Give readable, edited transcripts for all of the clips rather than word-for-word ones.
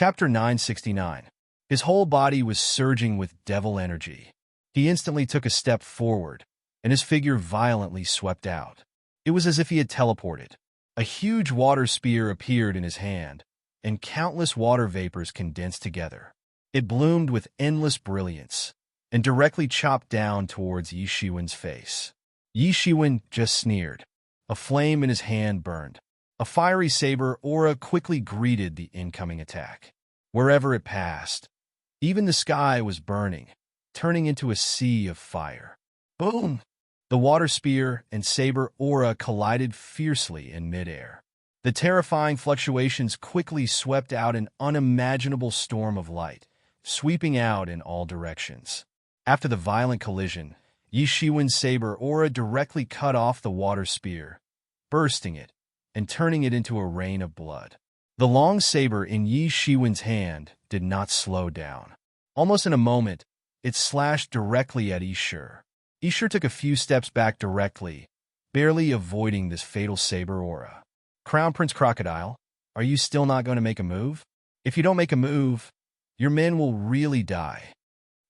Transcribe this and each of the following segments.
Chapter 969. His whole body was surging with devil energy. He instantly took a step forward, and his figure violently swept out. It was as if he had teleported. A huge water spear appeared in his hand, and countless water vapors condensed together. It bloomed with endless brilliance, and directly chopped down towards Yi Shiwen's face. Yi Shiwen just sneered. A flame in his hand burned. A fiery saber aura quickly greeted the incoming attack. Wherever it passed, even the sky was burning, turning into a sea of fire. Boom! The water spear and saber aura collided fiercely in midair. The terrifying fluctuations quickly swept out an unimaginable storm of light, sweeping out in all directions. After the violent collision, Yi Shiwen's saber aura directly cut off the water spear, bursting it and turning it into a rain of blood. The long saber in Yi Shiwen's hand did not slow down. Almost in a moment, it slashed directly at Yi Shi. Yi Shi took a few steps back directly, barely avoiding this fatal saber aura. Crown Prince Crocodile, are you still not going to make a move? If you don't make a move, your men will really die,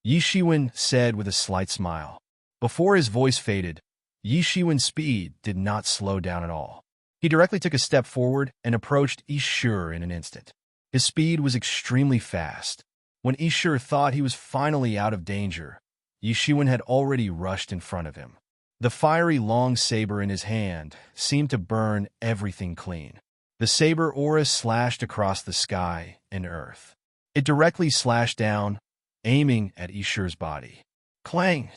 Yi Shiwen said with a slight smile. Before his voice faded, Yi Shiwen's speed did not slow down at all. He directly took a step forward and approached Yi Shi in an instant. His speed was extremely fast. When Yi Shi thought he was finally out of danger, Yi Shiwen had already rushed in front of him. The fiery long saber in his hand seemed to burn everything clean. The saber aura slashed across the sky and earth. It directly slashed down, aiming at Yi Shi's body. Clang!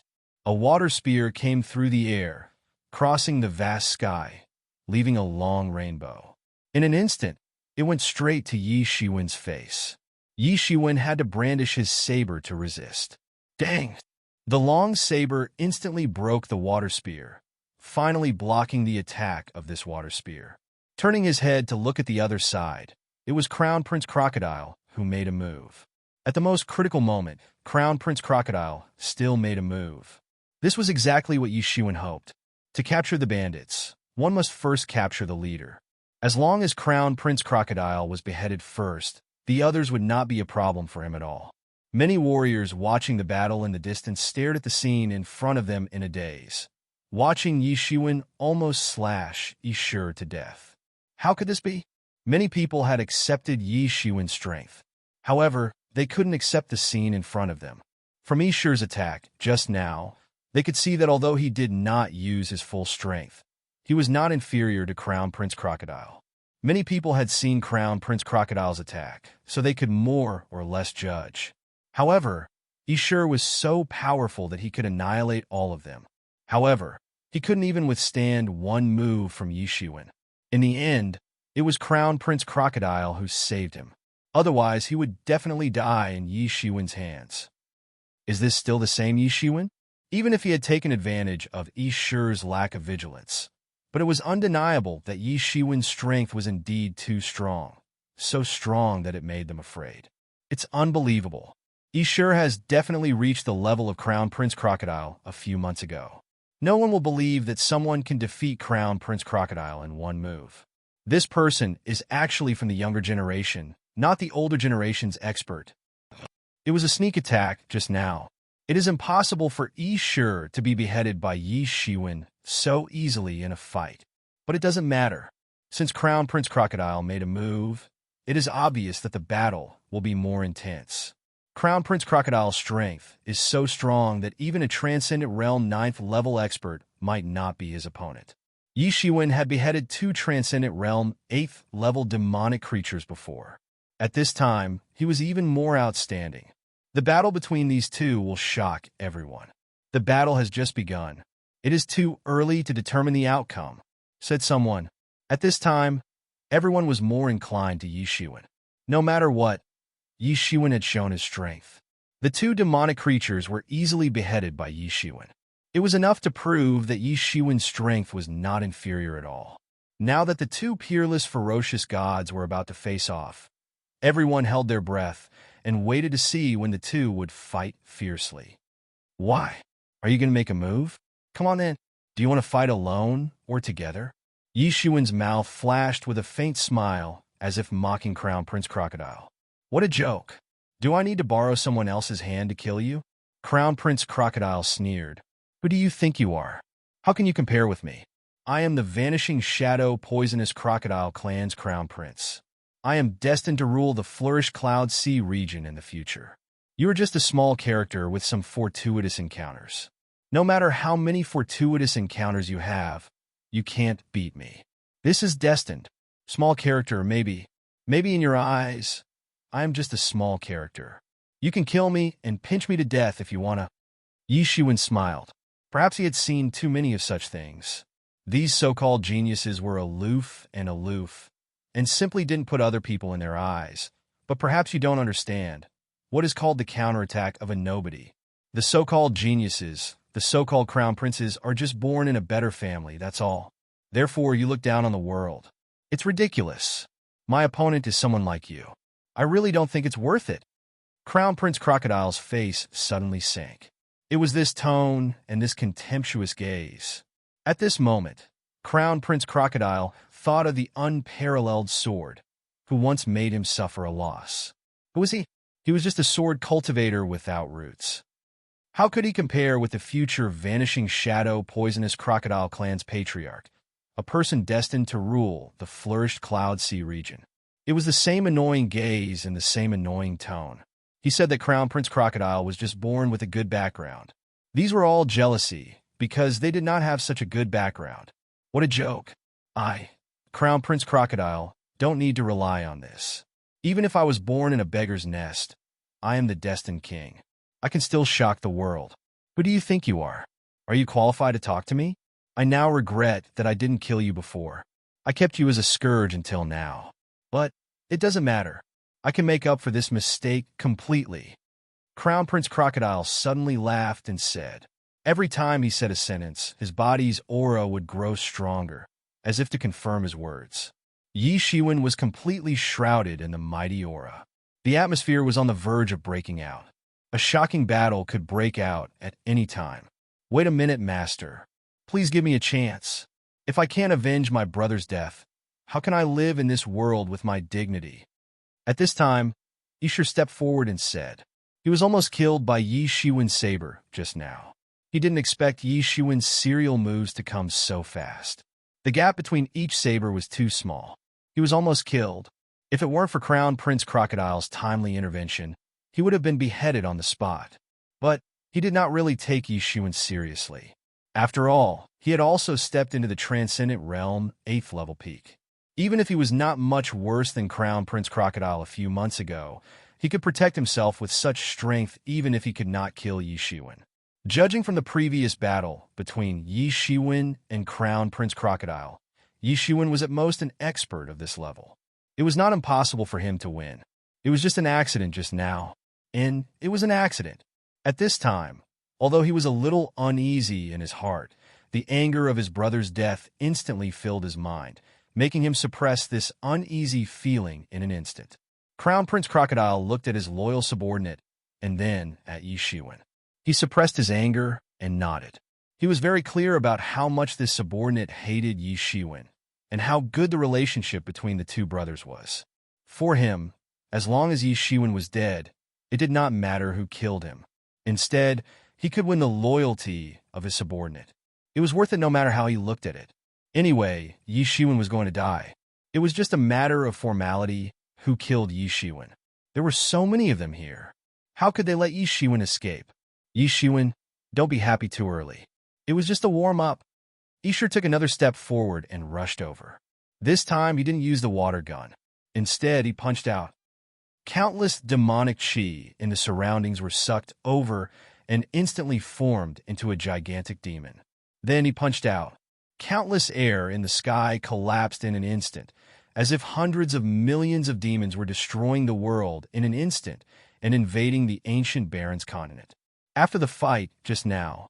A water spear came through the air, crossing the vast sky, leaving a long rainbow. In an instant, it went straight to Yi Shiwen's face. Yi Shiwen had to brandish his saber to resist. Dang! The long saber instantly broke the water spear, finally blocking the attack of this water spear. Turning his head to look at the other side, it was Crown Prince Crocodile who made a move. At the most critical moment, Crown Prince Crocodile still made a move. This was exactly what Yi Shiwen hoped. To capture the bandits, one must first capture the leader. As long as Crown Prince Crocodile was beheaded first, the others would not be a problem for him at all. Many warriors watching the battle in the distance stared at the scene in front of them in a daze, watching Yi Shiwen almost slash Yi Shi to death. How could this be? Many people had accepted Yi Shiwen's strength. However, they couldn't accept the scene in front of them. From Yi Shi's attack, just now, they could see that although he did not use his full strength, he was not inferior to Crown Prince Crocodile. Many people had seen Crown Prince Crocodile's attack, so they could more or less judge. However, Yi Shi was so powerful that he could annihilate all of them. However, he couldn't even withstand one move from Yi Shiwen. In the end, it was Crown Prince Crocodile who saved him. Otherwise, he would definitely die in Yi Shiwen's hands. Is this still the same Yi Shiwen? Even if he had taken advantage of Yi Shi's lack of vigilance. But it was undeniable that Yi Shiwen's strength was indeed too strong. So strong that it made them afraid. It's unbelievable. Yi Shi has definitely reached the level of Crown Prince Crocodile a few months ago. No one will believe that someone can defeat Crown Prince Crocodile in one move. This person is actually from the younger generation, not the older generation's expert. It was a sneak attack just now. It is impossible for Yi Shi to be beheaded by Yi Shiwen so easily in a fight. But it doesn't matter. Since Crown Prince Crocodile made a move, it is obvious that the battle will be more intense. Crown Prince Crocodile's strength is so strong that even a Transcendent Realm 9th level expert might not be his opponent. Yi Shiwen had beheaded 2 Transcendent Realm 8th level demonic creatures before. At this time, he was even more outstanding. The battle between these two will shock everyone. The battle has just begun. It is too early to determine the outcome, said someone. At this time, everyone was more inclined to Yi Shiwen. No matter what, Yi Shiwen had shown his strength. The 2 demonic creatures were easily beheaded by Yi Shiwen. It was enough to prove that Yi Shiwen's strength was not inferior at all. Now that the 2 peerless, ferocious gods were about to face off, everyone held their breath and waited to see when the 2 would fight fiercely. Why? Are you going to make a move? Come on in. Do you want to fight alone or together? Yi Shiwen's mouth flashed with a faint smile, as if mocking Crown Prince Crocodile. What a joke. Do I need to borrow someone else's hand to kill you? Crown Prince Crocodile sneered. Who do you think you are? How can you compare with me? I am the Vanishing Shadow Poisonous Crocodile Clan's Crown Prince. I am destined to rule the Flourished Cloud Sea region in the future. You are just a small character with some fortuitous encounters. No matter how many fortuitous encounters you have, you can't beat me. This is destined. Small character, maybe. Maybe in your eyes, I am just a small character. You can kill me and pinch me to death if you wanna. Yi Shiwen smiled. Perhaps he had seen too many of such things. These so-called geniuses were aloof, and simply didn't put other people in their eyes. But perhaps you don't understand what is called the counterattack of a nobody. The so-called geniuses, the so-called crown princes, are just born in a better family, that's all. Therefore, you look down on the world. It's ridiculous. My opponent is someone like you. I really don't think it's worth it. Crown Prince Crocodile's face suddenly sank. It was this tone and this contemptuous gaze. At this moment, Crown Prince Crocodile thought of the unparalleled sword, who once made him suffer a loss. Who was he? He was just a sword cultivator without roots. How could he compare with the future Vanishing Shadow Poisonous Crocodile Clan's patriarch, a person destined to rule the Flourished Cloud Sea region? It was the same annoying gaze and the same annoying tone. He said that Crown Prince Crocodile was just born with a good background. These were all jealousy, because they did not have such a good background. What a joke. I, Crown Prince Crocodile, don't need to rely on this. Even if I was born in a beggar's nest, I am the destined king. I can still shock the world. Who do you think you are? Are you qualified to talk to me? I now regret that I didn't kill you before. I kept you as a scourge until now. But it doesn't matter. I can make up for this mistake completely. Crown Prince Crocodile suddenly laughed and said. Every time he said a sentence, his body's aura would grow stronger, as if to confirm his words. Yi Shiwen was completely shrouded in the mighty aura. The atmosphere was on the verge of breaking out. A shocking battle could break out at any time. Wait a minute, Master. Please give me a chance. If I can't avenge my brother's death, how can I live in this world with my dignity? At this time, Isher stepped forward and said. He was almost killed by Yi Shiwen's saber just now. He didn't expect Yi Shiwen's serial moves to come so fast. The gap between each saber was too small. He was almost killed. If it weren't for Crown Prince Crocodile's timely intervention, he would have been beheaded on the spot. But he did not really take Yi Shiwen seriously. After all, he had also stepped into the Transcendent Realm 8th level peak. Even if he was not much worse than Crown Prince Crocodile a few months ago, he could protect himself with such strength even if he could not kill Yi Shiwen. Judging from the previous battle between Yi Shiwen and Crown Prince Crocodile, Yi Shiwen was at most an expert of this level. It was not impossible for him to win. It was just an accident just now. And it was an accident. At this time, although he was a little uneasy in his heart, the anger of his brother's death instantly filled his mind, making him suppress this uneasy feeling in an instant. Crown Prince Crocodile looked at his loyal subordinate and then at Yi Shiwen. He suppressed his anger and nodded. He was very clear about how much this subordinate hated Yi Shiwen and how good the relationship between the two brothers was. For him, as long as Yi Shiwen was dead, it did not matter who killed him. Instead, he could win the loyalty of his subordinate. It was worth it no matter how he looked at it. Anyway, Yi Shiwen was going to die. It was just a matter of formality who killed Yi Shiwen. There were so many of them here. How could they let Yi Shiwen escape? Yi Shiwen, don't be happy too early. It was just a warm-up. Isher took another step forward and rushed over. This time, he didn't use the water gun. Instead, he punched out. Countless demonic chi in the surroundings were sucked over and instantly formed into a gigantic demon. Then he punched out. Countless air in the sky collapsed in an instant, as if hundreds of millions of demons were destroying the world in an instant and invading the ancient Baron's continent. After the fight just now,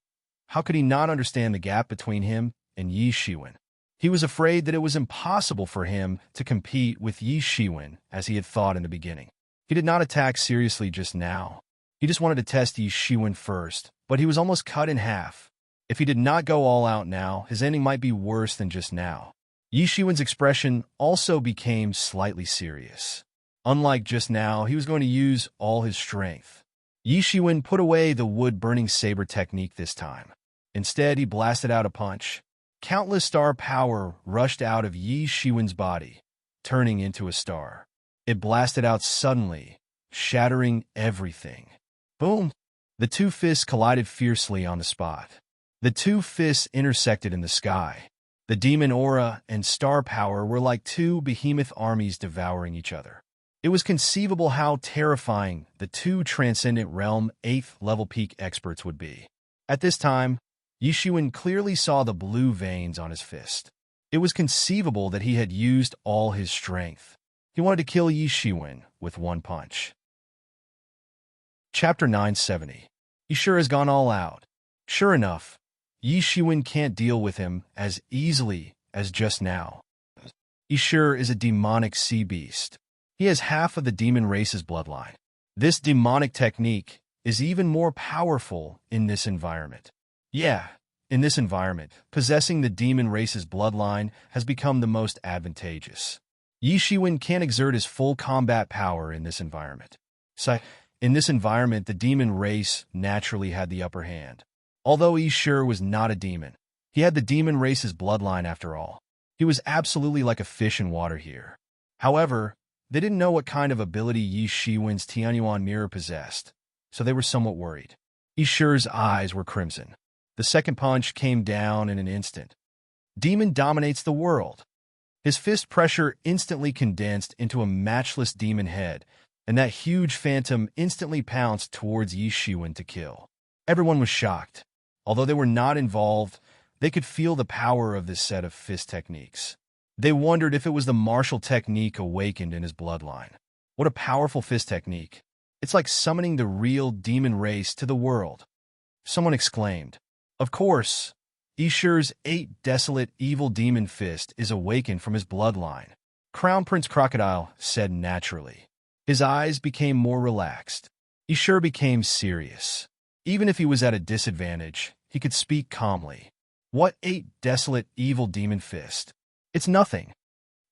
how could he not understand the gap between him and Yi Shiwen? He was afraid that it was impossible for him to compete with Yi Shiwen as he had thought in the beginning. He did not attack seriously just now. He just wanted to test Yi Shiwen first, but he was almost cut in half. If he did not go all out now, his ending might be worse than just now. Yi Shiwen's expression also became slightly serious. Unlike just now, he was going to use all his strength. Yi Shiwen put away the wood-burning saber technique this time. Instead, he blasted out a punch. Countless star power rushed out of Yi Shiwen's body, turning into a star. It blasted out suddenly, shattering everything. Boom! The two fists collided fiercely on the spot. The two fists intersected in the sky. The demon aura and star power were like two behemoth armies devouring each other. It was conceivable how terrifying the two Transcendent Realm 8th level peak experts would be. At this time, Yi Shiwen clearly saw the blue veins on his fist. It was conceivable that he had used all his strength. He wanted to kill Yi Shiwen with one punch. Chapter 970. He sure has gone all out. Sure enough, Yi Shiwen can't deal with him as easily as just now. He sure is a demonic sea beast. He has half of the demon race's bloodline. This demonic technique is even more powerful in this environment. Yeah, in this environment, possessing the demon race's bloodline has become the most advantageous. Yi Shiwen can't exert his full combat power in this environment. So, in this environment, the demon race naturally had the upper hand. Although Yi sure was not a demon, he had the demon race's bloodline after all. He was absolutely like a fish in water here. However, they didn't know what kind of ability Yi Shiwen's Tianyuan mirror possessed, so they were somewhat worried. Yi sure's eyes were crimson. The second punch came down in an instant. Demon dominates the world. His fist pressure instantly condensed into a matchless demon head, and that huge phantom instantly pounced towards Yi Shiwen to kill. Everyone was shocked. Although they were not involved, they could feel the power of this set of fist techniques. They wondered if it was the martial technique awakened in his bloodline. What a powerful fist technique. It's like summoning the real demon race to the world. Someone exclaimed. Of course, Yi sure's 8 desolate evil demon fist is awakened from his bloodline. Crown Prince Crocodile said naturally. His eyes became more relaxed. Yi sure became serious. Even if he was at a disadvantage, he could speak calmly. What 8 desolate evil demon fist? It's nothing.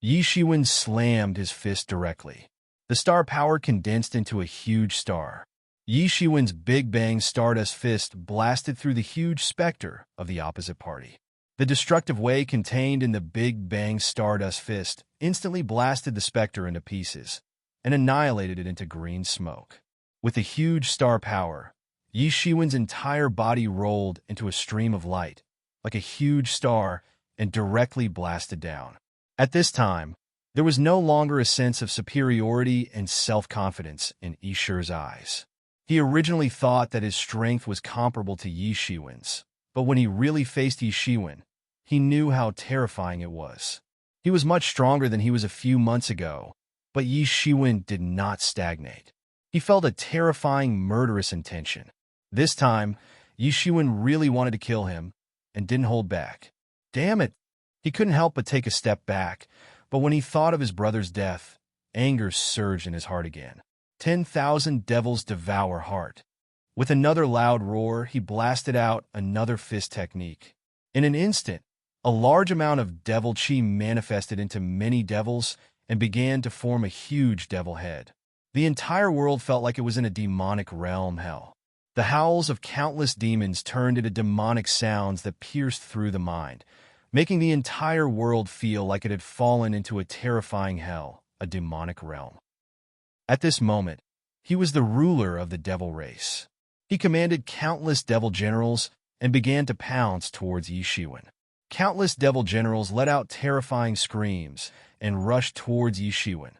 Yi Shiwen slammed his fist directly. The star power condensed into a huge star. Yi Shiwen's Big Bang Stardust fist blasted through the huge specter of the opposite party. The destructive way contained in the Big Bang Stardust fist instantly blasted the specter into pieces and annihilated it into green smoke. With the huge star power, Yi Shiwen's entire body rolled into a stream of light, like a huge star, and directly blasted down. At this time, there was no longer a sense of superiority and self-confidence in Yi sure's eyes. He originally thought that his strength was comparable to Yi Shiwen's, but when he really faced Yi Shiwen, he knew how terrifying it was. He was much stronger than he was a few months ago, but Yi Shiwen did not stagnate. He felt a terrifying, murderous intention. This time, Yi Shiwen really wanted to kill him and didn't hold back. Damn it! He couldn't help but take a step back, but when he thought of his brother's death, anger surged in his heart again. 10,000 devils devour heart. With another loud roar, he blasted out another fist technique. In an instant, a large amount of devil chi manifested into many devils and began to form a huge devil head. The entire world felt like it was in a demonic realm hell. The howls of countless demons turned into demonic sounds that pierced through the mind, making the entire world feel like it had fallen into a terrifying hell, a demonic realm. At this moment, he was the ruler of the devil race. He commanded countless devil generals and began to pounce towards Yi Shiwen. Countless devil generals let out terrifying screams and rushed towards Yi Shiwen,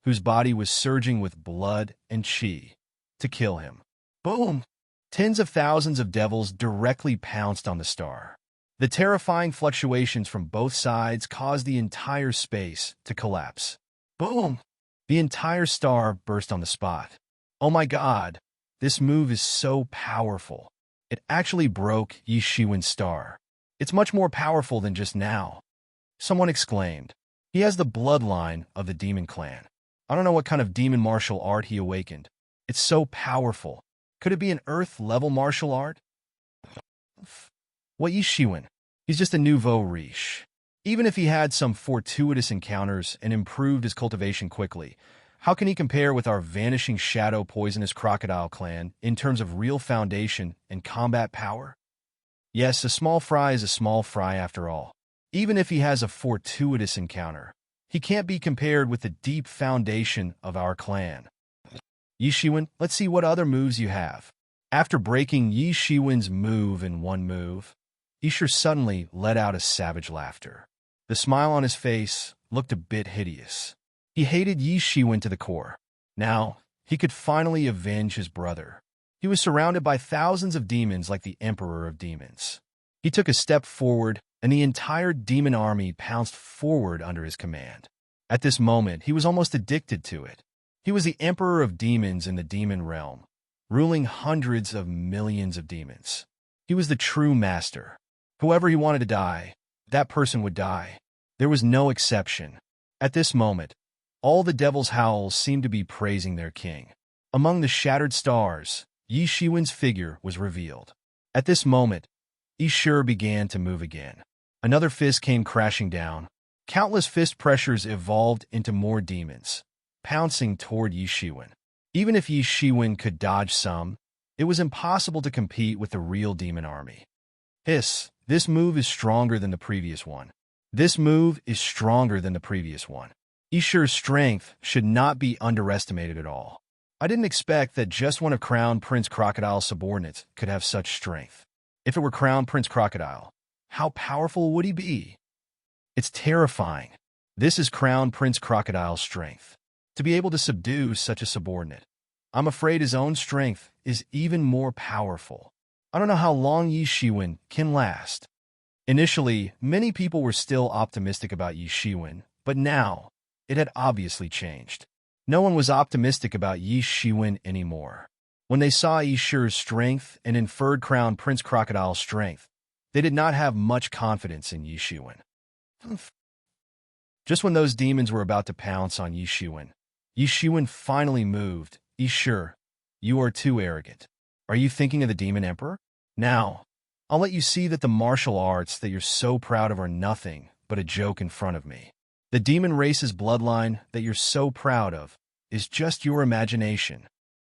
whose body was surging with blood and chi, to kill him. Boom! Tens of thousands of devils directly pounced on the star. The terrifying fluctuations from both sides caused the entire space to collapse. Boom! The entire star burst on the spot. Oh my god, this move is so powerful. It actually broke Yi Shiwen's star. It's much more powerful than just now. Someone exclaimed. He has the bloodline of the demon clan. I don't know what kind of demon martial art he awakened. It's so powerful. Could it be an Earth-level martial art? What Yi Shiwen? He's just a nouveau riche. Even if he had some fortuitous encounters and improved his cultivation quickly, How can he compare with our vanishing shadow poisonous crocodile clan in terms of real foundation and combat power? Yes, a small fry is a small fry after all. Even if he has a fortuitous encounter, he can't be compared with the deep foundation of our clan. Yi Shiwen, let's see what other moves you have. After breaking Yi Shiwen's move in one move, Isher suddenly let out a savage laughter. The smile on his face looked a bit hideous. He hated Yi Shiwen to the core. Now, he could finally avenge his brother. He was surrounded by thousands of demons like the Emperor of Demons. He took a step forward, and the entire demon army pounced forward under his command. At this moment, he was almost addicted to it. He was the Emperor of Demons in the demon realm, ruling hundreds of millions of demons. He was the true master. Whoever he wanted to die, that person would die. There was no exception. At this moment, all the devil's howls seemed to be praising their king. Among the shattered stars, Yi Shiwen's figure was revealed. At this moment, Isher began to move again. Another fist came crashing down. Countless fist pressures evolved into more demons, pouncing toward Yi Shiwen. Even if Yi Shiwen could dodge some, it was impossible to compete with the real demon army. Hiss, this move is stronger than the previous one. This move is stronger than the previous one. Isher's strength should not be underestimated at all. I didn't expect that just one of Crown Prince Crocodile's subordinates could have such strength. If it were Crown Prince Crocodile, how powerful would he be? It's terrifying. This is Crown Prince Crocodile's strength. To be able to subdue such a subordinate, I'm afraid his own strength is even more powerful. I don't know how long Yi Shiwen can last. Initially, many people were still optimistic about Yi Shiwen, but now, it had obviously changed. No one was optimistic about Yi Shiwen anymore. When they saw Isher's strength and inferred Crown Prince Crocodile's strength, they did not have much confidence in Yi Shiwen. Just when those demons were about to pounce on Yi Shiwen finally moved. Isher, you are too arrogant. Are you thinking of the Demon Emperor? Now, I'll let you see that the martial arts that you're so proud of are nothing but a joke in front of me. The demon race's bloodline that you're so proud of is just your imagination.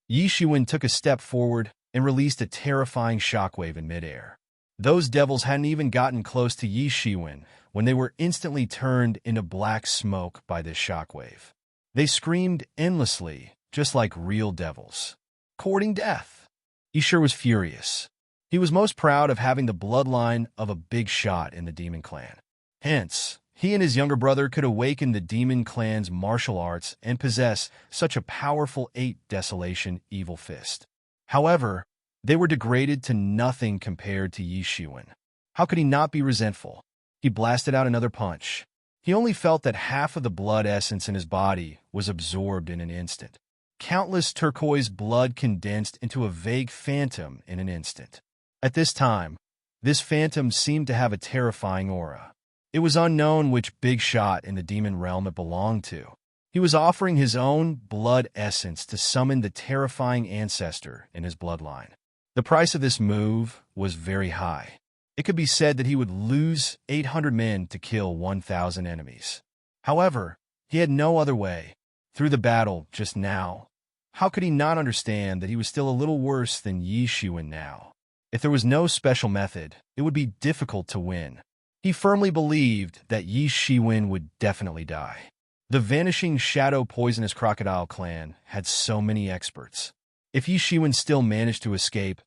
Yi Shiwen took a step forward and released a terrifying shockwave in midair. Those devils hadn't even gotten close to Yi Shiwen when they were instantly turned into black smoke by this shockwave. They screamed endlessly, just like real devils, courting death. Isher was furious. He was most proud of having the bloodline of a big shot in the demon clan. Hence, he and his younger brother could awaken the demon clan's martial arts and possess such a powerful 8 desolation evil fist. However, they were degraded to nothing compared to Yi Shiwen. How could he not be resentful? He blasted out another punch. He only felt that half of the blood essence in his body was absorbed in an instant. Countless turquoise blood condensed into a vague phantom in an instant. At this time, this phantom seemed to have a terrifying aura. It was unknown which big shot in the demon realm it belonged to. He was offering his own blood essence to summon the terrifying ancestor in his bloodline. The price of this move was very high. It could be said that he would lose 800 men to kill 1,000 enemies. However, he had no other way. Through the battle just now, how could he not understand that he was still a little worse than Yi Shiwen now? If there was no special method, it would be difficult to win. He firmly believed that Yi Shiwen would definitely die. The vanishing shadow poisonous crocodile clan had so many experts. If Yi Shiwen still managed to escape,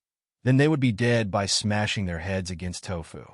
then they would be dead by smashing their heads against tofu.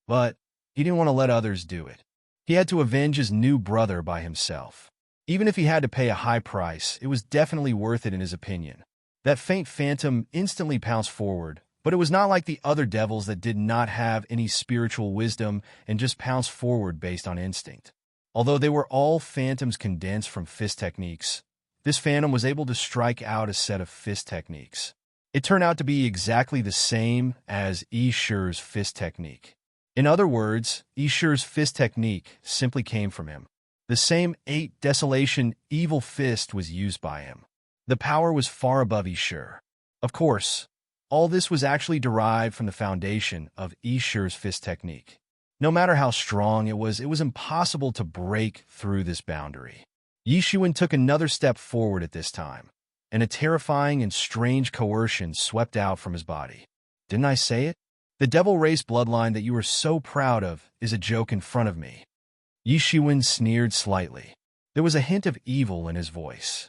But he didn't want to let others do it. He had to avenge his new brother by himself. Even if he had to pay a high price, it was definitely worth it in his opinion. That faint phantom instantly pounced forward, but it was not like the other devils that did not have any spiritual wisdom and just pounced forward based on instinct. Although they were all phantoms condensed from fist techniques, this phantom was able to strike out a set of fist techniques. It turned out to be exactly the same as Isher's fist technique. In other words, Isher's fist technique simply came from him. The same 8 desolation evil fist was used by him. The power was far above Isher. Of course, all this was actually derived from the foundation of Isher's fist technique. No matter how strong it was impossible to break through this boundary. Yishuan took another step forward at this time, and a terrifying and strange coercion swept out from his body. Didn't I say it? The devil race bloodline that you are so proud of is a joke in front of me. Yishuan sneered slightly. There was a hint of evil in his voice.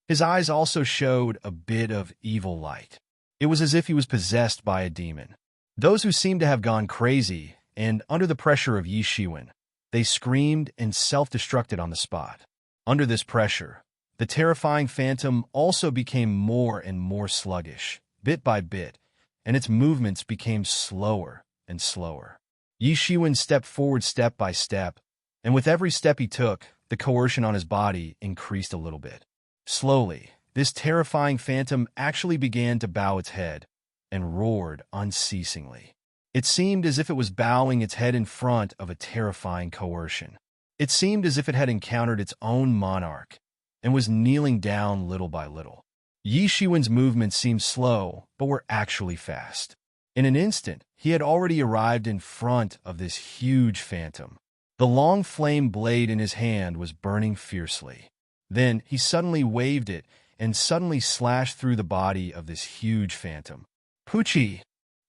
His eyes also showed a bit of evil light. It was as if he was possessed by a demon. Those who seemed to have gone crazy, and under the pressure of Yishuan, they screamed and self-destructed on the spot. Under this pressure, the terrifying phantom also became more and more sluggish, bit by bit, and its movements became slower and slower. Yishuan stepped forward step by step, and with every step he took, the coercion on his body increased a little bit. Slowly, this terrifying phantom actually began to bow its head and roared unceasingly. It seemed as if it was bowing its head in front of a terrifying coercion. It seemed as if it had encountered its own monarch and was kneeling down little by little. Yishuan's movements seemed slow, but were actually fast. In an instant, he had already arrived in front of this huge phantom. The long flame blade in his hand was burning fiercely. Then he suddenly waved it and suddenly slashed through the body of this huge phantom. Poochie!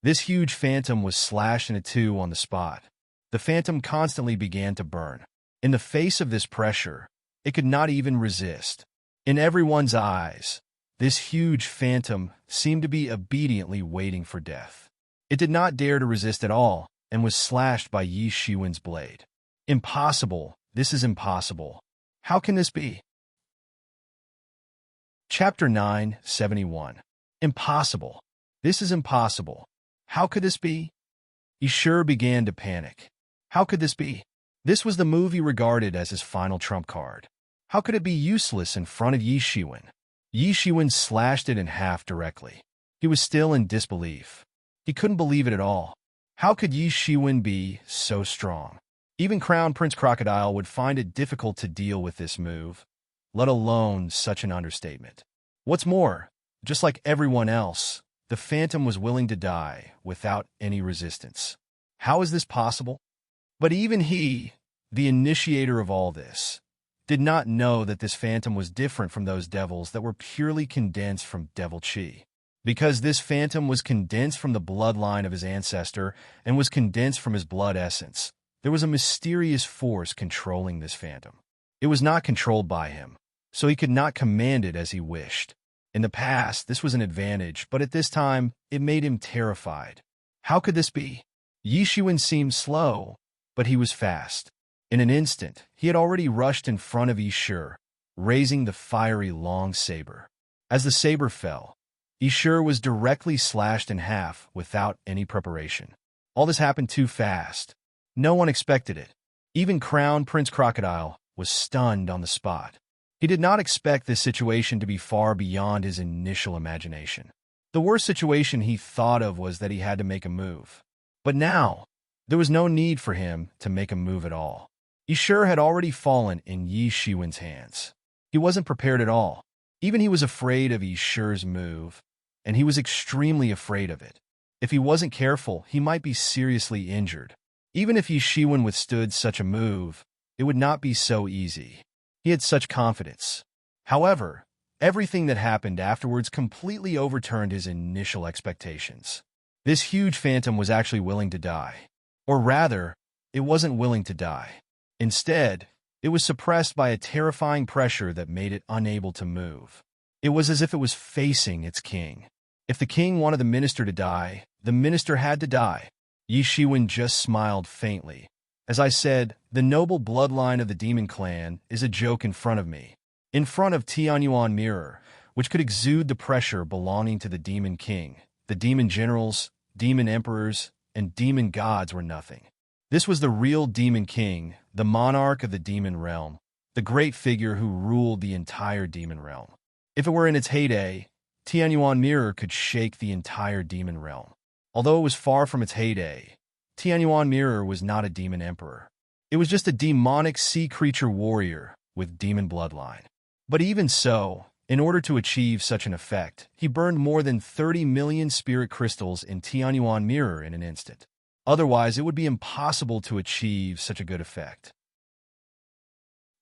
This huge phantom was slashed in two on the spot. The phantom constantly began to burn. In the face of this pressure, it could not even resist. In everyone's eyes, this huge phantom seemed to be obediently waiting for death. It did not dare to resist at all and was slashed by Yishuan's blade. Impossible. This is impossible. How can this be? Chapter 971. Impossible. This is impossible. How could this be? Yishur began to panic. How could this be? This was the move he regarded as his final trump card. How could it be useless in front of Yishuan? Yishuan slashed it in half directly. He was still in disbelief. He couldn't believe it at all. How could Yishuan be so strong? Even Crown Prince Crocodile would find it difficult to deal with this move, let alone such an understatement. What's more, just like everyone else, the phantom was willing to die without any resistance. How is this possible? But even he, the initiator of all this, did not know that this phantom was different from those devils that were purely condensed from devil chi. Because this phantom was condensed from the bloodline of his ancestor and was condensed from his blood essence, there was a mysterious force controlling this phantom. It was not controlled by him, so he could not command it as he wished. In the past, this was an advantage, but at this time, it made him terrified. How could this be? Yishuan seemed slow, but he was fast. In an instant, he had already rushed in front of Yishur, raising the fiery long saber. As the saber fell, Yishur was directly slashed in half without any preparation. All this happened too fast. No one expected it. Even Crown Prince Crocodile was stunned on the spot. He did not expect this situation to be far beyond his initial imagination. The worst situation he thought of was that he had to make a move. But now, there was no need for him to make a move at all. Yishur had already fallen in Yishuan's hands. He wasn't prepared at all. Even he was afraid of Yishur's move, and he was extremely afraid of it. If he wasn't careful, he might be seriously injured. Even if Yishuan withstood such a move, it would not be so easy. He had such confidence. However, everything that happened afterwards completely overturned his initial expectations. This huge phantom was actually willing to die. Or rather, it wasn't willing to die. Instead, it was suppressed by a terrifying pressure that made it unable to move. It was as if it was facing its king. If the king wanted the minister to die, the minister had to die. Yishuan just smiled faintly. As I said, the noble bloodline of the demon clan is a joke in front of me. In front of Tianyuan Mirror, which could exude the pressure belonging to the demon king, the demon generals, demon emperors, and demon gods were nothing. This was the real demon king, the monarch of the demon realm, the great figure who ruled the entire demon realm. If it were in its heyday, Tianyuan Mirror could shake the entire demon realm. Although it was far from its heyday, Tianyuan Mirror was not a demon emperor. It was just a demonic sea creature warrior with demon bloodline. But even so, in order to achieve such an effect, he burned more than 30 million spirit crystals in Tianyuan Mirror in an instant. Otherwise, it would be impossible to achieve such a good effect.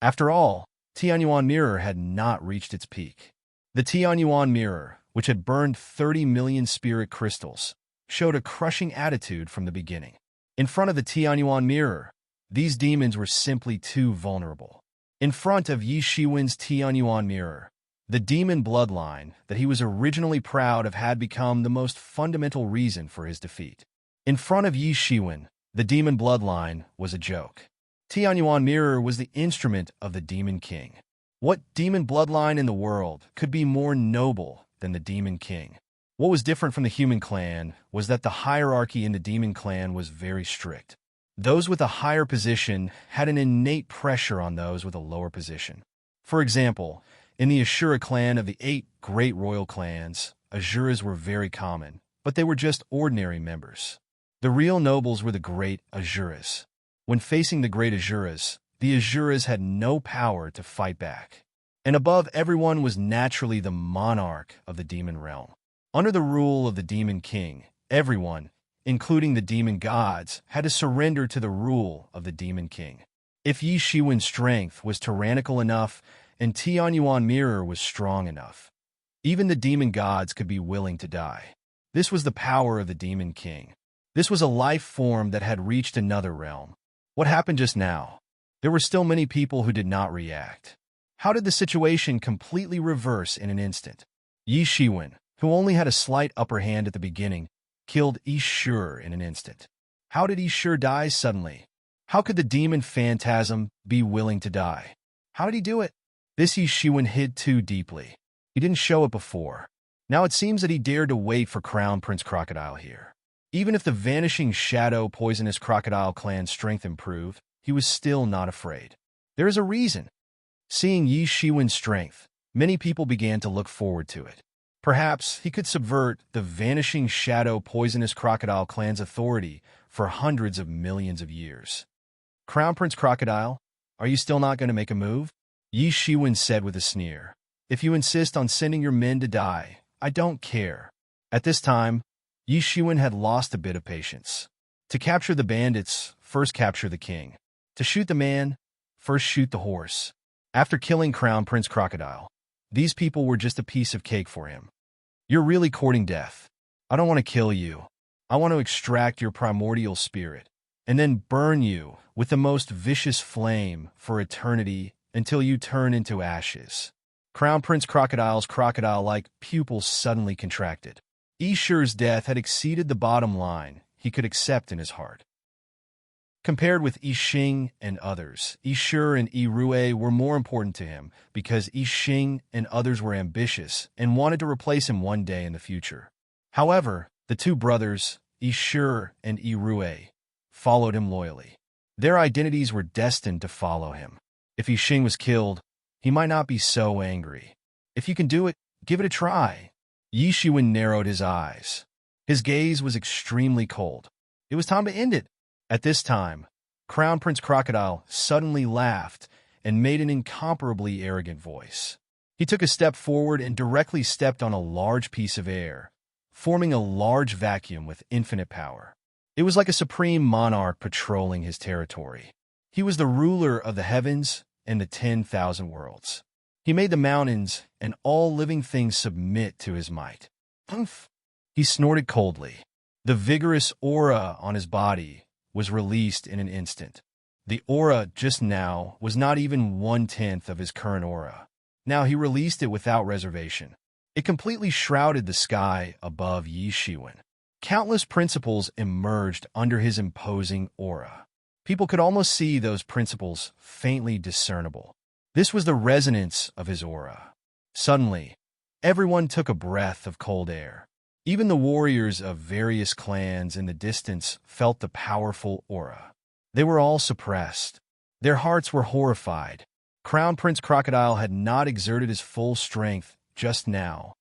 After all, Tianyuan mirror had not reached its peak. The Tianyuan mirror, which had burned 30 million spirit crystals, showed a crushing attitude from the beginning. In front of the Tianyuan mirror, these demons were simply too vulnerable. In front of Yi Shiwen's Tianyuan mirror, the demon bloodline that he was originally proud of had become the most fundamental reason for his defeat. In front of Yi Shiwen, the demon bloodline was a joke. Tianyuan mirror was the instrument of the demon king. What demon bloodline in the world could be more noble than the demon king? What was different from the human clan was that the hierarchy in the demon clan was very strict. Those with a higher position had an innate pressure on those with a lower position. For example, in the Ashura clan of the 8 great royal clans, Asuras were very common, but they were just ordinary members. The real nobles were the great Asuras. When facing the great Asuras, the Asuras had no power to fight back. And above everyone was naturally the monarch of the demon realm. Under the rule of the demon king, everyone, including the demon gods, had to surrender to the rule of the demon king. If Yi Shiwen's strength was tyrannical enough and Tianyuan mirror was strong enough, even the demon gods could be willing to die. This was the power of the demon king. This was a life form that had reached another realm. What happened just now? There were still many people who did not react. How did the situation completely reverse in an instant? Yi Shiwen, who only had a slight upper hand at the beginning, killed Ishur in an instant. How did Ishur die suddenly? How could the demon phantasm be willing to die? How did he do it? This Yi Shiwen hid too deeply. He didn't show it before. Now it seems that he dared to wait for Crown Prince Crocodile here. Even if the vanishing shadow poisonous crocodile clan's strength improved, he was still not afraid. There is a reason. Seeing Yi Shiwen's strength, many people began to look forward to it. Perhaps he could subvert the vanishing shadow poisonous crocodile clan's authority for hundreds of millions of years. Crown Prince Crocodile, are you still not going to make a move? Yi Shiwen said with a sneer. If you insist on sending your men to die, I don't care. At this time, Yi Shiwen had lost a bit of patience. To capture the bandits, first capture the king. To shoot the man, first shoot the horse. After killing Crown Prince Crocodile, these people were just a piece of cake for him. You're really courting death. I don't want to kill you. I want to extract your primordial spirit, and then burn you with the most vicious flame for eternity until you turn into ashes. Crown Prince Crocodile's crocodile-like pupils suddenly contracted. Ishur's death had exceeded the bottom line he could accept in his heart. Compared with Yixing and others, Ishur and Irue were more important to him because Yixing and others were ambitious and wanted to replace him one day in the future. However, the two brothers, Ishur and Irue, followed him loyally. Their identities were destined to follow him. If Yixing was killed, he might not be so angry. If you can do it, give it a try. Yi Shiwen narrowed his eyes. His gaze was extremely cold. It was time to end it. At this time, Crown Prince Crocodile suddenly laughed and made an incomparably arrogant voice. He took a step forward and directly stepped on a large piece of air, forming a large vacuum with infinite power. It was like a supreme monarch patrolling his territory. He was the ruler of the heavens and the 10,000 worlds. He made the mountains and all living things submit to his might. Humph! He snorted coldly. The vigorous aura on his body was released in an instant. The aura just now was not even 1/10 of his current aura. Now he released it without reservation. It completely shrouded the sky above Yi Shiwen. Countless principles emerged under his imposing aura. People could almost see those principles faintly discernible. This was the resonance of his aura. Suddenly, everyone took a breath of cold air. Even the warriors of various clans in the distance felt the powerful aura. They were all suppressed. Their hearts were horrified. Crown Prince Crocodile had not exerted his full strength just now,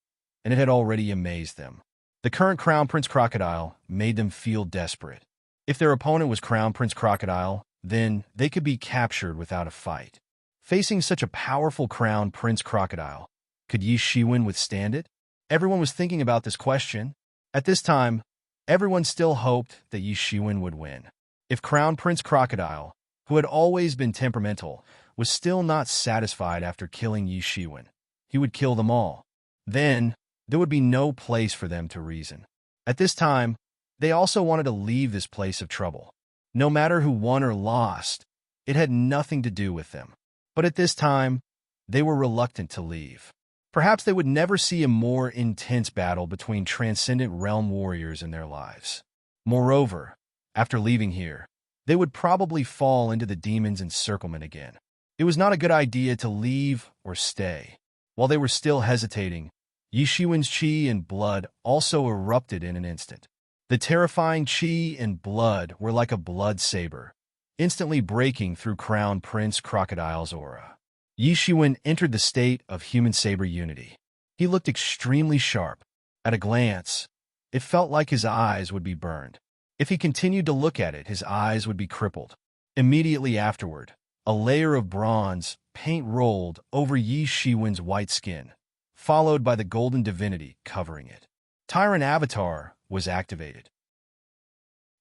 and it had already amazed them. The current Crown Prince Crocodile made them feel desperate. If their opponent was Crown Prince Crocodile, then they could be captured without a fight. Facing such a powerful Crown Prince Crocodile, could Yi Shiwen withstand it? Everyone was thinking about this question. At this time, everyone still hoped that Yi Shiwen would win. If Crown Prince Crocodile, who had always been temperamental, was still not satisfied after killing Yi Shiwen. He would kill them all. Then, there would be no place for them to reason. At this time, they also wanted to leave this place of trouble. No matter who won or lost, it had nothing to do with them. But at this time, they were reluctant to leave. Perhaps they would never see a more intense battle between transcendent realm warriors in their lives. Moreover, after leaving here, they would probably fall into the demon's encirclement again. It was not a good idea to leave or stay. While they were still hesitating, Yi Shiwen's qi and blood also erupted in an instant. The terrifying qi and blood were like a blood saber, instantly breaking through Crown Prince Crocodile's aura. Yi Shiwen entered the state of human saber unity. He looked extremely sharp. At a glance, it felt like his eyes would be burned. If he continued to look at it, his eyes would be crippled. Immediately afterward, a layer of bronze paint rolled over Yi Shiwen's white skin, followed by the golden divinity covering it. Tyrant Avatar was activated.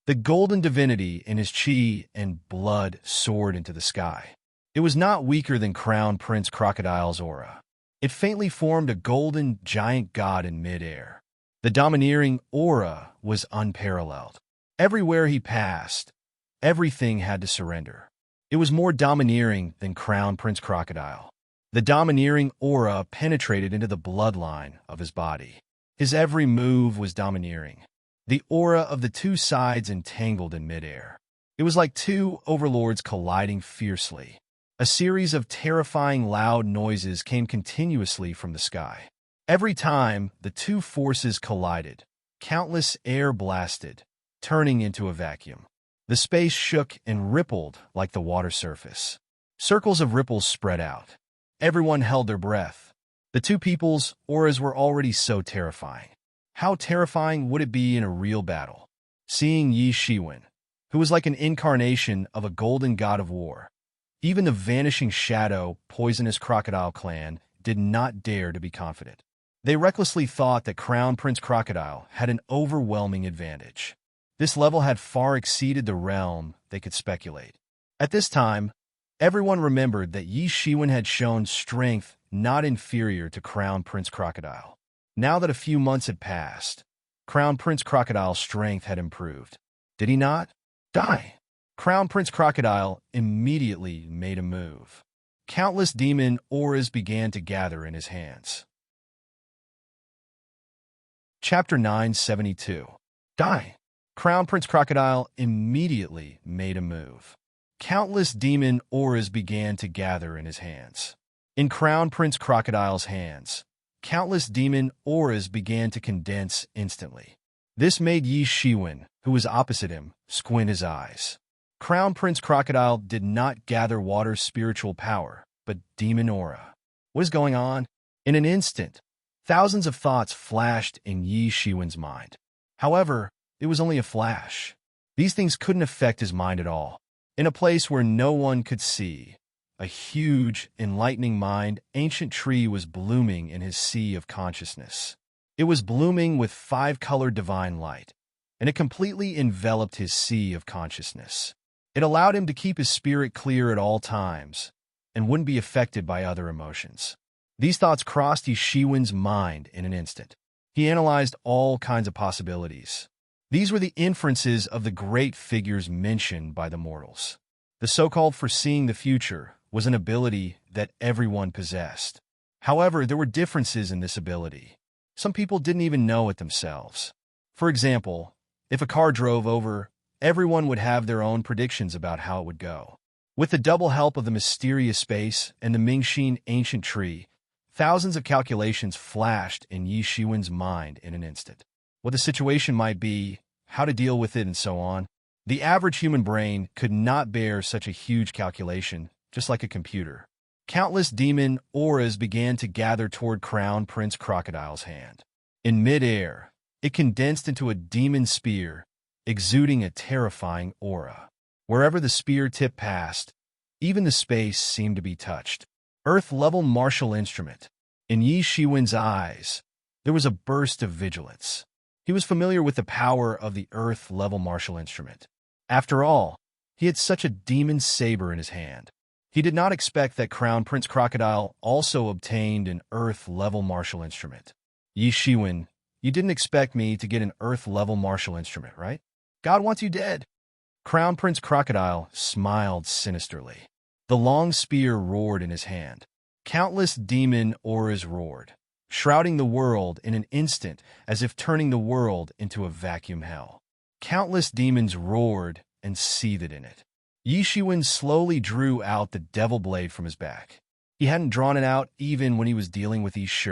The golden divinity in his qi and blood soared into the sky. It was not weaker than Crown Prince Crocodile's aura. It faintly formed a golden giant god in mid-air. The domineering aura was unparalleled. Everywhere he passed, everything had to surrender. It was more domineering than Crown Prince Crocodile. The domineering aura penetrated into the bloodline of his body. His every move was domineering. The aura of the two sides entangled in midair. It was like two overlords colliding fiercely. A series of terrifying loud noises came continuously from the sky. Every time the two forces collided, countless air blasted, turning into a vacuum. The space shook and rippled like the water surface. Circles of ripples spread out. Everyone held their breath. The two people's auras were already so terrifying. How terrifying would it be in a real battle? Seeing Yi Shiwen, who was like an incarnation of a golden god of war. Even the vanishing shadow, poisonous crocodile clan did not dare to be confident. They recklessly thought that Crown Prince Crocodile had an overwhelming advantage. This level had far exceeded the realm they could speculate. At this time, everyone remembered that Yi Shiwen had shown strength not inferior to Crown Prince Crocodile. Now that a few months had passed, Crown Prince Crocodile's strength had improved. Did he not? Die! Crown Prince Crocodile immediately made a move. Countless demon auras began to gather in his hands. Chapter 972. Die! Crown Prince Crocodile immediately made a move. Countless demon auras began to gather in his hands. In Crown Prince Crocodile's hands, countless demon auras began to condense instantly. This made Yi Shiwen, who was opposite him, squint his eyes. Crown Prince Crocodile did not gather water's spiritual power, but demon aura. What is going on? In an instant, thousands of thoughts flashed in Yi Shiwen's mind. However, it was only a flash. These things couldn't affect his mind at all. In a place where no one could see, a huge, enlightening mind, ancient tree was blooming in his sea of consciousness. It was blooming with five-colored divine light, and it completely enveloped his sea of consciousness. It allowed him to keep his spirit clear at all times, and wouldn't be affected by other emotions. These thoughts crossed Yi Shiwen's mind in an instant. He analyzed all kinds of possibilities. These were the inferences of the great figures mentioned by the mortals. The so-called foreseeing the future was an ability that everyone possessed. However, there were differences in this ability. Some people didn't even know it themselves. For example, if a car drove over, everyone would have their own predictions about how it would go. With the double help of the mysterious space and the Mingxin ancient tree, thousands of calculations flashed in Yi Shiwen's mind in an instant. What the situation might be, how to deal with it, and so on. The average human brain could not bear such a huge calculation, just like a computer. Countless demon auras began to gather toward Crown Prince Crocodile's hand. In mid-air, it condensed into a demon spear, exuding a terrifying aura. Wherever the spear tip passed, even the space seemed to be touched. Earth-level martial instrument. In Yi Shiwen's eyes, there was a burst of vigilance. He was familiar with the power of the Earth-level martial instrument. After all, he had such a demon saber in his hand. He did not expect that Crown Prince Crocodile also obtained an Earth-level martial instrument. Yi Shiwen, you didn't expect me to get an Earth-level martial instrument, right? God wants you dead. Crown Prince Crocodile smiled sinisterly. The long spear roared in his hand. Countless demon auras roared, shrouding the world in an instant as if turning the world into a vacuum hell. Countless demons roared and seethed in it. Yi Shiwen slowly drew out the devil blade from his back. He hadn't drawn it out even when he was dealing with Yi Shi.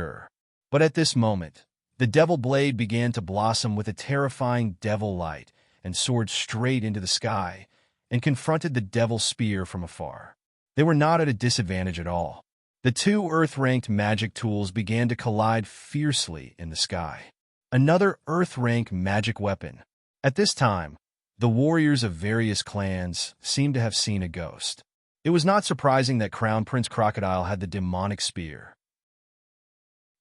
But at this moment, the devil blade began to blossom with a terrifying devil light and soared straight into the sky and confronted the devil spear from afar. They were not at a disadvantage at all. The two Earth-ranked magic tools began to collide fiercely in the sky. Another Earth-rank magic weapon. At this time, the warriors of various clans seemed to have seen a ghost. It was not surprising that Crown Prince Crocodile had the demonic spear.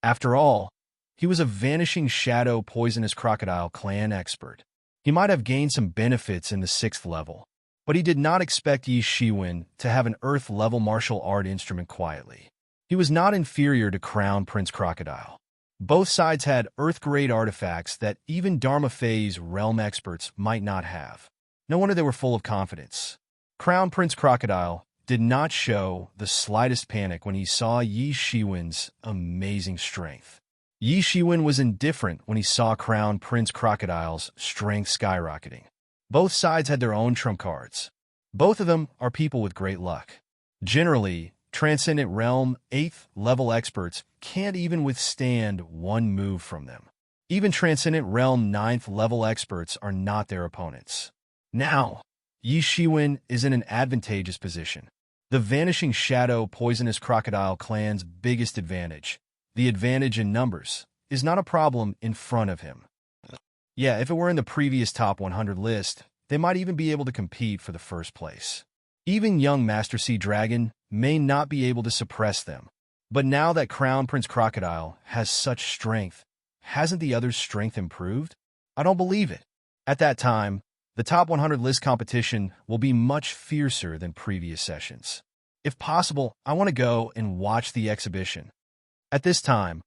After all, he was a vanishing shadow poisonous crocodile clan expert. He might have gained some benefits in the 6th level, but he did not expect Yi Shiwen to have an Earth-level martial art instrument quietly. He was not inferior to Crown Prince Crocodile. Both sides had Earth-grade artifacts that even Dharma Phase realm experts might not have. No wonder they were full of confidence. Crown Prince Crocodile did not show the slightest panic when he saw Yi Shiwen's amazing strength. Yi Shiwen was indifferent when he saw Crown Prince Crocodile's strength skyrocketing. Both sides had their own trump cards. Both of them are people with great luck. Generally, Transcendent Realm 8th level experts can't even withstand one move from them. Even Transcendent Realm 9th level experts are not their opponents. Now, Yi Shiwen is in an advantageous position. The Vanishing Shadow Poisonous Crocodile clan's biggest advantage, the advantage in numbers, is not a problem in front of him. Yeah, if it were in the previous top 100 list, they might even be able to compete for the first place. Even young Master Sea Dragon may not be able to suppress them. But now that Crown Prince Crocodile has such strength, hasn't the other's strength improved? I don't believe it. At that time, the top 100 list competition will be much fiercer than previous sessions. If possible, I want to go and watch the exhibition. At this time,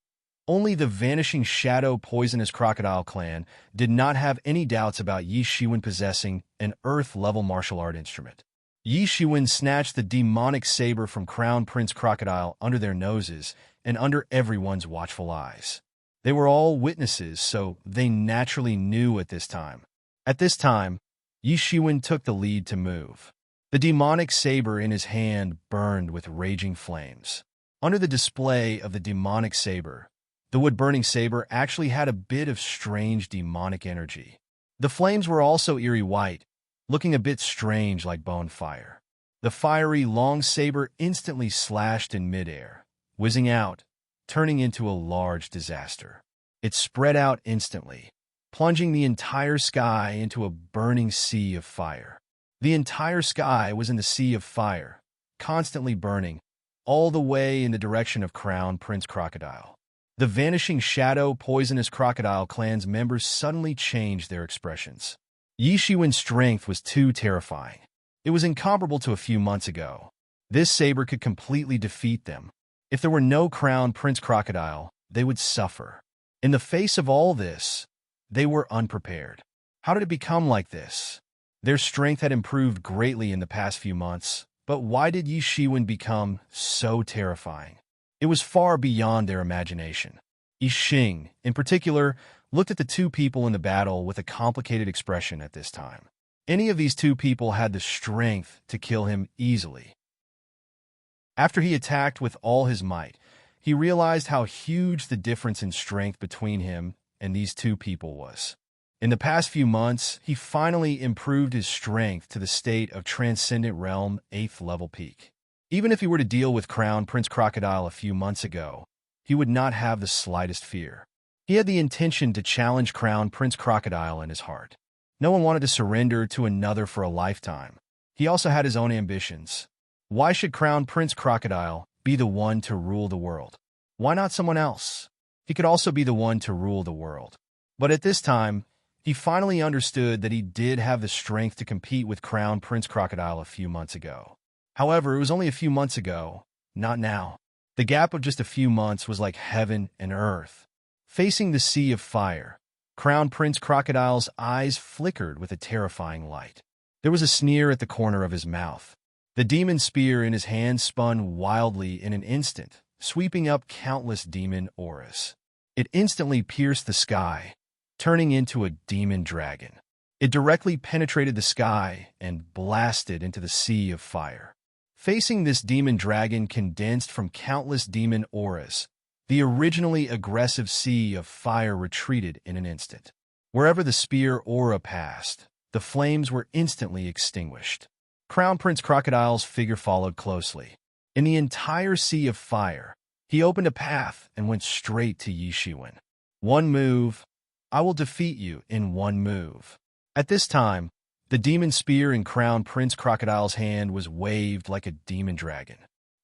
only the Vanishing Shadow Poisonous Crocodile clan did not have any doubts about Yi Shiwen possessing an Earth-level martial art instrument. Yi Shiwen snatched the demonic saber from Crown Prince Crocodile under their noses and under everyone's watchful eyes. They were all witnesses, so they naturally knew at this time. At this time, Yi Shiwen took the lead to move. The demonic saber in his hand burned with raging flames. Under the display of the demonic saber, the wood-burning saber actually had a bit of strange demonic energy. The flames were also eerie white, looking a bit strange like bone fire. The fiery long saber instantly slashed in midair, whizzing out, turning into a large disaster. It spread out instantly, plunging the entire sky into a burning sea of fire. The entire sky was in the sea of fire, constantly burning, all the way in the direction of Crown Prince Crocodile. The Vanishing Shadow Poisonous Crocodile clan's members suddenly changed their expressions. Yi Shiwen's strength was too terrifying. It was incomparable to a few months ago. This saber could completely defeat them. If there were no Crown Prince Crocodile, they would suffer. In the face of all this, they were unprepared. How did it become like this? Their strength had improved greatly in the past few months, but why did Yi Shiwen become so terrifying? It was far beyond their imagination. Yi Xing, in particular, looked at the two people in the battle with a complicated expression at this time. Any of these two people had the strength to kill him easily. After he attacked with all his might, he realized how huge the difference in strength between him and these two people was. In the past few months, he finally improved his strength to the state of Transcendent Realm 8th level peak. Even if he were to deal with Crown Prince Crocodile a few months ago, he would not have the slightest fear. He had the intention to challenge Crown Prince Crocodile in his heart. No one wanted to surrender to another for a lifetime. He also had his own ambitions. Why should Crown Prince Crocodile be the one to rule the world? Why not someone else? He could also be the one to rule the world. But at this time, he finally understood that he did have the strength to compete with Crown Prince Crocodile a few months ago. However, it was only a few months ago, not now. The gap of just a few months was like heaven and earth. Facing the sea of fire, Crown Prince Crocodile's eyes flickered with a terrifying light. There was a sneer at the corner of his mouth. The demon spear in his hand spun wildly in an instant, sweeping up countless demon auras. It instantly pierced the sky, turning into a demon dragon. It directly penetrated the sky and blasted into the sea of fire. Facing this demon dragon condensed from countless demon auras, the originally aggressive sea of fire retreated in an instant. Wherever the spear aura passed, the flames were instantly extinguished. Crown Prince Crocodile's figure followed closely. In the entire sea of fire, he opened a path and went straight to Yi Shiwen. One move. I will defeat you in one move. At this time, the demon spear in Crown Prince Crocodile's hand was waved like a demon dragon.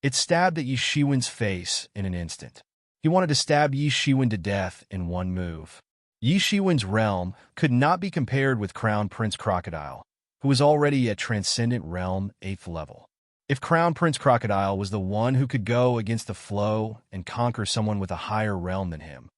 It stabbed at Yi Shiwen's face in an instant. He wanted to stab Yi Shiwen to death in one move. Yi Shiwen's realm could not be compared with Crown Prince Crocodile, who was already at Transcendent Realm 8th level. If Crown Prince Crocodile was the one who could go against the flow and conquer someone with a higher realm than him,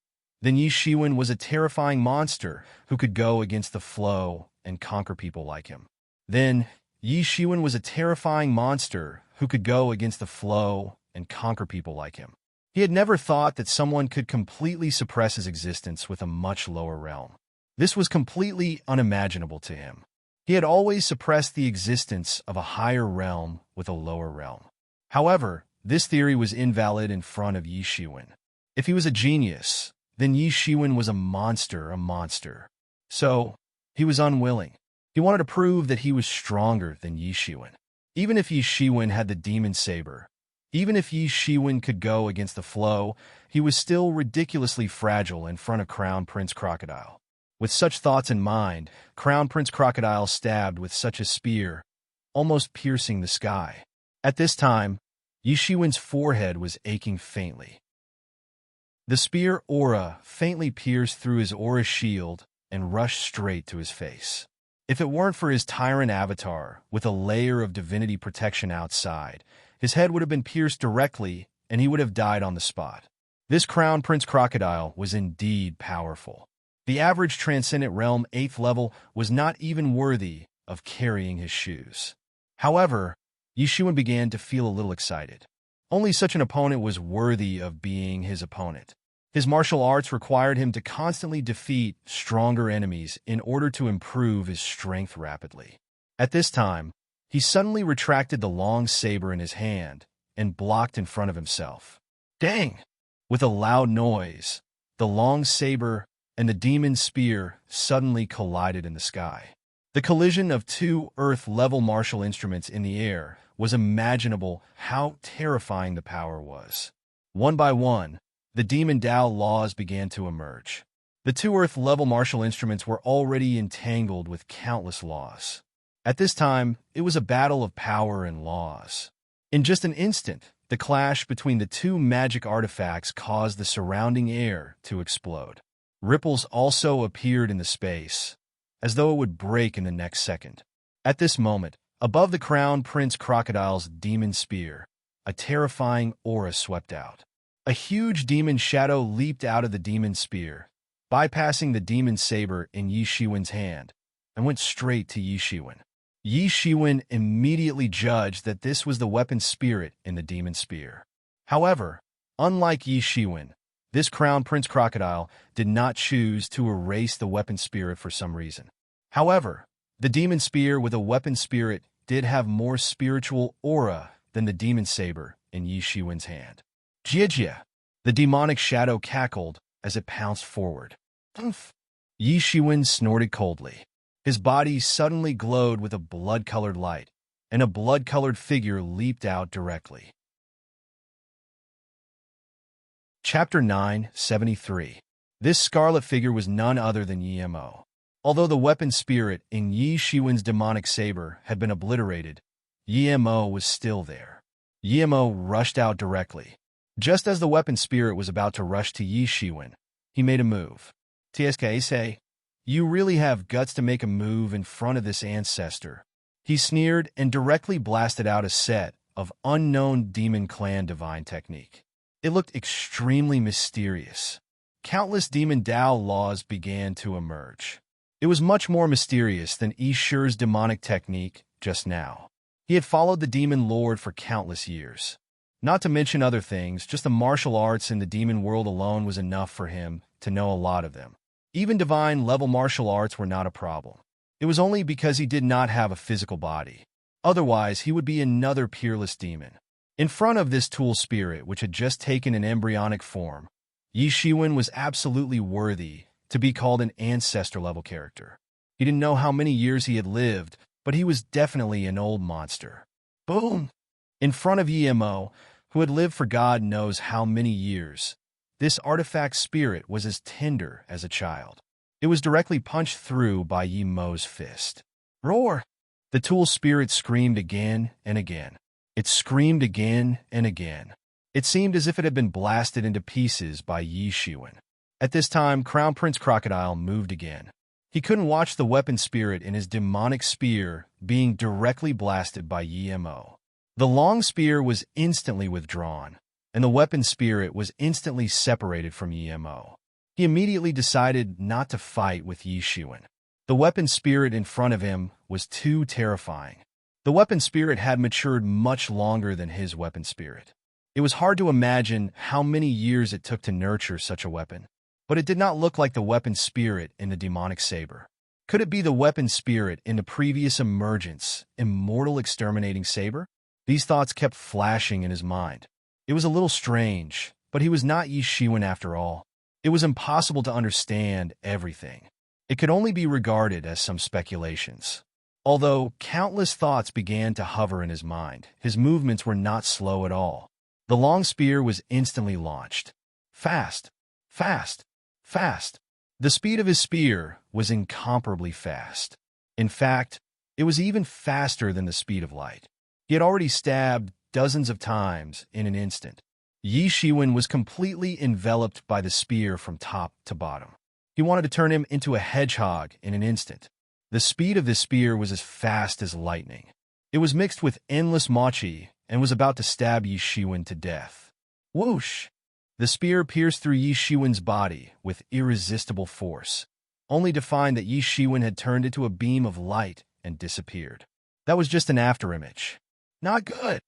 then Yi Shiwen was a terrifying monster who could go against the flow and conquer people like him. Then, Yi Shiwen was a terrifying monster who could go against the flow and conquer people like him. He had never thought that someone could completely suppress his existence with a much lower realm. This was completely unimaginable to him. He had always suppressed the existence of a higher realm with a lower realm. However, this theory was invalid in front of Yi Shiwen. If he was a genius, then Yi Shiwen was a monster. So, he was unwilling. He wanted to prove that he was stronger than Yi Shiwen. Even if Yi Shiwen had the demon saber, even if Yi Shiwen could go against the flow, he was still ridiculously fragile in front of Crown Prince Crocodile. With such thoughts in mind, Crown Prince Crocodile stabbed with such a spear, almost piercing the sky. At this time, Yi Shiwen's forehead was aching faintly. The spear aura faintly pierced through his aura shield and rushed straight to his face. If it weren't for his tyrant avatar with a layer of divinity protection outside, his head would have been pierced directly and he would have died on the spot. This Crown Prince Crocodile was indeed powerful. The average Transcendent Realm 8th level was not even worthy of carrying his shoes. However, Yi Shiwen began to feel a little excited. Only such an opponent was worthy of being his opponent. His martial arts required him to constantly defeat stronger enemies in order to improve his strength rapidly. At this time, he suddenly retracted the long saber in his hand and blocked in front of himself. Dang! With a loud noise, the long saber and the demon spear suddenly collided in the sky. The collision of two Earth-level martial instruments in the air was imaginable how terrifying the power was. One by one, the demon Dao laws began to emerge. The two Earth-level martial instruments were already entangled with countless laws. At this time, it was a battle of power and laws. In just an instant, the clash between the two magic artifacts caused the surrounding air to explode. Ripples also appeared in the space, as though it would break in the next second. At this moment, above the Crown Prince Crocodile's demon spear, a terrifying aura swept out. A huge demon shadow leaped out of the demon spear, bypassing the demon saber in Yi Shiwen's hand, and went straight to Yi Shiwen. Yi Shiwen immediately judged that this was the weapon spirit in the demon spear. However, unlike Yi Shiwen, this Crown Prince Crocodile did not choose to erase the weapon spirit for some reason. However, the demon spear with a weapon spirit did have more spiritual aura than the demon saber in Yi Shiwen's hand. Jia! The demonic shadow cackled as it pounced forward. Humph! Yi Shiwen snorted coldly. His body suddenly glowed with a blood-colored light, and a blood-colored figure leaped out directly. Chapter 973. This scarlet figure was none other than Yimo. Although the weapon spirit in Yi Shiwen's demonic saber had been obliterated, Yimo was still there. Yimo rushed out directly. Just as the weapon spirit was about to rush to Yi Shiwen, he made a move. "Tsk, you really have guts to make a move in front of this ancestor." He sneered and directly blasted out a set of unknown demon clan divine technique. It looked extremely mysterious. Countless demon Tao laws began to emerge. It was much more mysterious than Shur's demonic technique just now. He had followed the demon lord for countless years. Not to mention other things, just the martial arts in the demon world alone was enough for him to know a lot of them. Even divine-level martial arts were not a problem. It was only because he did not have a physical body. Otherwise, he would be another peerless demon. In front of this tool spirit, which had just taken an embryonic form, Yi Shiwen was absolutely worthy to be called an ancestor-level character. He didn't know how many years he had lived, but he was definitely an old monster. Boom! In front of Mo, who had lived for God knows how many years, this artifact spirit was as tender as a child. It was directly punched through by Mo's fist. Roar! The tool spirit screamed again and again. It screamed again and again. It seemed as if it had been blasted into pieces by Yi Shiwen. At this time, Crown Prince Crocodile moved again. He couldn't watch the weapon spirit in his demonic spear being directly blasted by Mo. The long spear was instantly withdrawn, and the weapon spirit was instantly separated from Mo. He immediately decided not to fight with Yi Shiwen. The weapon spirit in front of him was too terrifying. The weapon spirit had matured much longer than his weapon spirit. It was hard to imagine how many years it took to nurture such a weapon, but it did not look like the weapon spirit in the demonic saber. Could it be the weapon spirit in the previous emergence, immortal exterminating saber? These thoughts kept flashing in his mind. It was a little strange, but he was not Yi Shiwen after all. It was impossible to understand everything. It could only be regarded as some speculations. Although countless thoughts began to hover in his mind, his movements were not slow at all. The long spear was instantly launched. Fast, fast, fast. The speed of his spear was incomparably fast. In fact, it was even faster than the speed of light. He had already stabbed dozens of times in an instant. Yi Shiwen was completely enveloped by the spear from top to bottom. He wanted to turn him into a hedgehog in an instant. The speed of this spear was as fast as lightning. It was mixed with endless mochi and was about to stab Yi Shiwen to death. Whoosh! The spear pierced through Yi Shiwen's body with irresistible force, only to find that Yi Shiwen had turned into a beam of light and disappeared. That was just an afterimage. Not good!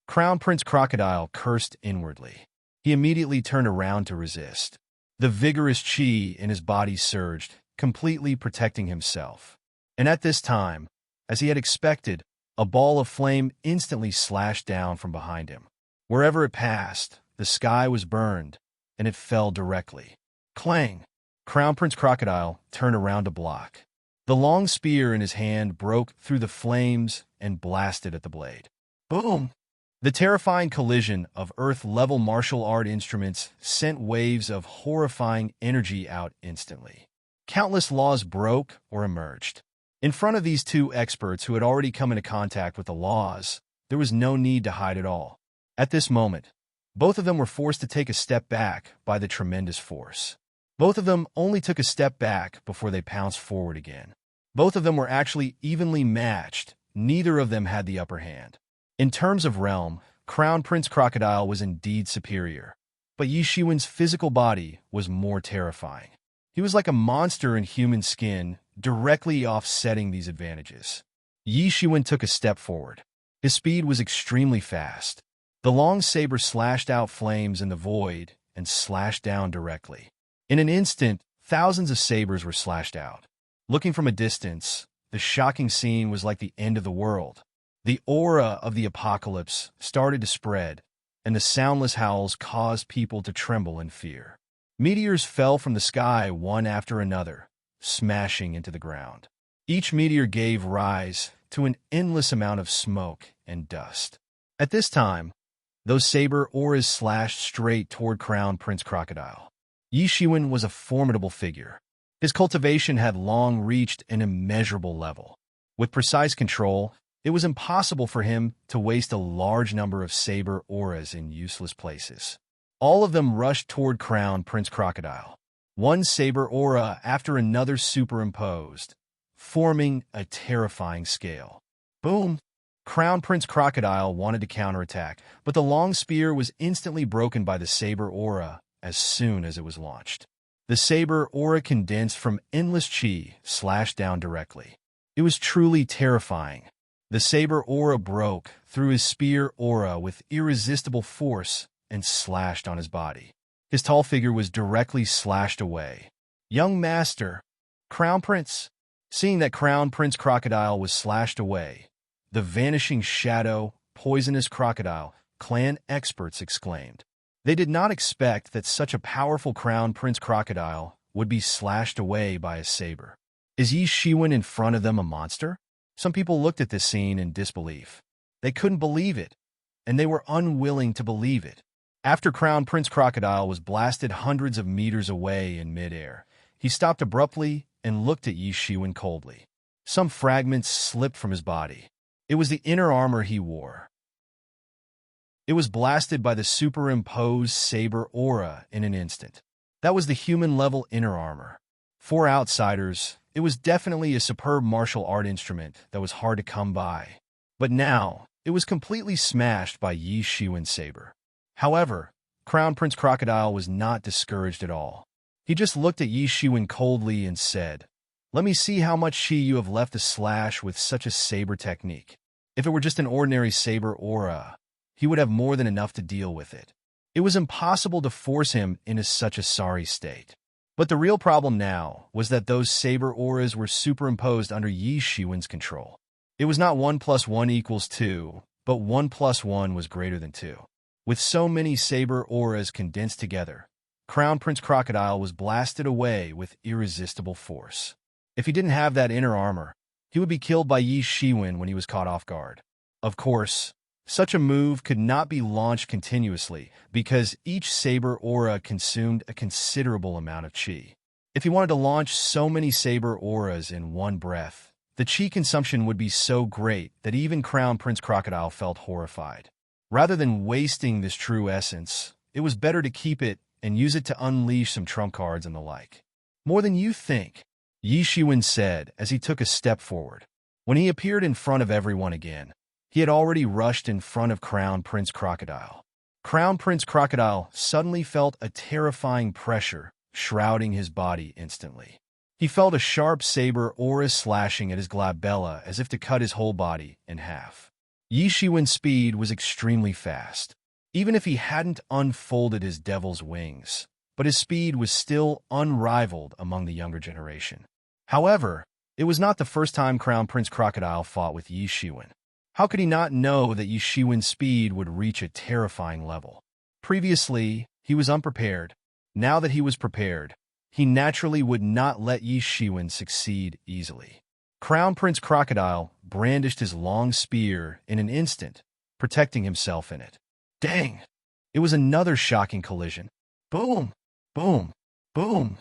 Crown Prince Crocodile cursed inwardly. He immediately turned around to resist. The vigorous chi in his body surged, completely protecting himself. And at this time, as he had expected, a ball of flame instantly slashed down from behind him. Wherever it passed, the sky was burned, and it fell directly. Clang! Crown Prince Crocodile turned around to block. The long spear in his hand broke through the flames and blasted at the blade. Boom! The terrifying collision of Earth-level martial art instruments sent waves of horrifying energy out instantly. Countless laws broke or emerged. In front of these two experts who had already come into contact with the laws, there was no need to hide at all. At this moment, both of them were forced to take a step back by the tremendous force. Both of them only took a step back before they pounced forward again. Both of them were actually evenly matched. Neither of them had the upper hand. In terms of realm, Crown Prince Crocodile was indeed superior, but Yi Shiwen's physical body was more terrifying. He was like a monster in human skin, directly offsetting these advantages. Yi Shiwen took a step forward. His speed was extremely fast. The long saber slashed out flames in the void and slashed down directly. In an instant, thousands of sabers were slashed out. Looking from a distance, the shocking scene was like the end of the world. The aura of the apocalypse started to spread, and the soundless howls caused people to tremble in fear. Meteors fell from the sky one after another, smashing into the ground. Each meteor gave rise to an endless amount of smoke and dust. At this time, those saber auras slashed straight toward Crown Prince Crocodile. Yi Shiwen was a formidable figure. His cultivation had long reached an immeasurable level. With precise control, it was impossible for him to waste a large number of saber auras in useless places. All of them rushed toward Crown Prince Crocodile. One saber aura after another superimposed, forming a terrifying scale. Boom! Crown Prince Crocodile wanted to counterattack, but the long spear was instantly broken by the saber aura as soon as it was launched. The saber aura condensed from endless chi slashed down directly. It was truly terrifying. The saber aura broke through his spear aura with irresistible force and slashed on his body. His tall figure was directly slashed away. Young Master, Crown Prince. Seeing that Crown Prince Crocodile was slashed away, the vanishing shadow, poisonous crocodile, clan experts exclaimed. They did not expect that such a powerful Crown Prince Crocodile would be slashed away by a saber. Is Yi Shiwen in front of them a monster? Some people looked at this scene in disbelief. They couldn't believe it, and they were unwilling to believe it. After Crown Prince Crocodile was blasted hundreds of meters away in midair, he stopped abruptly and looked at Yi Shiwen coldly. Some fragments slipped from his body. It was the inner armor he wore. It was blasted by the superimposed saber aura in an instant. That was the human-level inner armor. For outsiders, it was definitely a superb martial art instrument that was hard to come by. But now, it was completely smashed by Yi Shiwen's saber. However, Crown Prince Crocodile was not discouraged at all. He just looked at Yi Shiwen coldly and said, "Let me see how much chi you have left to slash with such a saber technique." If it were just an ordinary saber aura, he would have more than enough to deal with it. It was impossible to force him into such a sorry state. But the real problem now was that those saber auras were superimposed under Yi Shiwen's control. It was not 1 + 1 = 2, but 1 + 1 was greater than 2. With so many saber auras condensed together, Crown Prince Crocodile was blasted away with irresistible force. If he didn't have that inner armor, he would be killed by Yi Shiwen when he was caught off guard. Of course, such a move could not be launched continuously because each saber aura consumed a considerable amount of chi. If he wanted to launch so many saber auras in one breath, the chi consumption would be so great that even Crown Prince Crocodile felt horrified. Rather than wasting this true essence, it was better to keep it and use it to unleash some trump cards and the like. "More than you think," Yi Shiwen said as he took a step forward. When he appeared in front of everyone again, he had already rushed in front of Crown Prince Crocodile. Crown Prince Crocodile suddenly felt a terrifying pressure shrouding his body instantly. He felt a sharp saber aura slashing at his glabella as if to cut his whole body in half. Yi Shiwen's speed was extremely fast, even if he hadn't unfolded his devil's wings, but his speed was still unrivaled among the younger generation. However, it was not the first time Crown Prince Crocodile fought with Yi Shiwen. How could he not know that Yi Shiwen's speed would reach a terrifying level? Previously, he was unprepared. Now that he was prepared, he naturally would not let Yi Shiwen succeed easily. Crown Prince Crocodile brandished his long spear in an instant, protecting himself in it. Dang! It was another shocking collision. Boom! Boom! Boom!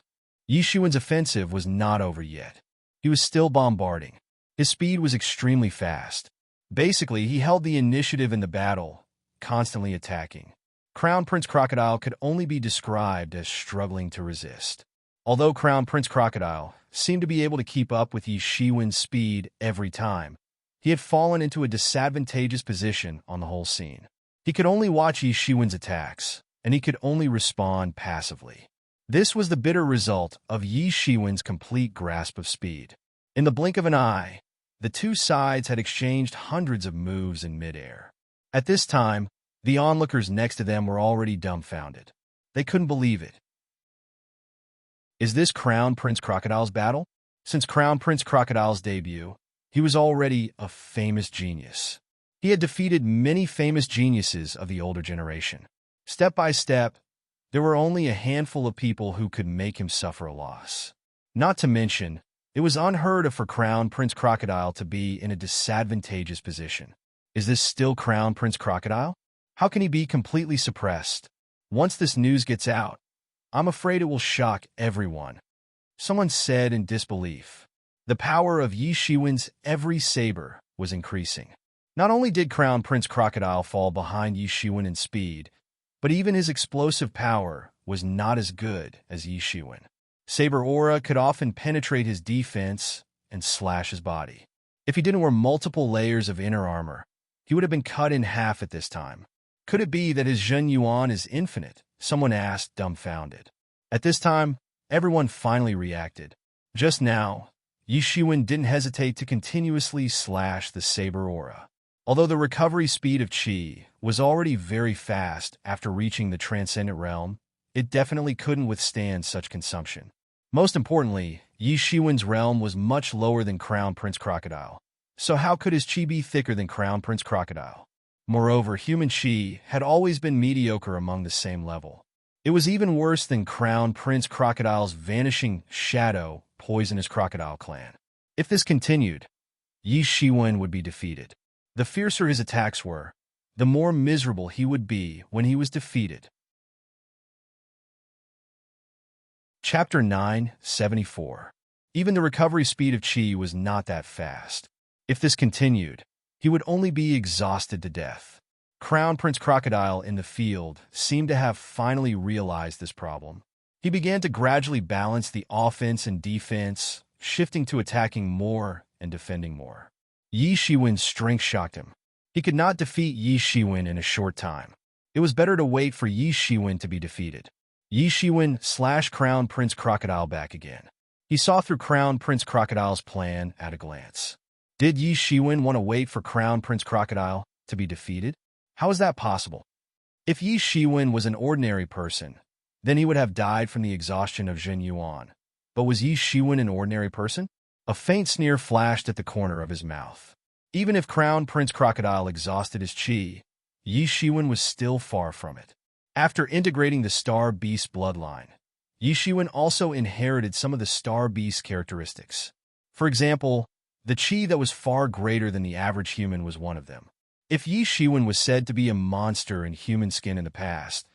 Yi Shiwen's offensive was not over yet. He was still bombarding. His speed was extremely fast. Basically, he held the initiative in the battle, constantly attacking. Crown Prince Crocodile could only be described as struggling to resist. Although Crown Prince Crocodile seemed to be able to keep up with Yi Shiwen's speed every time, he had fallen into a disadvantageous position on the whole scene. He could only watch Yi Shiwen's attacks, and he could only respond passively. This was the bitter result of Yi Shiwen's complete grasp of speed. In the blink of an eye, the two sides had exchanged hundreds of moves in midair. At this time, the onlookers next to them were already dumbfounded. They couldn't believe it. Is this Crown Prince Crocodile's battle? Since Crown Prince Crocodile's debut, he was already a famous genius. He had defeated many famous geniuses of the older generation. Step by step, there were only a handful of people who could make him suffer a loss. Not to mention, it was unheard of for Crown Prince Crocodile to be in a disadvantageous position. Is this still Crown Prince Crocodile? How can he be completely suppressed? Once this news gets out, I'm afraid it will shock everyone. Someone said in disbelief. The power of Yi Shiwen's every saber was increasing. Not only did Crown Prince Crocodile fall behind Yi Shiwen in speed, but even his explosive power was not as good as Yi Shiwen. Saber aura could often penetrate his defense and slash his body. If he didn't wear multiple layers of inner armor, he would have been cut in half at this time. Could it be that his Zhen Yuan is infinite? Someone asked, dumbfounded. At this time, everyone finally reacted. Just now, Yi Shiwen didn't hesitate to continuously slash the saber aura. Although the recovery speed of Qi was already very fast after reaching the transcendent realm, it definitely couldn't withstand such consumption. Most importantly, Yi Shiwen's realm was much lower than Crown Prince Crocodile. So how could his Qi be thicker than Crown Prince Crocodile? Moreover, human Qi had always been mediocre among the same level. It was even worse than Crown Prince Crocodile's vanishing shadow, poisonous crocodile clan. If this continued, Yi Shiwen would be defeated. The fiercer his attacks were, the more miserable he would be when he was defeated. Chapter 974. Even the recovery speed of Qi was not that fast. If this continued, he would only be exhausted to death. Crown Prince Crocodile in the field seemed to have finally realized this problem. He began to gradually balance the offense and defense, shifting to attacking more and defending more. Yi Shiwen's strength shocked him. He could not defeat Yi Shiwen in a short time. It was better to wait for Yi Shiwen to be defeated. Yi Shiwen slashed Crown Prince Crocodile back again. He saw through Crown Prince Crocodile's plan at a glance. Did Yi Shiwen want to wait for Crown Prince Crocodile to be defeated? How is that possible? If Yi Shiwen was an ordinary person, then he would have died from the exhaustion of Zhen Yuan. But was Yi Shiwen an ordinary person? A faint sneer flashed at the corner of his mouth. Even if Crown Prince Crocodile exhausted his Qi, Yi Shiwen was still far from it. After integrating the Star Beast bloodline, Yi Shiwen also inherited some of the Star Beast characteristics. For example, the Qi that was far greater than the average human was one of them. If Yi Shiwen was said to be a monster in human skin in the past,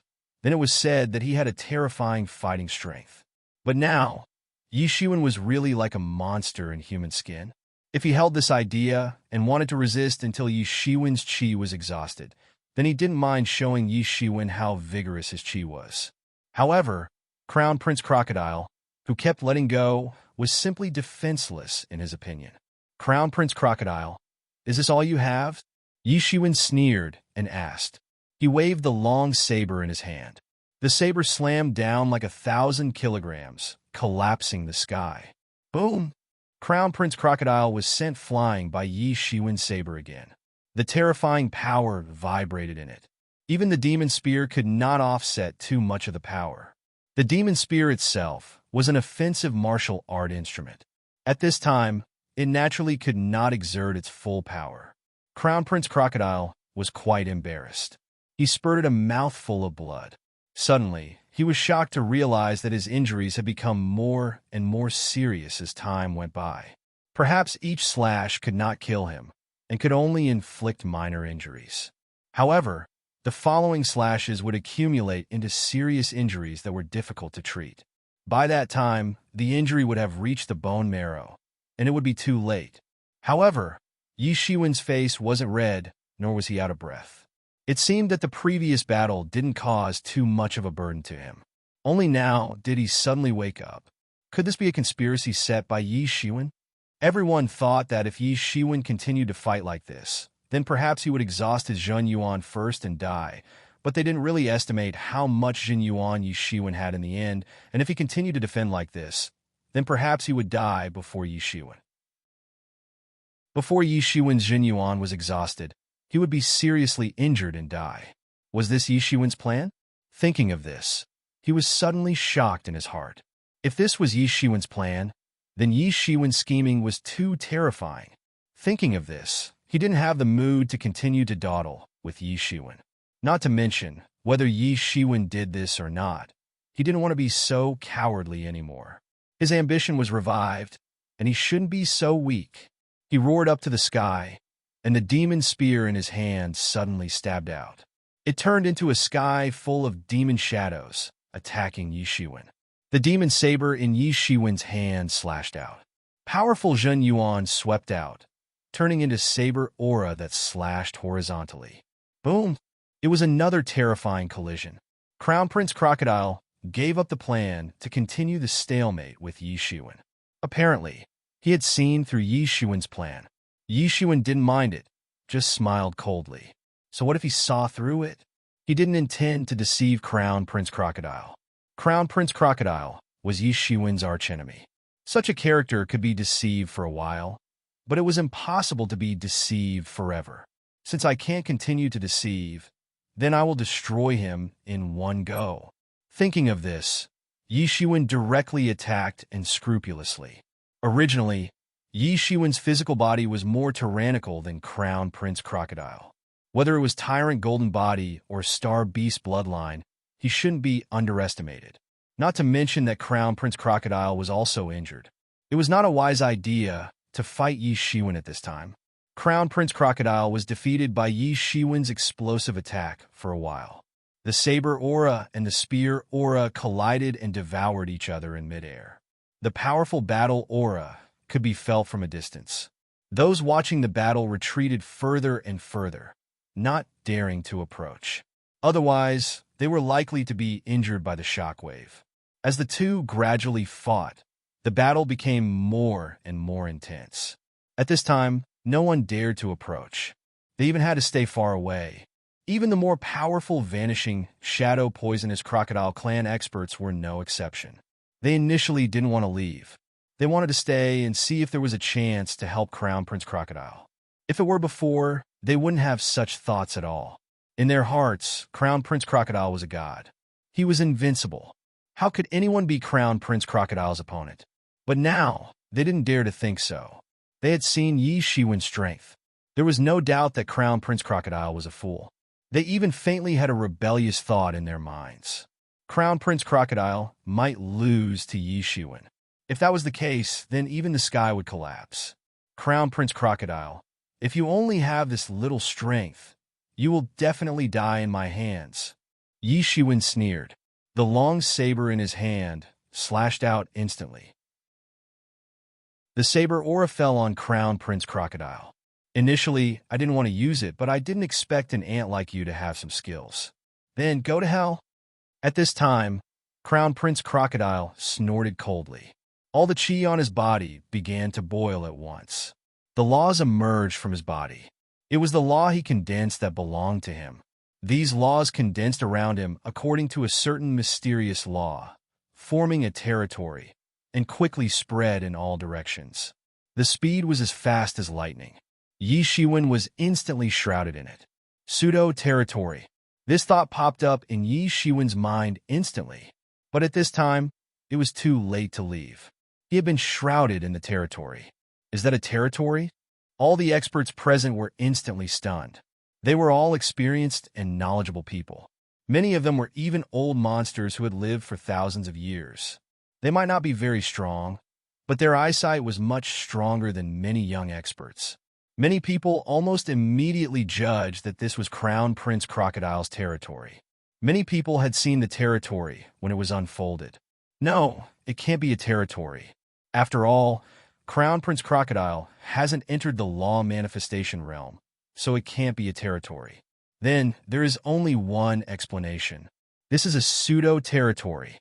then it was said that he had a terrifying fighting strength. But now, Yi Shiwen was really like a monster in human skin. If he held this idea and wanted to resist until Yi Shiwen's Qi was exhausted, then he didn't mind showing Yi Shiwen how vigorous his Qi was. However, Crown Prince Crocodile, who kept letting go, was simply defenseless in his opinion. Crown Prince Crocodile, is this all you have? Yi Shiwen sneered and asked. He waved the long saber in his hand. The saber slammed down like 1,000 kilograms, collapsing the sky. Boom! Crown Prince Crocodile was sent flying by Yi Shiwen's saber again. The terrifying power vibrated in it. Even the demon spear could not offset too much of the power. The demon spear itself was an offensive martial art instrument. At this time, it naturally could not exert its full power. Crown Prince Crocodile was quite embarrassed. He spurted a mouthful of blood. Suddenly, he was shocked to realize that his injuries had become more and more serious as time went by. Perhaps each slash could not kill him, and could only inflict minor injuries. However, the following slashes would accumulate into serious injuries that were difficult to treat. By that time, the injury would have reached the bone marrow, and it would be too late. However, Yi Shiwen's face wasn't red, nor was he out of breath. It seemed that the previous battle didn't cause too much of a burden to him. Only now did he suddenly wake up. Could this be a conspiracy set by Yi Shiwen? Everyone thought that if Yi Shiwen continued to fight like this, then perhaps he would exhaust his Zhen Yuan first and die, but they didn't really estimate how much Zhen Yuan Yi Shiwen had in the end, and if he continued to defend like this, then perhaps he would die before Yi Shiwen. Before Yi Shiwen's Zhen Yuan was exhausted, he would be seriously injured and die. Was this Yi Shiwen's plan? Thinking of this, he was suddenly shocked in his heart. If this was Yi Shiwen's plan, then Yi Shiwen's scheming was too terrifying. Thinking of this, he didn't have the mood to continue to dawdle with Yi Shiwen. Not to mention, whether Yi Shiwen did this or not, he didn't want to be so cowardly anymore. His ambition was revived, and he shouldn't be so weak. He roared up to the sky, and the demon spear in his hand suddenly stabbed out. It turned into a sky full of demon shadows, attacking Yi Shiwen. The demon saber in Yi Shiwen's hand slashed out. Powerful Zhen Yuan swept out, turning into saber aura that slashed horizontally. Boom! It was another terrifying collision. Crown Prince Crocodile gave up the plan to continue the stalemate with Yi Shiwen. Apparently, he had seen through Yi Shiwen's plan. Yi Shiwen didn't mind it, just smiled coldly. So what if he saw through it? He didn't intend to deceive Crown Prince Crocodile. Crown Prince Crocodile was Yi Shiwen's archenemy. Such a character could be deceived for a while, but it was impossible to be deceived forever. Since I can't continue to deceive, then I will destroy him in one go. Thinking of this, Yi Shiwen directly attacked and scrupulously. Originally, Yi Shiwen's physical body was more tyrannical than Crown Prince Crocodile. Whether it was Tyrant Golden Body or Star Beast Bloodline, he shouldn't be underestimated. Not to mention that Crown Prince Crocodile was also injured. It was not a wise idea to fight Yi Shiwen at this time. Crown Prince Crocodile was defeated by Yi Shiwen's explosive attack for a while. The saber aura and the spear aura collided and devoured each other in midair. The powerful battle aura could be felt from a distance. Those watching the battle retreated further and further, not daring to approach. Otherwise, they were likely to be injured by the shockwave. As the two gradually fought, the battle became more and more intense. At this time, no one dared to approach. They even had to stay far away. Even the more powerful Vanishing Shadow Poisonous Crocodile clan experts were no exception. They initially didn't want to leave. They wanted to stay and see if there was a chance to help Crown Prince Crocodile. If it were before, they wouldn't have such thoughts at all. In their hearts, Crown Prince Crocodile was a god. He was invincible. How could anyone be Crown Prince Crocodile's opponent? But now, they didn't dare to think so. They had seen Yi Shiwen's strength. There was no doubt that Crown Prince Crocodile was a fool. They even faintly had a rebellious thought in their minds. Crown Prince Crocodile might lose to Yi Shiwen. If that was the case, then even the sky would collapse. Crown Prince Crocodile, if you only have this little strength, you will definitely die in my hands. Yi Shiwen sneered. The long saber in his hand slashed out instantly. The saber aura fell on Crown Prince Crocodile. Initially, I didn't want to use it, but I didn't expect an ant like you to have some skills. Then go to hell. At this time, Crown Prince Crocodile snorted coldly. All the chi on his body began to boil at once. The laws emerged from his body. It was the law he condensed that belonged to him. These laws condensed around him according to a certain mysterious law, forming a territory, and quickly spread in all directions. The speed was as fast as lightning. Yi Shiwen was instantly shrouded in it. Pseudo-territory. This thought popped up in Yi Shiwen's mind instantly. But at this time, it was too late to leave. He had been shrouded in the territory. Is that a territory? All the experts present were instantly stunned. They were all experienced and knowledgeable people. Many of them were even old monsters who had lived for thousands of years. They might not be very strong, but their eyesight was much stronger than many young experts. Many people almost immediately judged that this was Crown Prince Crocodile's territory. Many people had seen the territory when it was unfolded. No, it can't be a territory. After all, Crown Prince Crocodile hasn't entered the law manifestation realm, so it can't be a territory. Then, there is only one explanation. This is a pseudo-territory.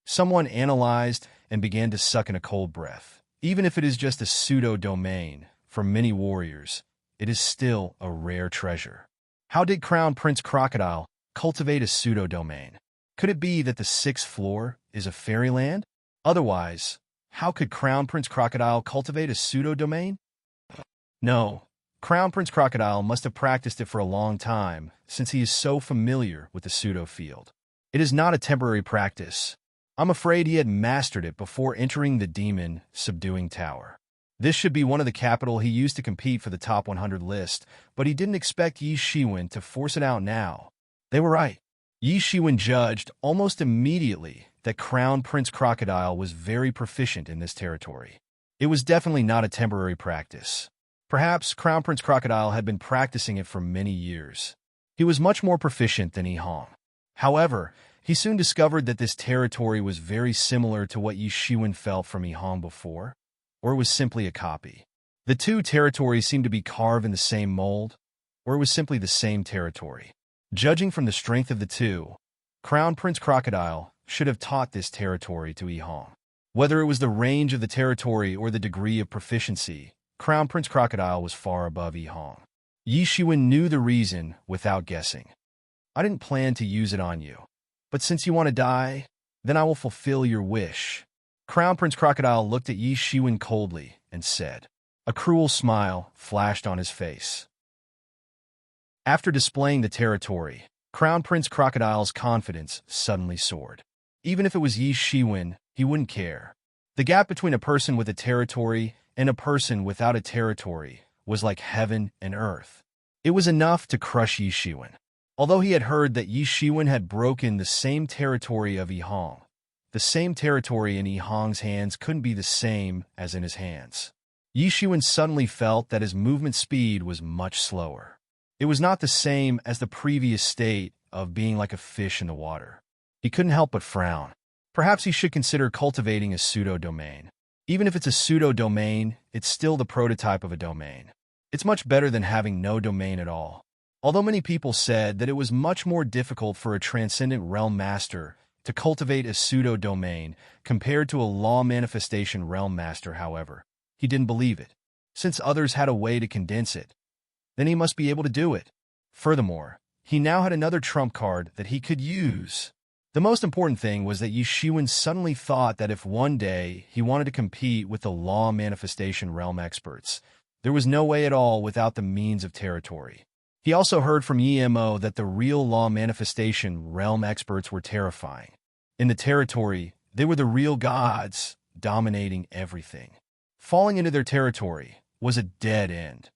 Someone analyzed and began to suck in a cold breath. Even if it is just a pseudo-domain, for many warriors, it is still a rare treasure. How did Crown Prince Crocodile cultivate a pseudo-domain? Could it be that the 6th floor is a fairyland? Otherwise, how could Crown Prince Crocodile cultivate a pseudo-domain? No, Crown Prince Crocodile must have practiced it for a long time, since he is so familiar with the pseudo-field. It is not a temporary practice. I'm afraid he had mastered it before entering the demon subduing tower. This should be one of the capital he used to compete for the top 100 list, but he didn't expect Yi Shiwen to force it out now. They were right. Yi Shiwen judged almost immediately that Crown Prince Crocodile was very proficient in this territory. It was definitely not a temporary practice. Perhaps Crown Prince Crocodile had been practicing it for many years. He was much more proficient than Yi Hong. However, he soon discovered that this territory was very similar to what Yi Shiwen felt from Yi Hong before, or it was simply a copy. The two territories seemed to be carved in the same mold, or it was simply the same territory. Judging from the strength of the two, Crown Prince Crocodile should have taught this territory to Yi Hong. Whether it was the range of the territory or the degree of proficiency, Crown Prince Crocodile was far above Yi Hong. Yi Shiwen knew the reason without guessing. I didn't plan to use it on you. But since you want to die, then I will fulfill your wish. Crown Prince Crocodile looked at Yi Shiwen coldly and said. A cruel smile flashed on his face. After displaying the territory, Crown Prince Crocodile's confidence suddenly soared. Even if it was Yi Shiwen, he wouldn't care. The gap between a person with a territory and a person without a territory was like heaven and earth. It was enough to crush Yi Shiwen. Although he had heard that Yi Shiwen had broken the same territory of Yi Hong, the same territory in Yi Hong's hands couldn't be the same as in his hands. Yi Shiwen suddenly felt that his movement speed was much slower. It was not the same as the previous state of being like a fish in the water. He couldn't help but frown. Perhaps he should consider cultivating a pseudo-domain. Even if it's a pseudo-domain, it's still the prototype of a domain. It's much better than having no domain at all. Although many people said that it was much more difficult for a transcendent realm master to cultivate a pseudo-domain compared to a law manifestation realm master, however, he didn't believe it. Since others had a way to condense it, then he must be able to do it. Furthermore, he now had another trump card that he could use. The most important thing was that Yi Shiwen suddenly thought that if one day he wanted to compete with the law manifestation realm experts, there was no way at all without the means of territory. He also heard from Yi Mo that the real law manifestation realm experts were terrifying. In the territory, they were the real gods, dominating everything. Falling into their territory was a dead end.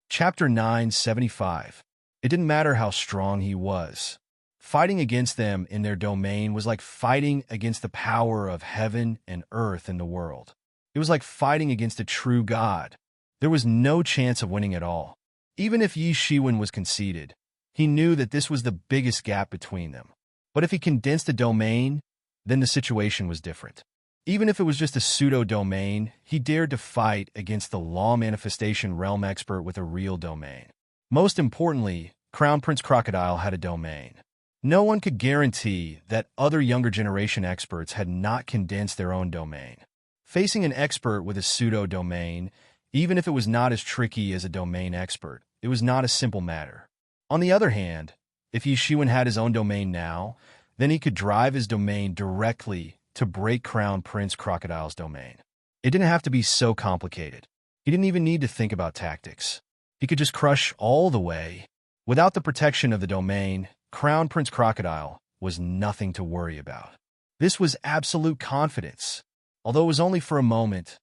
Chapter 975. It didn't matter how strong he was. Fighting against them in their domain was like fighting against the power of heaven and earth in the world. It was like fighting against a true god. There was no chance of winning at all. Even if Yi Shiwen was conceded, he knew that this was the biggest gap between them. But if he condensed a domain, then the situation was different. Even if it was just a pseudo-domain, he dared to fight against the law manifestation realm expert with a real domain. Most importantly, Crown Prince Crocodile had a domain. No one could guarantee that other younger generation experts had not condensed their own domain. Facing an expert with a pseudo-domain, even if it was not as tricky as a domain expert, it was not a simple matter. On the other hand, if Yi Shiwen had his own domain now, then he could drive his domain directly to break Crown Prince Crocodile's domain. It didn't have to be so complicated. He didn't even need to think about tactics. He could just crush all the way. Without the protection of the domain, Crown Prince Crocodile was nothing to worry about. This was absolute confidence. Although it was only for a moment,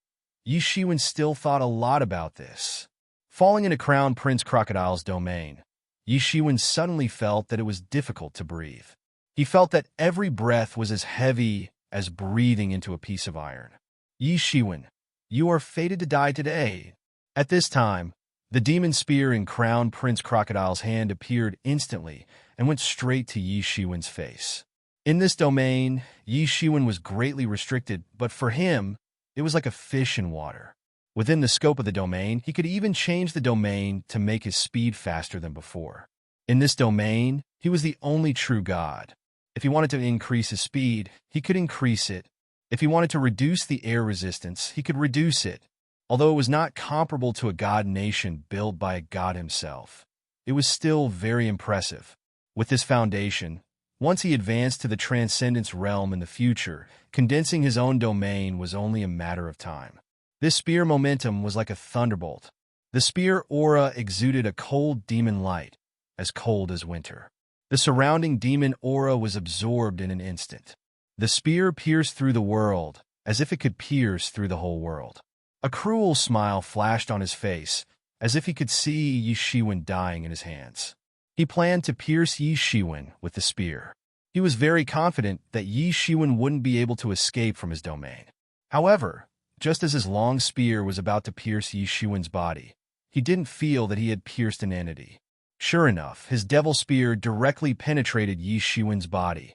Yi Shiwen still thought a lot about this. Falling into Crown Prince Crocodile's domain, Yi Shiwen suddenly felt that it was difficult to breathe. He felt that every breath was as heavy as breathing into a piece of iron. Yi Shiwen, you are fated to die today. At this time, the demon spear in Crown Prince Crocodile's hand appeared instantly and went straight to Yi Shiwen's face. In this domain, Yi Shiwen was greatly restricted, but for him, it was like a fish in water. Within the scope of the domain, he could even change the domain to make his speed faster than before. In this domain, he was the only true god. If he wanted to increase his speed, he could increase it. If he wanted to reduce the air resistance, he could reduce it. Although it was not comparable to a god nation built by a god himself, it was still very impressive. With this foundation, once he advanced to the Transcendence realm in the future, condensing his own domain was only a matter of time. This spear momentum was like a thunderbolt. The spear aura exuded a cold demon light, as cold as winter. The surrounding demon aura was absorbed in an instant. The spear pierced through the world, as if it could pierce through the whole world. A cruel smile flashed on his face, as if he could see Yi Shiwen dying in his hands. He planned to pierce Yi Shiwen with the spear. He was very confident that Yi Shiwen wouldn't be able to escape from his domain. However, just as his long spear was about to pierce Yi Shiwen's body, he didn't feel that he had pierced an entity. Sure enough, his devil spear directly penetrated Yi Shiwen's body,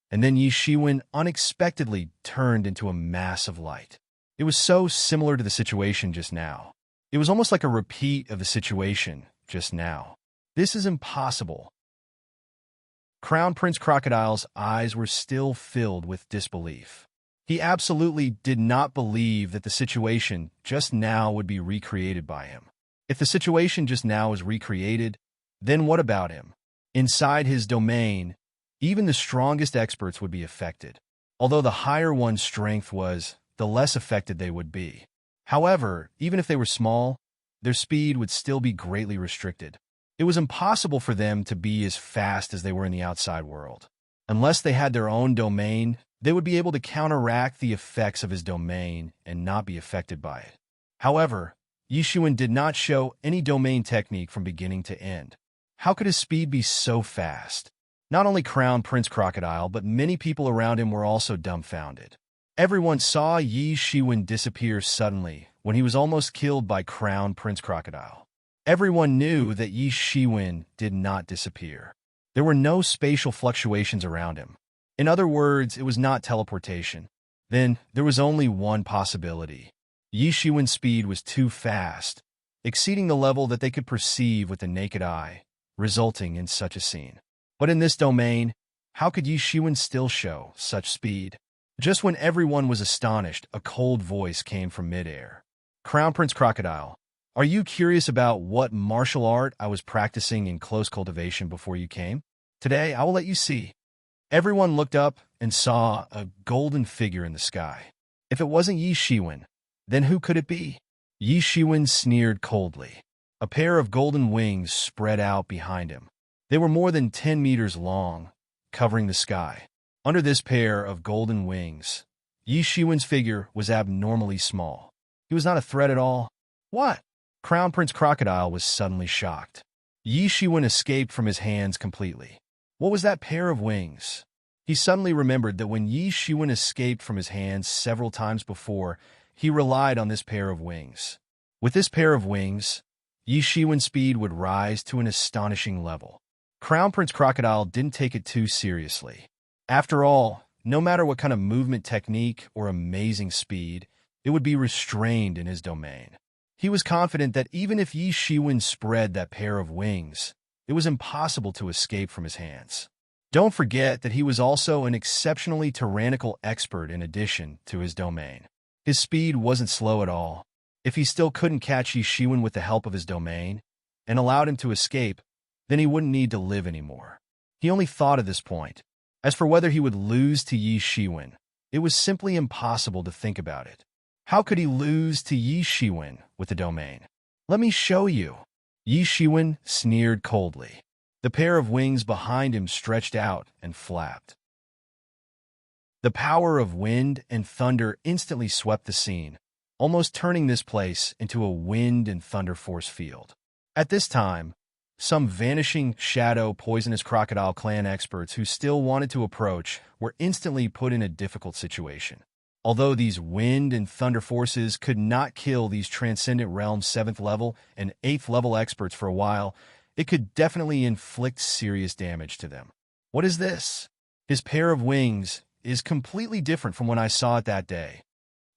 and then Yi Shiwen unexpectedly turned into a mass of light. It was so similar to the situation just now. It was almost like a repeat of the situation just now. This is impossible. Crown Prince Crocodile's eyes were still filled with disbelief. He absolutely did not believe that the situation just now would be recreated by him. If the situation just now was recreated, then what about him? Inside his domain, even the strongest experts would be affected. Although the higher one's strength was, the less affected they would be. However, even if they were small, their speed would still be greatly restricted. It was impossible for them to be as fast as they were in the outside world. Unless they had their own domain, they would be able to counteract the effects of his domain and not be affected by it. However, Yishuan did not show any domain technique from beginning to end. How could his speed be so fast? Not only Crown Prince Crocodile, but many people around him were also dumbfounded. Everyone saw Yi Shiwen disappear suddenly when he was almost killed by Crown Prince Crocodile. Everyone knew that Yi Shiwen did not disappear. There were no spatial fluctuations around him. In other words, it was not teleportation. Then there was only one possibility. Yi Shiwen's speed was too fast, exceeding the level that they could perceive with the naked eye, resulting in such a scene. But in this domain, how could Yi Shiwen still show such speed? Just when everyone was astonished, a cold voice came from midair. Crown Prince Crocodile, are you curious about what martial art I was practicing in close cultivation before you came? Today, I will let you see. Everyone looked up and saw a golden figure in the sky. If it wasn't Yi Shiwen, then who could it be? Yi Shiwen sneered coldly. A pair of golden wings spread out behind him. They were more than 10 meters long, covering the sky. Under this pair of golden wings, Yi Shiwen's figure was abnormally small. He was not a threat at all. What? Crown Prince Crocodile was suddenly shocked. Yi Shiwen escaped from his hands completely. What was that pair of wings? He suddenly remembered that when Yi Shiwen escaped from his hands several times before, he relied on this pair of wings. With this pair of wings, Yi Shiwen's speed would rise to an astonishing level. Crown Prince Crocodile didn't take it too seriously. After all, no matter what kind of movement technique or amazing speed, it would be restrained in his domain. He was confident that even if Yi Shiwen spread that pair of wings, it was impossible to escape from his hands. Don't forget that he was also an exceptionally tyrannical expert in addition to his domain. His speed wasn't slow at all. If he still couldn't catch Yi Shiwen with the help of his domain, and allowed him to escape, then he wouldn't need to live anymore. He only thought at this point. As for whether he would lose to Yi Shiwen, it was simply impossible to think about it. How could he lose to Yi Shiwen with the domain? Let me show you. Yi Shiwen sneered coldly. The pair of wings behind him stretched out and flapped. The power of wind and thunder instantly swept the scene, almost turning this place into a wind and thunder force field. At this time, some vanishing shadow poisonous crocodile clan experts who still wanted to approach were instantly put in a difficult situation. Although these wind and thunder forces could not kill these Transcendent Realm 7th level and 8th level experts for a while, it could definitely inflict serious damage to them. What is this? His pair of wings is completely different from when I saw it that day.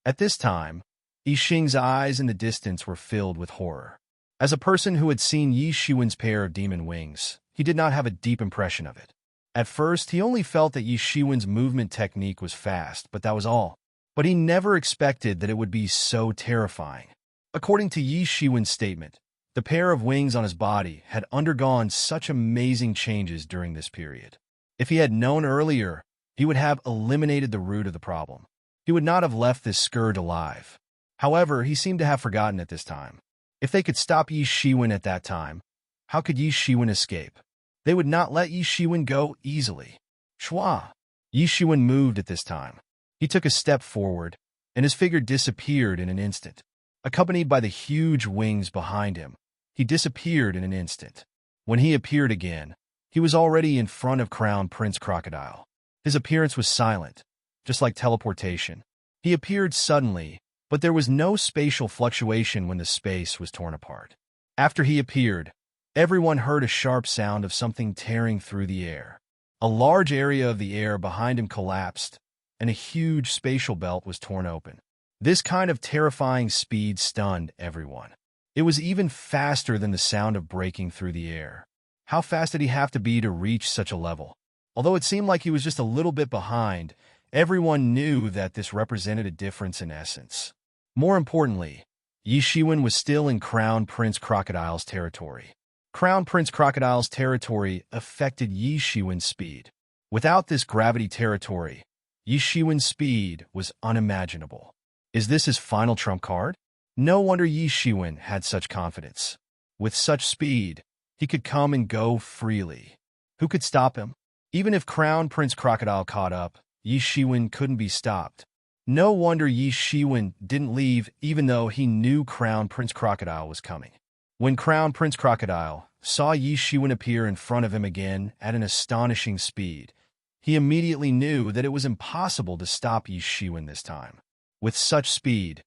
At this time, Yi Xing's eyes in the distance were filled with horror. As a person who had seen Yi Shiwen's pair of demon wings, he did not have a deep impression of it. At first, he only felt that Yi Shiwen's movement technique was fast, but that was all. But he never expected that it would be so terrifying. According to Yi Shiwen's statement, the pair of wings on his body had undergone such amazing changes during this period. If he had known earlier, he would have eliminated the root of the problem. He would not have left this scourge alive. However, he seemed to have forgotten at this time. If they could stop Yi Shiwen at that time, how could Yi Shiwen escape? They would not let Yi Shiwen go easily. Shua! Yi Shiwen moved at this time. He took a step forward, and his figure disappeared in an instant. Accompanied by the huge wings behind him, he disappeared in an instant. When he appeared again, he was already in front of Crown Prince Crocodile. His appearance was silent, just like teleportation. He appeared suddenly, but there was no spatial fluctuation when the space was torn apart. After he appeared, everyone heard a sharp sound of something tearing through the air. A large area of the air behind him collapsed, and a huge spatial belt was torn open. This kind of terrifying speed stunned everyone. It was even faster than the sound of breaking through the air. How fast did he have to be to reach such a level? Although it seemed like he was just a little bit behind, Everyone knew that this represented a difference in essence. More importantly, Yi Shiwen was still in Crown Prince Crocodile's territory. Crown Prince Crocodile's territory affected Yi Shiwen's speed. Without this gravity territory, Yi Shiwen's speed was unimaginable. Is this his final trump card? No wonder Yi Shiwen had such confidence. With such speed, he could come and go freely. Who could stop him? Even if Crown Prince Crocodile caught up, Yi Shiwen couldn't be stopped. No wonder Yi Shiwen didn't leave even though he knew Crown Prince Crocodile was coming. When Crown Prince Crocodile saw Yi Shiwen appear in front of him again at an astonishing speed, he immediately knew that it was impossible to stop Yi Shiwen this time. With such speed,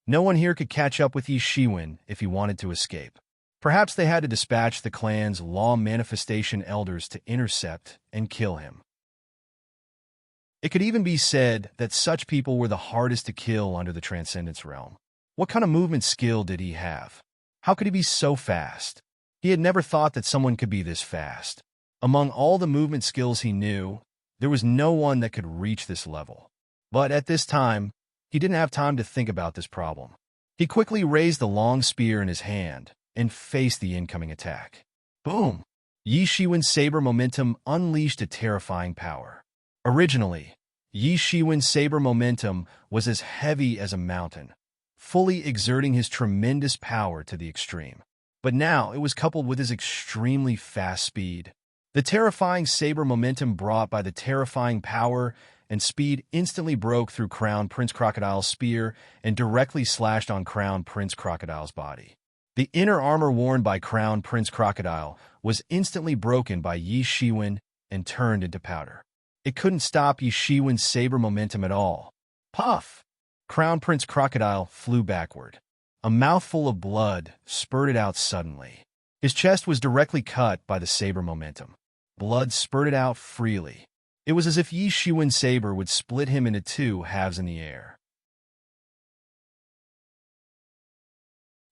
no one here could catch up with Yi Shiwen if he wanted to escape. Perhaps they had to dispatch the clan's law manifestation elders to intercept and kill him. It could even be said that such people were the hardest to kill under the Transcendence realm. What kind of movement skill did he have? How could he be so fast? He had never thought that someone could be this fast. Among all the movement skills he knew, there was no one that could reach this level. But at this time, he didn't have time to think about this problem. He quickly raised the long spear in his hand and faced the incoming attack. Boom! Yi Shiwen's saber momentum unleashed a terrifying power. Originally, Yi Shiwen's saber momentum was as heavy as a mountain, fully exerting his tremendous power to the extreme. But now it was coupled with his extremely fast speed. The terrifying saber momentum brought by the terrifying power and speed instantly broke through Crown Prince Crocodile's spear and directly slashed on Crown Prince Crocodile's body. The inner armor worn by Crown Prince Crocodile was instantly broken by Yi Shiwen and turned into powder. It couldn't stop Yi Shiwen's saber momentum at all. Puff! Crown Prince Crocodile flew backward. A mouthful of blood spurted out suddenly. His chest was directly cut by the saber momentum. Blood spurted out freely. It was as if Yi Shiwen's saber would split him into two halves in the air.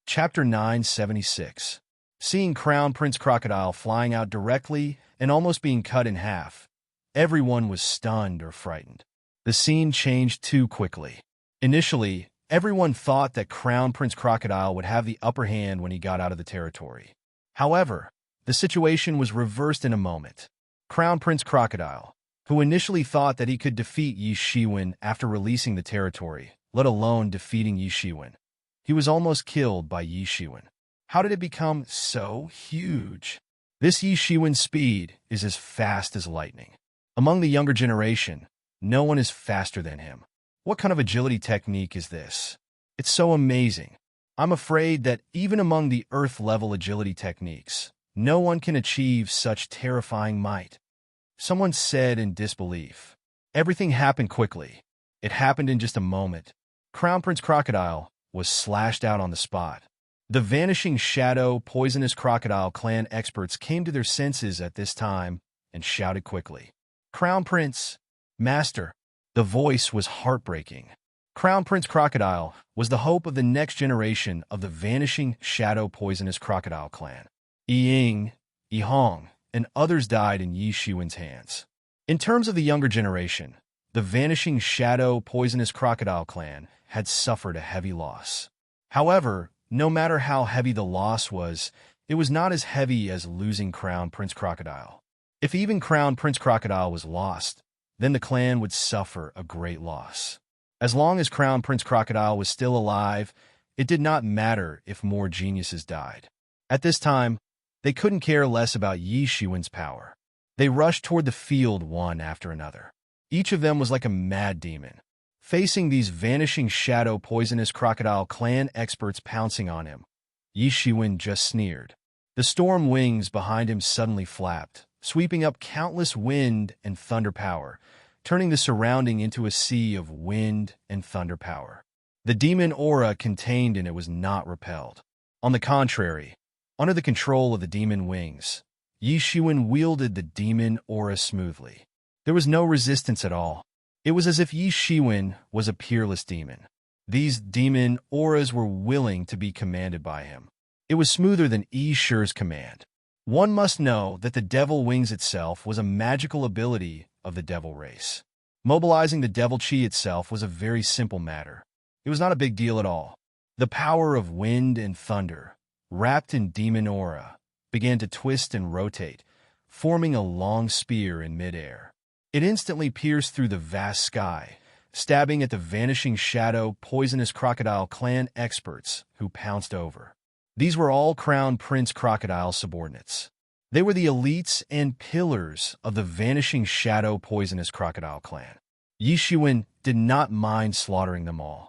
Chapter 976. Seeing Crown Prince Crocodile flying out directly and almost being cut in half, everyone was stunned or frightened. The scene changed too quickly. Initially, everyone thought that Crown Prince Crocodile would have the upper hand when he got out of the territory. However, the situation was reversed in a moment. Crown Prince Crocodile, who initially thought that he could defeat Yi Shiwen after releasing the territory, let alone defeating Yi Shiwen, he was almost killed by Yi Shiwen. How did it become so huge? This Yi Shiwen's speed is as fast as lightning. Among the younger generation, no one is faster than him. What kind of agility technique is this? It's so amazing. I'm afraid that even among the Earth-level agility techniques, no one can achieve such terrifying might. Someone said in disbelief. Everything happened quickly. It happened in just a moment. Crown Prince Crocodile was slashed out on the spot. The Vanishing Shadow Poisonous Crocodile clan experts came to their senses at this time and shouted quickly. Crown Prince, Master. The voice was heartbreaking. Crown Prince Crocodile was the hope of the next generation of the Vanishing Shadow Poisonous Crocodile clan. Yi Ying, Yi Hong, and others died in Yi Shiwen's hands. In terms of the younger generation, the Vanishing Shadow Poisonous Crocodile clan had suffered a heavy loss. However, no matter how heavy the loss was, it was not as heavy as losing Crown Prince Crocodile. If even Crown Prince Crocodile was lost, then the clan would suffer a great loss. As long as Crown Prince Crocodile was still alive, it did not matter if more geniuses died. At this time, they couldn't care less about Yi Shiwen's power. They rushed toward the field one after another. Each of them was like a mad demon. Facing these Vanishing Shadow Poisonous Crocodile clan experts pouncing on him, Yi Shiwen just sneered. The storm wings behind him suddenly flapped, sweeping up countless wind and thunder power, turning the surrounding into a sea of wind and thunder power. The demon aura contained in it was not repelled. On the contrary, under the control of the demon wings, Yi Shiwen wielded the demon aura smoothly. There was no resistance at all. It was as if Yi Shiwen was a peerless demon. These demon auras were willing to be commanded by him. It was smoother than Yi Shi's command. One must know that the devil wings itself was a magical ability of the devil race. Mobilizing the devil chi itself was a very simple matter. It was not a big deal at all. The power of wind and thunder, wrapped in demon aura, began to twist and rotate, forming a long spear in midair. It instantly pierced through the vast sky, stabbing at the vanishing shadow poisonous crocodile clan experts who pounced over. These were all Crown Prince Crocodile subordinates. They were the elites and pillars of the vanishing shadow poisonous crocodile clan. Yi Shiwen did not mind slaughtering them all.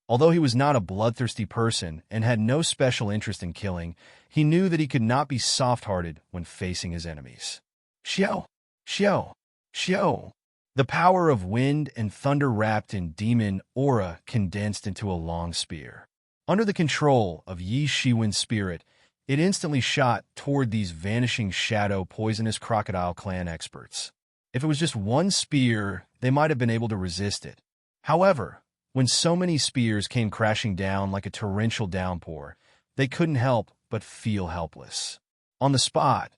Although he was not a bloodthirsty person and had no special interest in killing, he knew that he could not be soft-hearted when facing his enemies. Xiao! Xiao! Xiao! The power of wind and thunder wrapped in demon aura condensed into a long spear. Under the control of Yi Shiwen's spirit, it instantly shot toward these vanishing shadow poisonous crocodile clan experts. If it was just one spear, they might have been able to resist it. However, when so many spears came crashing down like a torrential downpour, they couldn't help but feel helpless. On the spot,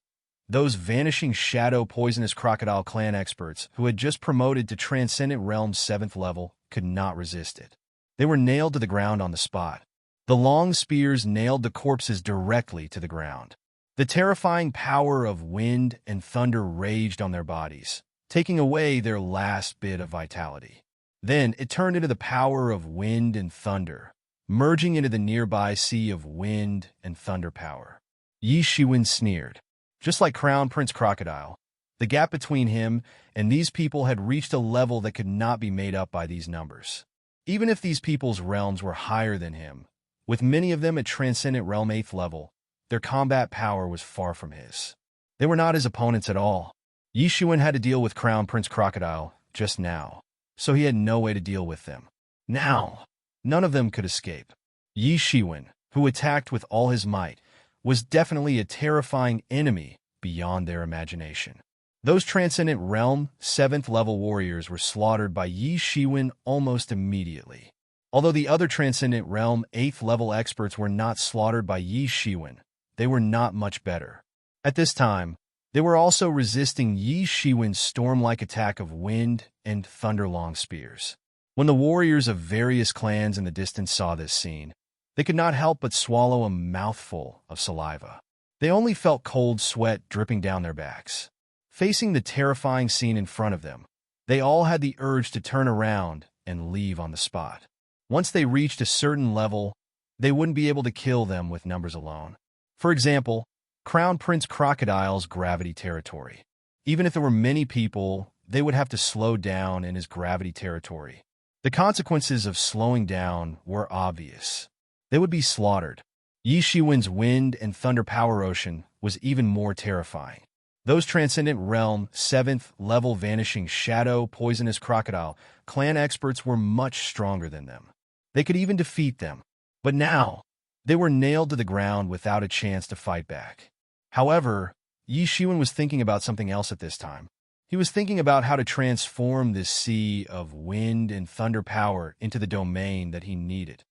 those vanishing shadow poisonous crocodile clan experts who had just promoted to Transcendent Realm's 7th level could not resist it. They were nailed to the ground on the spot. The long spears nailed the corpses directly to the ground. The terrifying power of wind and thunder raged on their bodies, taking away their last bit of vitality. Then it turned into the power of wind and thunder, merging into the nearby sea of wind and thunder power. Yi Shiwen sneered. Just like Crown Prince Crocodile, the gap between him and these people had reached a level that could not be made up by these numbers. Even if these people's realms were higher than him, with many of them at Transcendent Realm 8th level, their combat power was far from his. They were not his opponents at all. Yi Shiwen had to deal with Crown Prince Crocodile just now, so he had no way to deal with them. Now, none of them could escape. Yi Shiwen, who attacked with all his might, was definitely a terrifying enemy beyond their imagination. Those Transcendent Realm 7th level warriors were slaughtered by Yi Shiwen almost immediately. Although the other Transcendent Realm 8th level experts were not slaughtered by Yi Shiwen, they were not much better. At this time, they were also resisting Yi Shiwen's storm-like attack of wind and thunder-long spears. When the warriors of various clans in the distance saw this scene, they could not help but swallow a mouthful of saliva. They only felt cold sweat dripping down their backs. Facing the terrifying scene in front of them, they all had the urge to turn around and leave on the spot. Once they reached a certain level, they wouldn't be able to kill them with numbers alone. For example, Crown Prince Crocodile's gravity territory. Even if there were many people, they would have to slow down in his gravity territory. The consequences of slowing down were obvious. They would be slaughtered. Yi Shiwen's wind and thunder power ocean was even more terrifying. Those Transcendent Realm 7th level vanishing shadow poisonous crocodile clan experts were much stronger than them. They could even defeat them. But now, they were nailed to the ground without a chance to fight back. However, Yi Shiwen was thinking about something else at this time. He was thinking about how to transform this sea of wind and thunder power into the domain that he needed.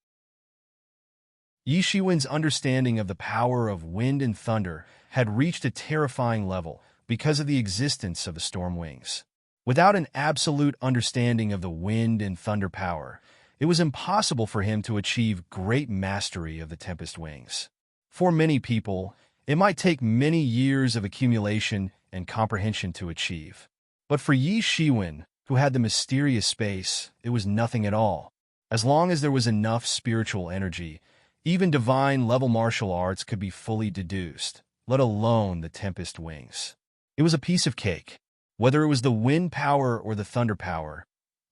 Yi Shiwen's understanding of the power of wind and thunder had reached a terrifying level because of the existence of the storm wings. Without an absolute understanding of the wind and thunder power, it was impossible for him to achieve great mastery of the Tempest Wings. For many people, it might take many years of accumulation and comprehension to achieve. But for Yi Shiwen, who had the mysterious space, it was nothing at all. As long as there was enough spiritual energy, even divine-level martial arts could be fully deduced, let alone the Tempest Wings. It was a piece of cake. Whether it was the wind power or the thunder power,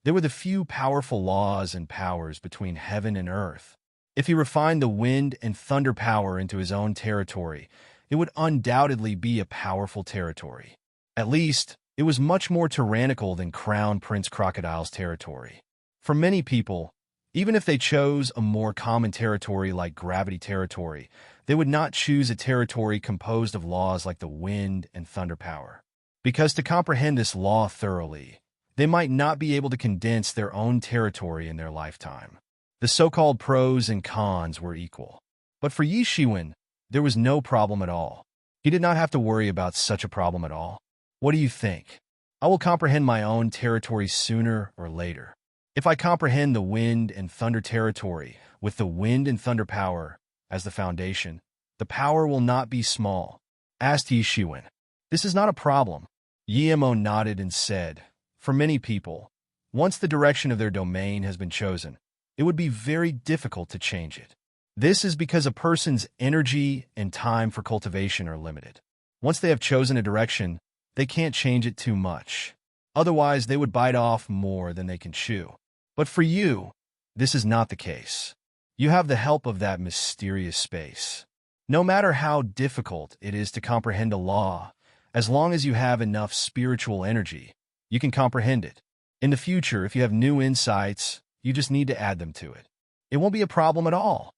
there were the few powerful laws and powers between heaven and earth. If he refined the wind and thunder power into his own territory, it would undoubtedly be a powerful territory. At least, it was much more tyrannical than Crown Prince Crocodile's territory. For many people, even if they chose a more common territory like gravity territory, they would not choose a territory composed of laws like the wind and thunder power. Because to comprehend this law thoroughly, they might not be able to condense their own territory in their lifetime. The so-called pros and cons were equal. But for Yi Shiwen, there was no problem at all. He did not have to worry about such a problem at all. What do you think? I will comprehend my own territory sooner or later. If I comprehend the wind and thunder territory with the wind and thunder power as the foundation, the power will not be small," asked Yi Shiwen. "This is not a problem." Yemo nodded and said, "For many people, once the direction of their domain has been chosen, it would be very difficult to change it. This is because a person's energy and time for cultivation are limited. Once they have chosen a direction, they can't change it too much. Otherwise, they would bite off more than they can chew. But for you, this is not the case. You have the help of that mysterious space. No matter how difficult it is to comprehend a law, as long as you have enough spiritual energy, you can comprehend it. In the future, if you have new insights, you just need to add them to it. It won't be a problem at all."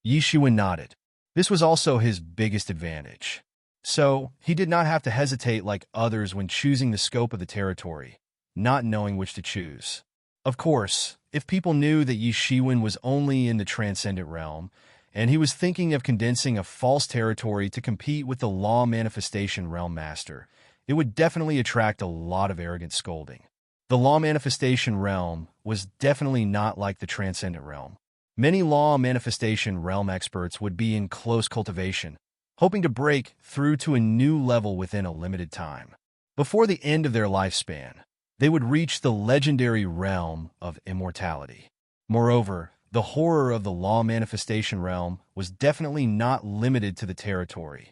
Yi Shiwen nodded. This was also his biggest advantage. So, he did not have to hesitate like others when choosing the scope of the territory, not knowing which to choose. Of course, if people knew that Yi Shiwen was only in the transcendent realm, and he was thinking of condensing a false territory to compete with the law manifestation realm master, it would definitely attract a lot of arrogant scolding. The law manifestation realm was definitely not like the transcendent realm. Many law manifestation realm experts would be in close cultivation, hoping to break through to a new level within a limited time. Before the end of their lifespan, they would reach the legendary realm of immortality. Moreover, the horror of the law manifestation realm was definitely not limited to the territory.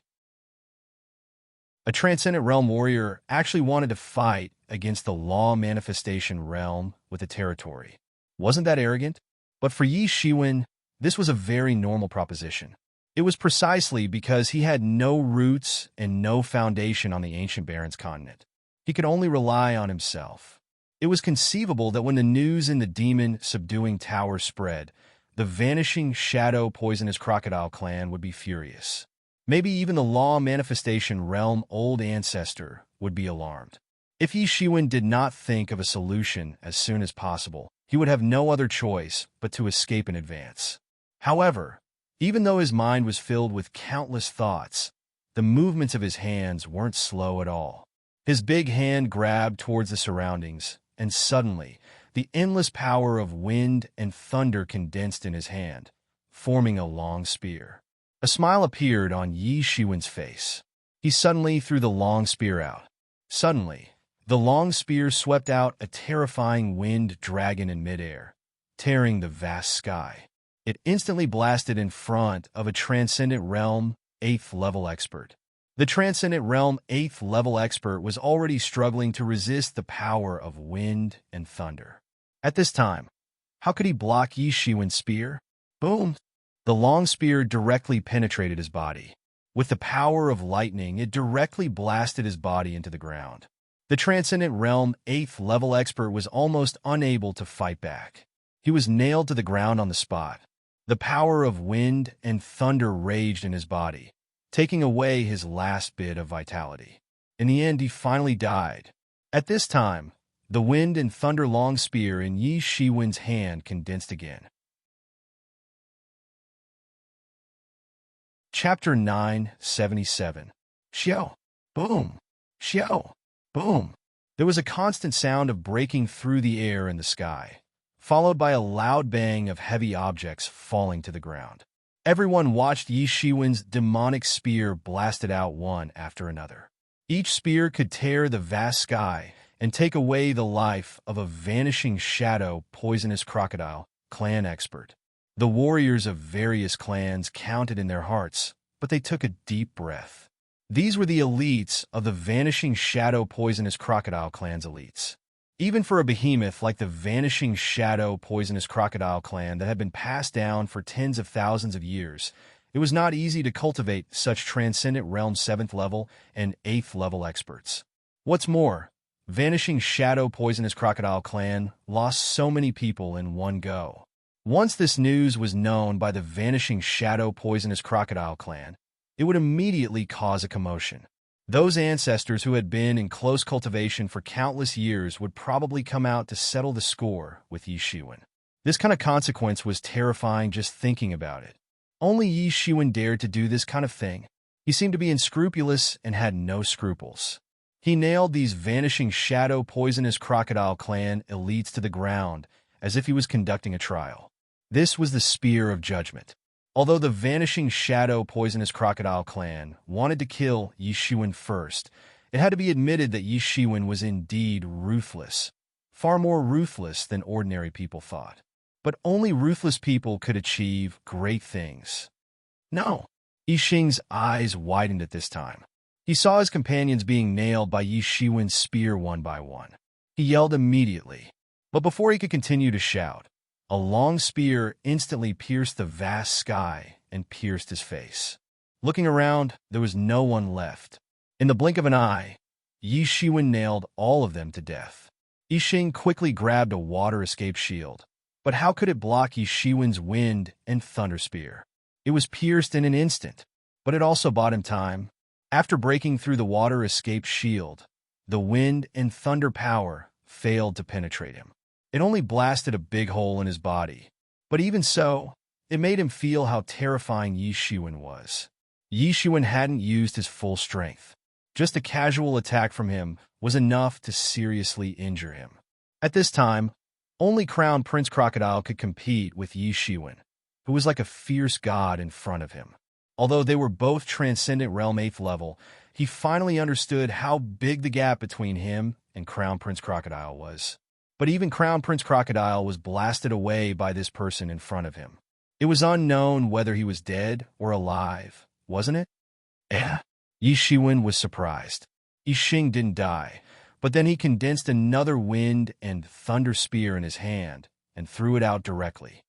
A transcendent realm warrior actually wanted to fight against the law manifestation realm with the territory. Wasn't that arrogant? But for Yi Shiwen, this was a very normal proposition. It was precisely because he had no roots and no foundation on the ancient Barrens continent. He could only rely on himself. It was conceivable that when the news in the demon-subduing tower spread, the vanishing shadow poisonous crocodile clan would be furious. Maybe even the law manifestation realm old ancestor would be alarmed. If Yi Shiwen did not think of a solution as soon as possible, he would have no other choice but to escape in advance. However, even though his mind was filled with countless thoughts, the movements of his hands weren't slow at all. His big hand grabbed towards the surroundings, and suddenly, the endless power of wind and thunder condensed in his hand, forming a long spear. A smile appeared on Yi Shiwen's face. He suddenly threw the long spear out. Suddenly, the long spear swept out a terrifying wind dragon in midair, tearing the vast sky. It instantly blasted in front of a Transcendent Realm 8th level expert. The Transcendent Realm 8th level expert was already struggling to resist the power of wind and thunder. At this time, how could he block Yi Shiwen's spear? Boom! The long spear directly penetrated his body. With the power of lightning, it directly blasted his body into the ground. The Transcendent Realm 8th level expert was almost unable to fight back. He was nailed to the ground on the spot. The power of wind and thunder raged in his body, taking away his last bit of vitality. In the end, he finally died. At this time, the wind and thunder long spear in Yi Shiwen's hand condensed again. Chapter 977. Xiao! Boom! Xiao! Boom! There was a constant sound of breaking through the air in the sky, followed by a loud bang of heavy objects falling to the ground. Everyone watched Yi Shiwen's demonic spear blasted out one after another. Each spear could tear the vast sky and take away the life of a vanishing shadow poisonous crocodile clan expert. The warriors of various clans counted in their hearts, but they took a deep breath. These were the elites of the vanishing shadow poisonous crocodile clan's elites. Even for a behemoth like the vanishing shadow poisonous crocodile clan that had been passed down for tens of thousands of years, it was not easy to cultivate such Transcendent Realm 7th level and 8th level experts. What's more, vanishing shadow poisonous crocodile clan lost so many people in one go. Once this news was known by the vanishing shadow poisonous crocodile clan, it would immediately cause a commotion. Those ancestors who had been in close cultivation for countless years would probably come out to settle the score with Yi Shiwen. This kind of consequence was terrifying just thinking about it. Only Yi Shiwen dared to do this kind of thing. He seemed to be unscrupulous and had no scruples. He nailed these vanishing shadow poisonous crocodile clan elites to the ground as if he was conducting a trial. This was the spear of judgment. Although the vanishing shadow poisonous crocodile clan wanted to kill Yi Shiwen first, it had to be admitted that Yi Shiwen was indeed ruthless, far more ruthless than ordinary people thought. But only ruthless people could achieve great things. No. Yi Xing's eyes widened at this time. He saw his companions being nailed by Yi Shiwen's spear one by one. He yelled immediately. But before he could continue to shout, a long spear instantly pierced the vast sky and pierced his face. Looking around, there was no one left. In the blink of an eye, Yi Shiwen nailed all of them to death. Yi Xing quickly grabbed a water escape shield. But how could it block Yi Shiwen's wind and thunder spear? It was pierced in an instant, but it also bought him time. After breaking through the water escape shield, the wind and thunder power failed to penetrate him. It only blasted a big hole in his body. But even so, it made him feel how terrifying Yi Shiwen was. Yi Shiwen hadn't used his full strength. Just a casual attack from him was enough to seriously injure him. At this time, only Crown Prince Crocodile could compete with Yi Shiwen, who was like a fierce god in front of him. Although they were both Transcendent Realm 8th level, he finally understood how big the gap between him and Crown Prince Crocodile was. But even Crown Prince Crocodile was blasted away by this person in front of him. It was unknown whether he was dead or alive, wasn't it? Yi Shiwen was surprised. Yi Xing didn't die, but then he condensed another wind and thunder spear in his hand and threw it out directly.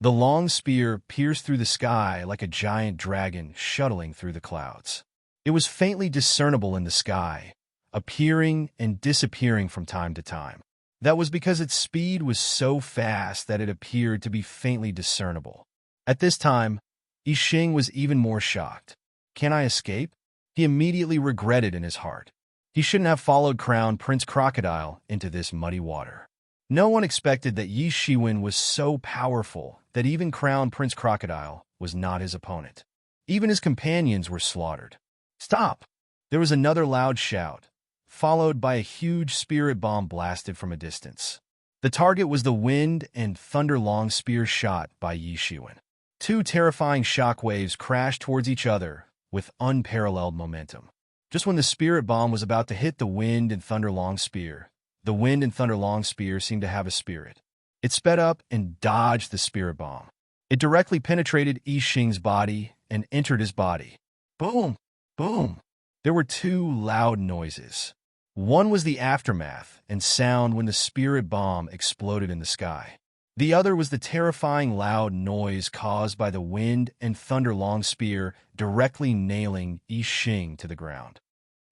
The long spear pierced through the sky like a giant dragon shuttling through the clouds. It was faintly discernible in the sky, appearing and disappearing from time to time. That was because its speed was so fast that it appeared to be faintly discernible. At this time, Yi Xing was even more shocked. Can I escape? He immediately regretted in his heart. He shouldn't have followed Crown Prince Crocodile into this muddy water. No one expected that Yi Shiwen was so powerful that even Crown Prince Crocodile was not his opponent. Even his companions were slaughtered. Stop! There was another loud shout, followed by a huge spirit bomb blasted from a distance. The target was the wind and thunder long spear shot by Yi Shiwen. Two terrifying shockwaves crashed towards each other with unparalleled momentum. Just when the spirit bomb was about to hit the wind and thunder long spear, the wind and thunder long spear seemed to have a spirit. It sped up and dodged the spirit bomb. It directly penetrated Yi Xing's body and entered his body. Boom! Boom! There were two loud noises. One was the aftermath and sound when the spirit bomb exploded in the sky. The other was the terrifying loud noise caused by the wind and thunder long spear directly nailing Yi Xing to the ground.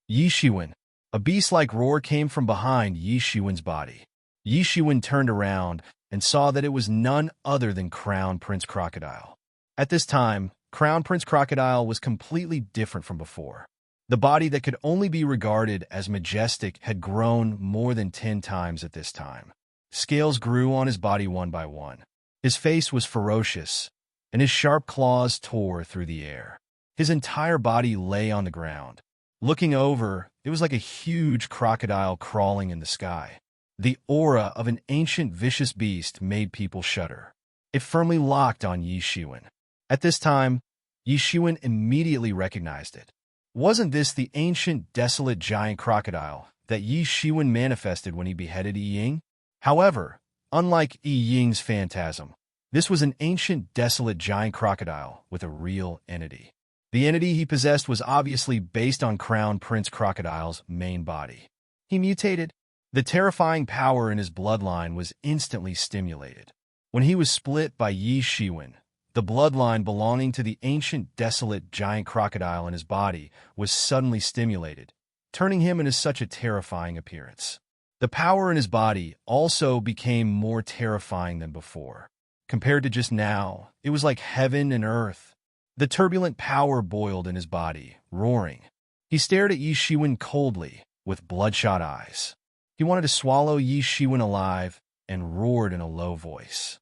Yi Shiwen. A beast-like roar came from behind Yi Shiwen's body. Yi Shiwen turned around and saw that it was none other than Crown Prince Crocodile. At this time, Crown Prince Crocodile was completely different from before. The body that could only be regarded as majestic had grown more than 10 times at this time. Scales grew on his body one by one. His face was ferocious, and his sharp claws tore through the air. His entire body lay on the ground. Looking over, it was like a huge crocodile crawling in the sky. The aura of an ancient vicious beast made people shudder. It firmly locked on Yi Shiwen. At this time, Yi Shiwen immediately recognized it. Wasn't this the ancient desolate giant crocodile that Yi Shiwen manifested when he beheaded Yi Ying? However, unlike Yi Ying's phantasm, this was an ancient desolate giant crocodile with a real entity. The entity he possessed was obviously based on Crown Prince Crocodile's main body. He mutated. The terrifying power in his bloodline was instantly stimulated. When he was split by Yi Shiwen, the bloodline belonging to the ancient desolate giant crocodile in his body was suddenly stimulated, turning him into such a terrifying appearance. The power in his body also became more terrifying than before. Compared to just now, it was like heaven and earth. The turbulent power boiled in his body, roaring. He stared at Yi Shiwen coldly, with bloodshot eyes. He wanted to swallow Yi Shiwen alive and roared in a low voice.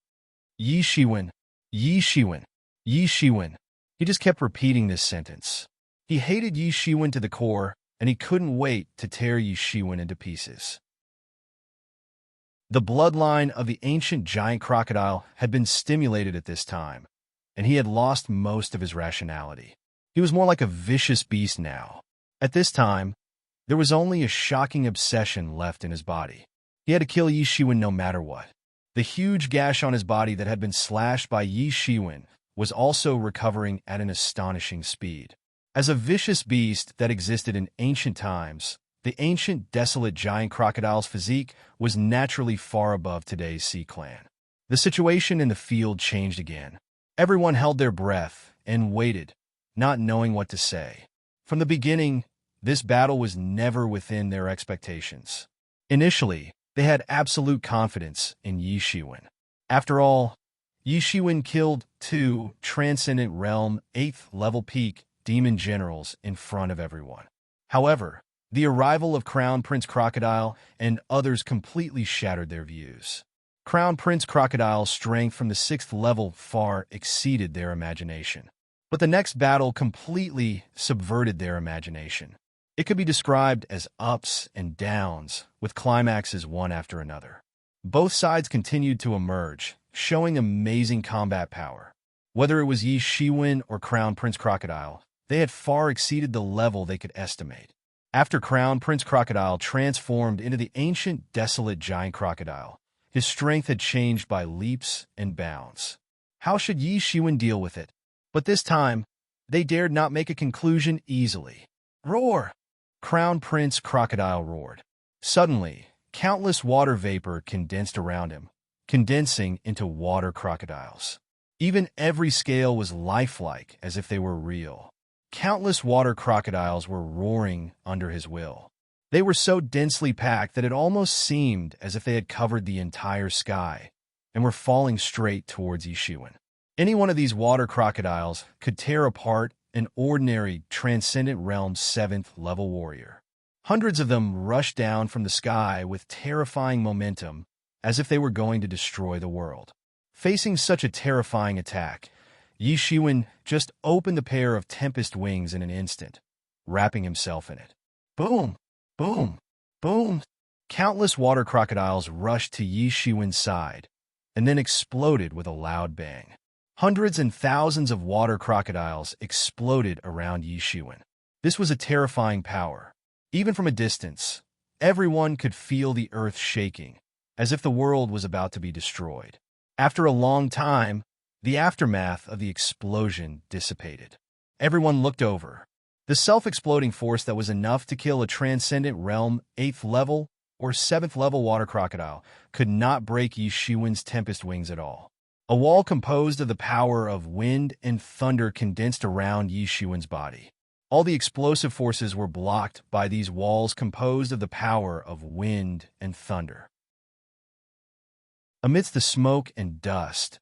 Yi Shiwen, Yi Shiwen, Yi Shiwen. He just kept repeating this sentence. He hated Yi Shiwen to the core, and he couldn't wait to tear Yi Shiwen into pieces. The bloodline of the ancient giant crocodile had been stimulated at this time, and he had lost most of his rationality. He was more like a vicious beast now. At this time, there was only a shocking obsession left in his body. He had to kill Yi Shiwen no matter what. The huge gash on his body that had been slashed by Yi Shiwen was also recovering at an astonishing speed. As a vicious beast that existed in ancient times, the ancient desolate giant crocodile's physique was naturally far above today's sea clan. The situation in the field changed again. Everyone held their breath and waited, not knowing what to say. From the beginning, this battle was never within their expectations. Initially, they had absolute confidence in Yi Shiwen. After all, Yi Shiwen killed 2 Transcendent Realm 8th level peak demon generals in front of everyone. However, the arrival of Crown Prince Crocodile and others completely shattered their views. Crown Prince Crocodile's strength from the 6th level far exceeded their imagination. But the next battle completely subverted their imagination. It could be described as ups and downs, with climaxes one after another. Both sides continued to emerge, showing amazing combat power. Whether it was Yi Shiwen or Crown Prince Crocodile, they had far exceeded the level they could estimate. After Crown Prince Crocodile transformed into the ancient desolate giant crocodile, his strength had changed by leaps and bounds. How should Yi Shiwen deal with it? But this time, they dared not make a conclusion easily. Roar! Crown Prince Crocodile roared. Suddenly, countless water vapor condensed around him, condensing into water crocodiles. Even every scale was lifelike, as if they were real. Countless water crocodiles were roaring under his will. They were so densely packed that it almost seemed as if they had covered the entire sky and were falling straight towards Yi Shiwen. Any one of these water crocodiles could tear apart an ordinary Transcendent Realm 7th level warrior. Hundreds of them rushed down from the sky with terrifying momentum, as if they were going to destroy the world. Facing such a terrifying attack, Yi Shiwen just opened a pair of tempest wings in an instant, wrapping himself in it. Boom! Boom! Boom! Countless water crocodiles rushed to Yi Shiwen's side, and then exploded with a loud bang. Hundreds and thousands of water crocodiles exploded around Yi Shiwen. This was a terrifying power. Even from a distance, everyone could feel the earth shaking, as if the world was about to be destroyed. After a long time, the aftermath of the explosion dissipated. Everyone looked over. The self-exploding force that was enough to kill a Transcendent Realm 8th level or 7th level water crocodile could not break Yi Shiwen's tempest wings at all. A wall composed of the power of wind and thunder condensed around Yi Shiwen's body. All the explosive forces were blocked by these walls composed of the power of wind and thunder. Amidst the smoke and dust,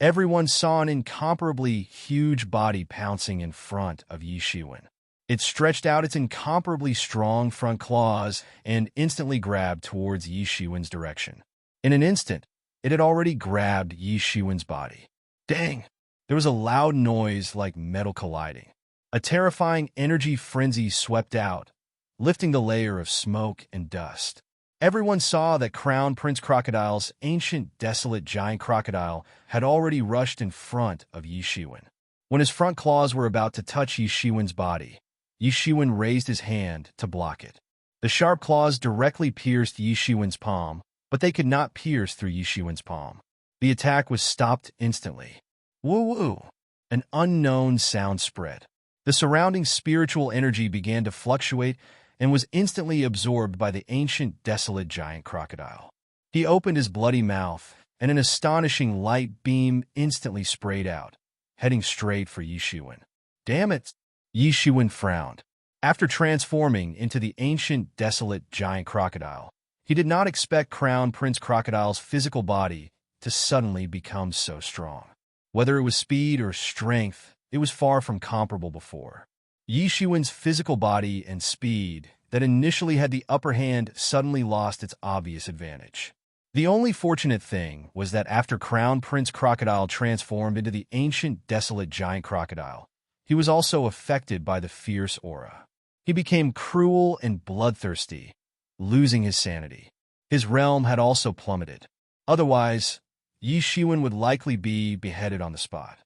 everyone saw an incomparably huge body pouncing in front of Yi Shiwen. It stretched out its incomparably strong front claws and instantly grabbed towards Yi Shiwen's direction. In an instant, it had already grabbed Yi Shiwen's body. Dang! There was a loud noise like metal colliding. A terrifying energy frenzy swept out, lifting the layer of smoke and dust. Everyone saw that Crown Prince Crocodile's ancient desolate giant crocodile had already rushed in front of Yi Shiwen. When his front claws were about to touch Yi Shiwen's body, Yi Shiwen raised his hand to block it. The sharp claws directly pierced Yi Shiwen's palm, but they could not pierce through Yi Shiwen's palm. The attack was stopped instantly. Woo-woo! An unknown sound spread. The surrounding spiritual energy began to fluctuate and was instantly absorbed by the ancient desolate giant crocodile. He opened his bloody mouth, and an astonishing light beam instantly sprayed out, heading straight for Yi Shiwen. Damn it! Yi Shiwen frowned. After transforming into the ancient desolate giant crocodile, he did not expect Crown Prince Crocodile's physical body to suddenly become so strong. Whether it was speed or strength, it was far from comparable before. Yi Shiwen's physical body and speed that initially had the upper hand suddenly lost its obvious advantage. The only fortunate thing was that after Crown Prince Crocodile transformed into the ancient desolate giant crocodile, he was also affected by the fierce aura. He became cruel and bloodthirsty, losing his sanity. His realm had also plummeted. Otherwise, Yi Shiwen would likely be beheaded on the spot.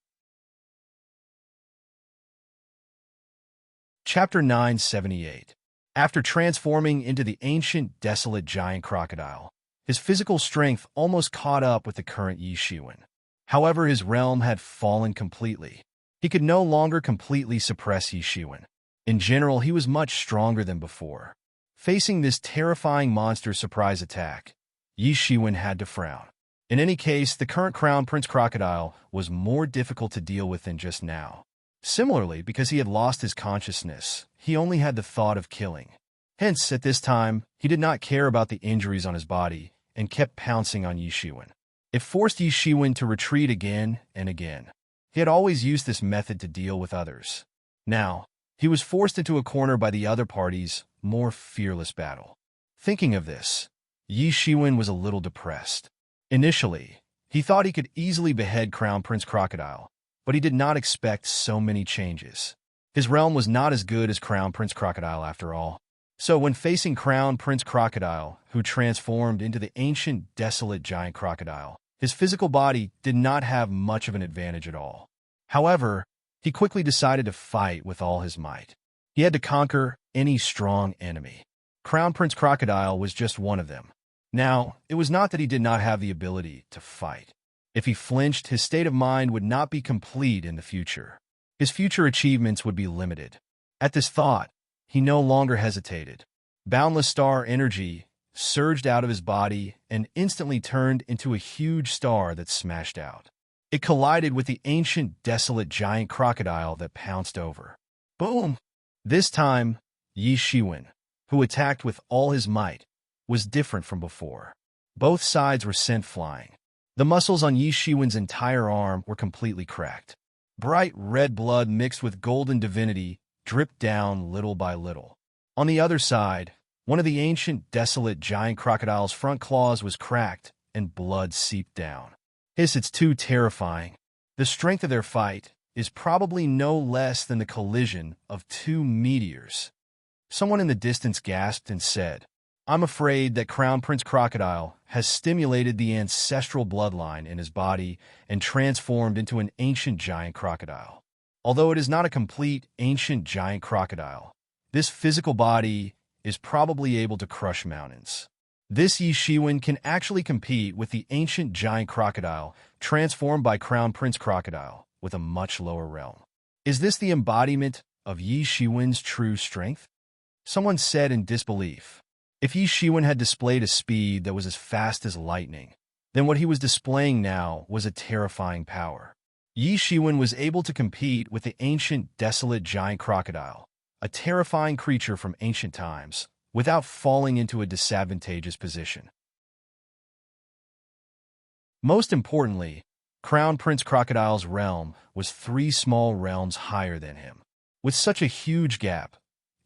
Chapter 978. After transforming into the ancient, desolate giant crocodile, his physical strength almost caught up with the current Yi Shiwen. However, his realm had fallen completely. He could no longer completely suppress Yi Shiwen. In general, he was much stronger than before. Facing this terrifying monster's surprise attack, Yi Shiwen had to frown. In any case, the current Crown Prince Crocodile was more difficult to deal with than just now. Similarly, because he had lost his consciousness, he only had the thought of killing. Hence, at this time, he did not care about the injuries on his body and kept pouncing on Yi Shiwen. It forced Yi Shiwen to retreat again and again. He had always used this method to deal with others. Now, he was forced into a corner by the other party's more fearless battle. Thinking of this, Yi Shiwen was a little depressed. Initially, he thought he could easily behead Crown Prince Crocodile, but he did not expect so many changes. His realm was not as good as Crown Prince Crocodile after all. So when facing Crown Prince Crocodile, who transformed into the ancient, desolate giant crocodile, his physical body did not have much of an advantage at all. However, he quickly decided to fight with all his might. He had to conquer any strong enemy. Crown Prince Crocodile was just one of them. Now, it was not that he did not have the ability to fight. If he flinched, his state of mind would not be complete in the future. His future achievements would be limited. At this thought, he no longer hesitated. Boundless star energy surged out of his body and instantly turned into a huge star that smashed out. It collided with the ancient, desolate giant crocodile that pounced over. Boom! This time, Yi Shiwen, who attacked with all his might, was different from before. Both sides were sent flying. The muscles on Yi Shiwen's entire arm were completely cracked. Bright red blood mixed with golden divinity dripped down little by little. On the other side, one of the ancient, desolate giant crocodile's front claws was cracked and blood seeped down. It's too terrifying. The strength of their fight is probably no less than the collision of two meteors. Someone in the distance gasped and said, "I'm afraid that Crown Prince Crocodile has stimulated the ancestral bloodline in his body and transformed into an ancient giant crocodile. Although it is not a complete ancient giant crocodile, this physical body is probably able to crush mountains. This Yi Shiwen can actually compete with the ancient giant crocodile transformed by Crown Prince Crocodile with a much lower realm. Is this the embodiment of Yi Shiwen's true strength?" Someone said in disbelief. If Yi Shiwen had displayed a speed that was as fast as lightning, then what he was displaying now was a terrifying power. Yi Shiwen was able to compete with the ancient, desolate giant crocodile, a terrifying creature from ancient times, without falling into a disadvantageous position. Most importantly, Crown Prince Crocodile's realm was 3 small realms higher than him. With such a huge gap,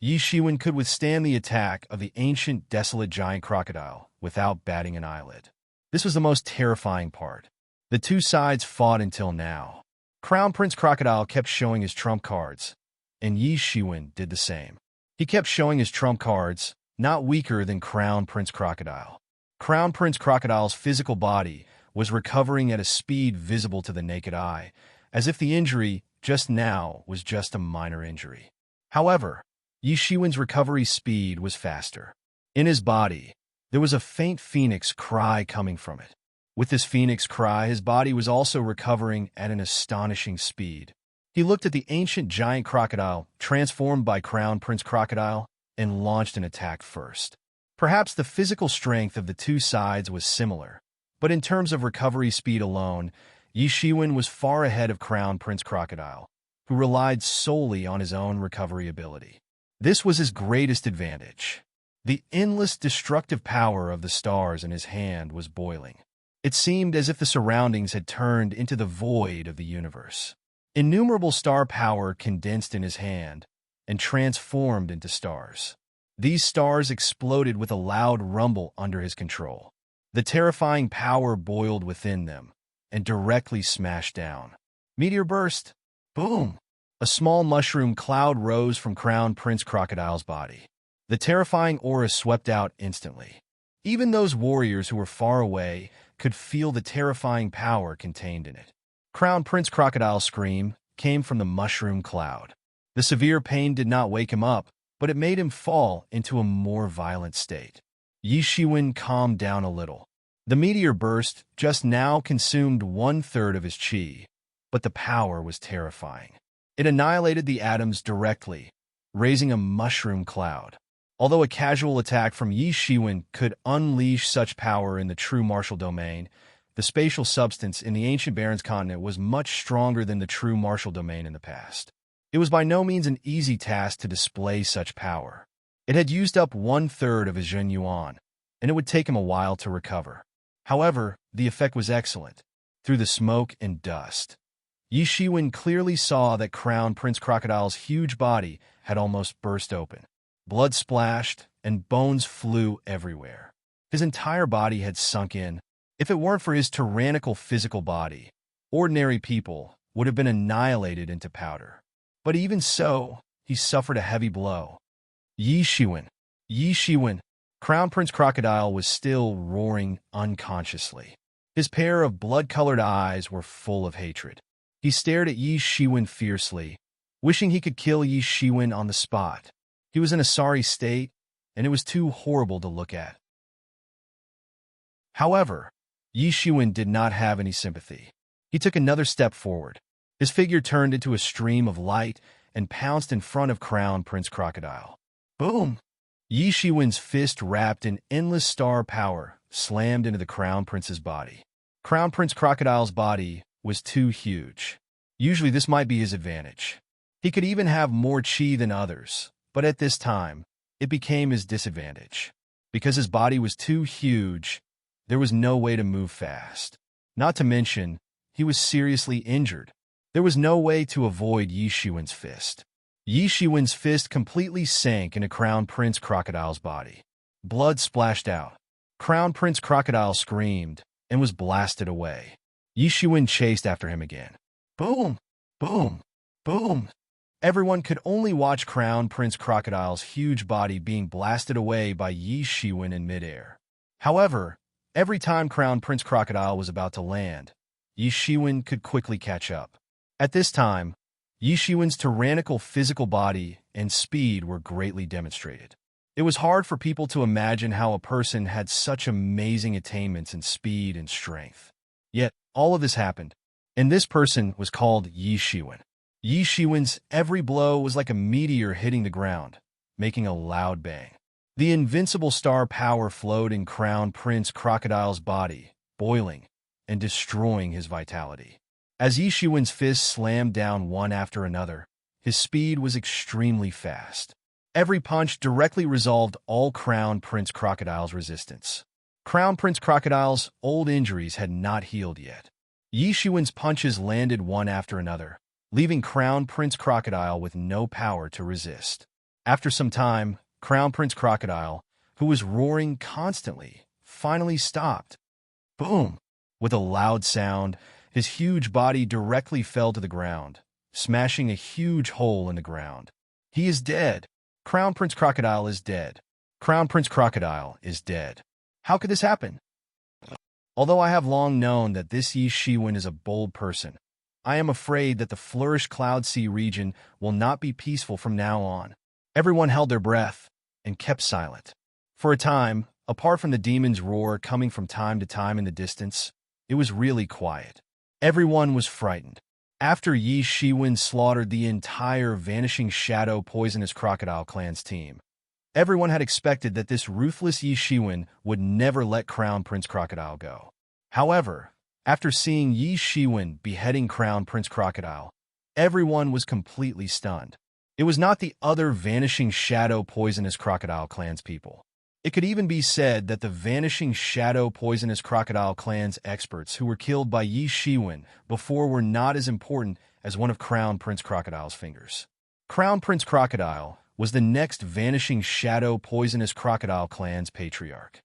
Yi Shiwen could withstand the attack of the ancient, desolate giant crocodile without batting an eyelid. This was the most terrifying part. The two sides fought until now. Crown Prince Crocodile kept showing his trump cards, and Yi Shiwen did the same. He kept showing his trump cards, not weaker than Crown Prince Crocodile. Crown Prince Crocodile's physical body was recovering at a speed visible to the naked eye, as if the injury just now was just a minor injury. However, Yi Shiwen's recovery speed was faster. In his body, there was a faint phoenix cry coming from it. With this phoenix cry, his body was also recovering at an astonishing speed. He looked at the ancient giant crocodile, transformed by Crown Prince Crocodile, and launched an attack first. Perhaps the physical strength of the two sides was similar, but in terms of recovery speed alone, Yi Shiwen was far ahead of Crown Prince Crocodile, who relied solely on his own recovery ability. This was his greatest advantage. The endless destructive power of the stars in his hand was boiling. It seemed as if the surroundings had turned into the void of the universe. Innumerable star power condensed in his hand and transformed into stars. These stars exploded with a loud rumble under his control. The terrifying power boiled within them and directly smashed down. Meteor burst. Boom! A small mushroom cloud rose from Crown Prince Crocodile's body. The terrifying aura swept out instantly. Even those warriors who were far away could feel the terrifying power contained in it. Crown Prince Crocodile's scream came from the mushroom cloud. The severe pain did not wake him up, but it made him fall into a more violent state. Yi Shiwen calmed down a little. The meteor burst just now consumed 1/3 of his chi, but the power was terrifying. It annihilated the atoms directly, raising a mushroom cloud. Although a casual attack from Yi Shiwen could unleash such power in the true martial domain, the spatial substance in the ancient Barrens continent was much stronger than the true martial domain in the past. It was by no means an easy task to display such power. It had used up 1/3 of his Zhen Yuan, and it would take him a while to recover. However, the effect was excellent. Through the smoke and dust, Yi Shiwen clearly saw that Crown Prince Crocodile's huge body had almost burst open. Blood splashed, and bones flew everywhere. His entire body had sunk in. If it weren't for his tyrannical physical body, ordinary people would have been annihilated into powder. But even so, he suffered a heavy blow. Yi Shiwen! Yi Shiwen! Crown Prince Crocodile was still roaring unconsciously. His pair of blood-colored eyes were full of hatred. He stared at Yi Shiwen fiercely, wishing he could kill Yi Shiwen on the spot. He was in a sorry state, and it was too horrible to look at. However, Yi Shiwen did not have any sympathy. He took another step forward. His figure turned into a stream of light and pounced in front of Crown Prince Crocodile. Boom! Yi Shiwen's fist, wrapped in endless star power, slammed into the Crown Prince's body. Crown Prince Crocodile's body was too huge. Usually this might be his advantage. He could even have more chi than others, but at this time, it became his disadvantage. Because his body was too huge, there was no way to move fast. Not to mention, he was seriously injured. There was no way to avoid Yi Shiwen's fist. Yi Shiwen's fist completely sank into Crown Prince Crocodile's body. Blood splashed out. Crown Prince Crocodile screamed and was blasted away. Yi Shiwen chased after him again. Boom! Boom! Boom! Everyone could only watch Crown Prince Crocodile's huge body being blasted away by Yi Shiwen in midair. However, every time Crown Prince Crocodile was about to land, Yi Shiwen could quickly catch up. At this time, Yi Shiwen's tyrannical physical body and speed were greatly demonstrated. It was hard for people to imagine how a person had such amazing attainments in speed and strength. Yet, all of this happened, and this person was called Yi Shiwen. Yi Shiwen's every blow was like a meteor hitting the ground, making a loud bang. The invincible star power flowed in Crown Prince Crocodile's body, boiling and destroying his vitality. As Yi Shiwen's fists slammed down one after another, his speed was extremely fast. Every punch directly resolved all Crown Prince Crocodile's resistance. Crown Prince Crocodile's old injuries had not healed yet. Yi Shiwen's punches landed one after another, leaving Crown Prince Crocodile with no power to resist. After some time, Crown Prince Crocodile, who was roaring constantly, finally stopped. Boom! With a loud sound, his huge body directly fell to the ground, smashing a huge hole in the ground. He is dead. Crown Prince Crocodile is dead. Crown Prince Crocodile is dead. How could this happen? Although I have long known that this Yi Shiwen is a bold person, I am afraid that the Flourish Cloud Sea region will not be peaceful from now on. Everyone held their breath and kept silent. For a time, apart from the demon's roar coming from time to time in the distance, it was really quiet. Everyone was frightened. After Yi Shiwen slaughtered the entire Vanishing Shadow Poisonous Crocodile clan's team, everyone had expected that this ruthless Yi Shiwen would never let Crown Prince Crocodile go. However, after seeing Yi Shiwen beheading Crown Prince Crocodile, everyone was completely stunned. It was not the other Vanishing Shadow Poisonous Crocodile clan's people. It could even be said that the Vanishing Shadow Poisonous Crocodile clan's experts who were killed by Yi Shiwen before were not as important as one of Crown Prince Crocodile's fingers. Crown Prince Crocodile was the next Vanishing Shadow Poisonous Crocodile clan's patriarch.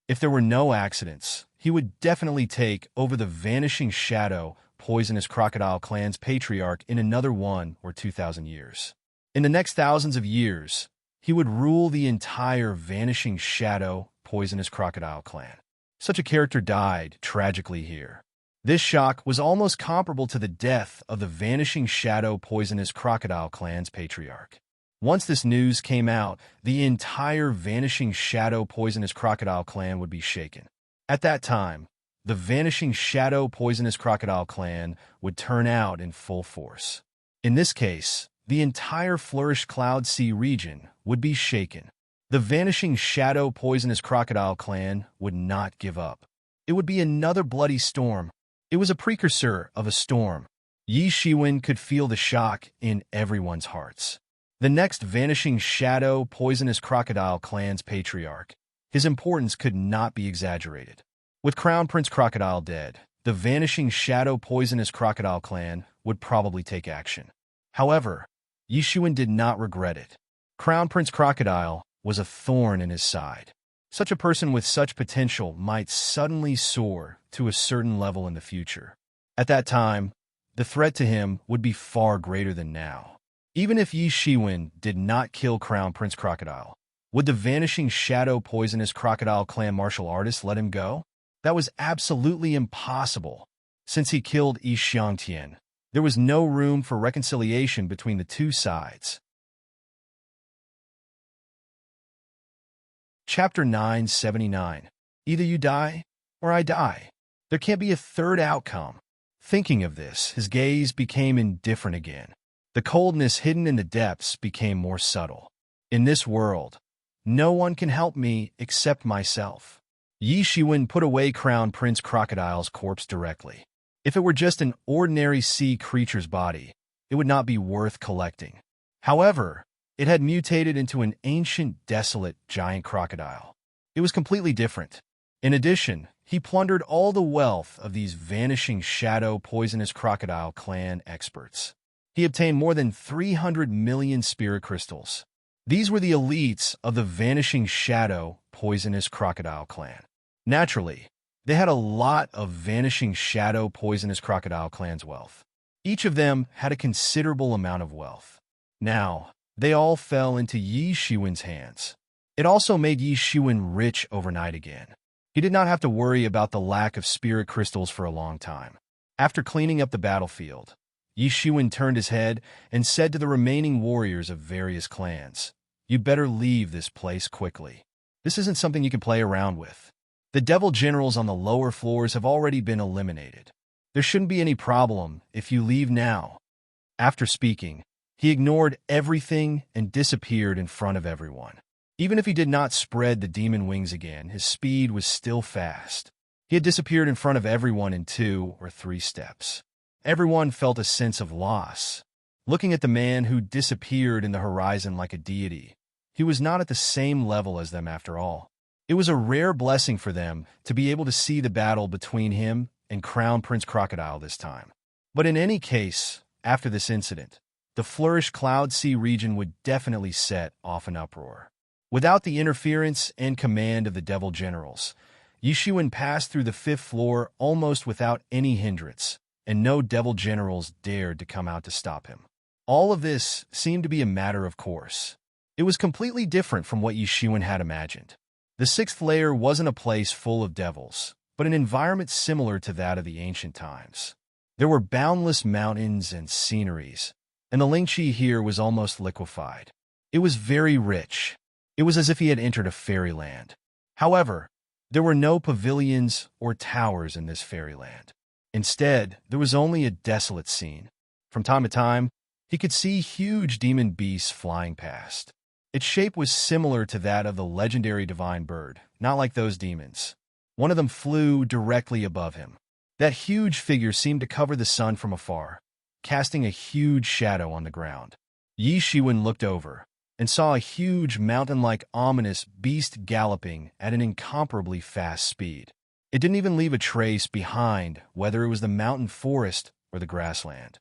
If there were no accidents, he would definitely take over the Vanishing Shadow poisonous crocodile clan's patriarch in another 1 or 2,000 years. In the next thousands of years, he would rule the entire vanishing shadow poisonous crocodile clan. Such a character died tragically here. This shock was almost comparable to the death of the vanishing shadow poisonous crocodile clan's patriarch. Once this news came out, the entire vanishing shadow poisonous crocodile clan would be shaken. At that time, the vanishing shadow poisonous crocodile clan would turn out in full force. In this case, the entire Flourish Cloud Sea region would be shaken. The vanishing shadow poisonous crocodile clan would not give up. It would be another bloody storm. It was a precursor of a storm. Yi Shiwen could feel the shock in everyone's hearts. The next vanishing shadow poisonous crocodile clan's patriarch. His importance could not be exaggerated. With Crown Prince Crocodile dead, the vanishing shadow poisonous crocodile clan would probably take action. However, Yi Shiwen did not regret it. Crown Prince Crocodile was a thorn in his side. Such a person with such potential might suddenly soar to a certain level in the future. At that time, the threat to him would be far greater than now. Even if Yi Shiwen did not kill Crown Prince Crocodile, would the vanishing shadow poisonous crocodile clan martial artist let him go? That was absolutely impossible. Since he killed Yi Xiangtian, there was no room for reconciliation between the two sides. Chapter 979. Either you die, or I die. There can't be a third outcome. Thinking of this, his gaze became indifferent again. The coldness hidden in the depths became more subtle. In this world, no one can help me except myself. Yi Shiwen put away Crown Prince Crocodile's corpse directly. If it were just an ordinary sea creature's body, it would not be worth collecting. However, it had mutated into an ancient, desolate giant crocodile. It was completely different. In addition, he plundered all the wealth of these vanishing shadow poisonous crocodile clan experts. He obtained more than 300 million spirit crystals. These were the elites of the vanishing shadow poisonous crocodile clan. Naturally, they had a lot of vanishing shadow poisonous crocodile clan's wealth. Each of them had a considerable amount of wealth. Now, they all fell into Yi Shiwen's hands. It also made Yi Shiwen rich overnight again. He did not have to worry about the lack of spirit crystals for a long time. After cleaning up the battlefield, Yi Shiwen turned his head and said to the remaining warriors of various clans, "You better leave this place quickly. This isn't something you can play around with. The devil generals on the lower floors have already been eliminated. There shouldn't be any problem if you leave now." After speaking, he ignored everything and disappeared in front of everyone. Even if he did not spread the demon wings again, his speed was still fast. He had disappeared in front of everyone in 2 or 3 steps. Everyone felt a sense of loss. Looking at the man who disappeared in the horizon like a deity, he was not at the same level as them after all. It was a rare blessing for them to be able to see the battle between him and Crown Prince Crocodile this time. But in any case, after this incident, the Flourish Cloud Sea region would definitely set off an uproar. Without the interference and command of the devil generals, Yi Shiwen passed through the 5th floor almost without any hindrance, and no devil generals dared to come out to stop him. All of this seemed to be a matter of course. It was completely different from what Yi Shiwen had imagined. The 6th layer wasn't a place full of devils, but an environment similar to that of the ancient times. There were boundless mountains and sceneries, and the Lingqi here was almost liquefied. It was very rich. It was as if he had entered a fairyland. However, there were no pavilions or towers in this fairyland. Instead, there was only a desolate scene. From time to time, he could see huge demon beasts flying past. Its shape was similar to that of the legendary divine bird, not like those demons. One of them flew directly above him. That huge figure seemed to cover the sun from afar, casting a huge shadow on the ground. Yi Shiwen looked over and saw a huge mountain-like ominous beast galloping at an incomparably fast speed. It didn't even leave a trace behind, whether it was the mountain forest or the grassland.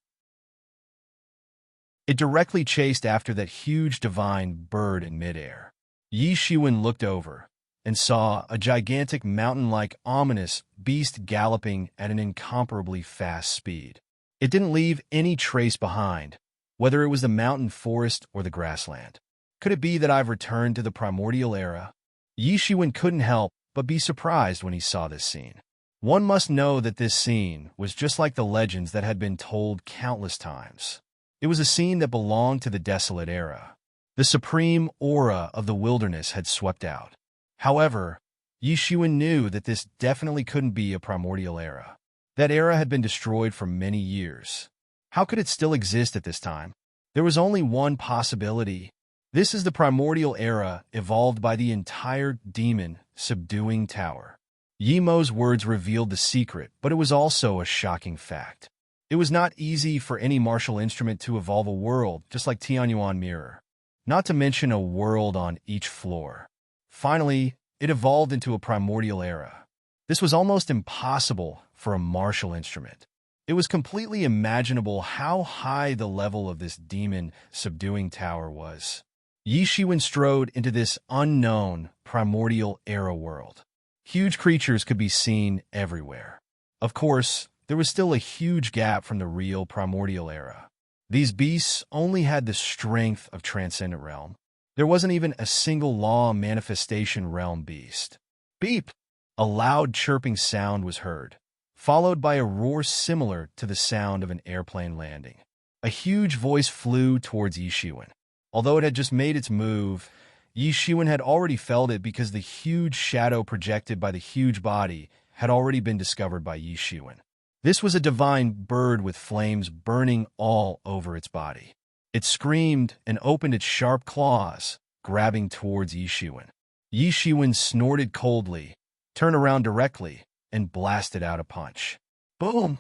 It directly chased after that huge divine bird in midair. Yi Shiwen looked over and saw a gigantic mountain-like ominous beast galloping at an incomparably fast speed. It didn't leave any trace behind, whether it was the mountain forest or the grassland. Could it be that I've returned to the primordial era? Yi Shiwen couldn't help but be surprised when he saw this scene. One must know that this scene was just like the legends that had been told countless times. It was a scene that belonged to the desolate era. The supreme aura of the wilderness had swept out. However, Yi Shiwen knew that this definitely couldn't be a primordial era. That era had been destroyed for many years. How could it still exist at this time? There was only one possibility. This is the primordial era evolved by the entire demon subduing tower. Yi Mo's words revealed the secret, but it was also a shocking fact. It was not easy for any martial instrument to evolve a world just like Tianyuan Mirror, not to mention a world on each floor. Finally, it evolved into a primordial era. This was almost impossible for a martial instrument. It was completely imaginable how high the level of this demon subduing tower was. Yi Shiwen strode into this unknown primordial era world. Huge creatures could be seen everywhere. Of course, there was still a huge gap from the real primordial era. These beasts only had the strength of Transcendent Realm. There wasn't even a single law manifestation realm beast. Beep! A loud chirping sound was heard, followed by a roar similar to the sound of an airplane landing. A huge voice flew towards Yi Shiwen. Although it had just made its move, Yi Shiwen had already felt it because the huge shadow projected by the huge body had already been discovered by Yi Shiwen. This was a divine bird with flames burning all over its body. It screamed and opened its sharp claws, grabbing towards Yi Shiwen. Yi Shiwen snorted coldly, turned around directly, and blasted out a punch. Boom!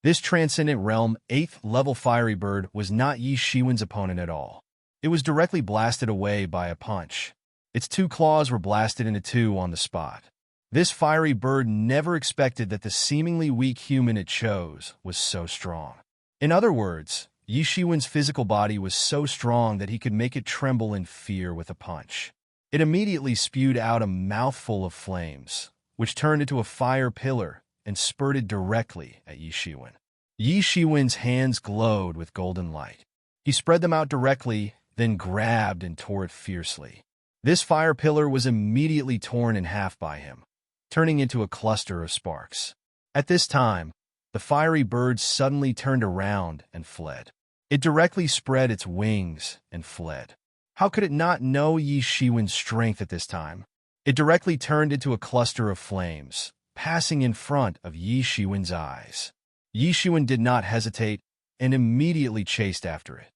This Transcendent Realm 8th level fiery bird was not Yi Shiwen's opponent at all. It was directly blasted away by a punch. Its two claws were blasted into two on the spot. This fiery bird never expected that the seemingly weak human it chose was so strong. In other words, Yi Shiwen's physical body was so strong that he could make it tremble in fear with a punch. It immediately spewed out a mouthful of flames, which turned into a fire pillar and spurted directly at Yi Shiwen. Yi Shiwen's hands glowed with golden light. He spread them out directly, then grabbed and tore it fiercely. This fire pillar was immediately torn in half by him, turning into a cluster of sparks. At this time, the fiery bird suddenly turned around and fled. It directly spread its wings and fled. How could it not know Yi Shiwen's strength at this time? It directly turned into a cluster of flames, passing in front of Yi Shiwen's eyes. Yi Shiwen did not hesitate and immediately chased after it.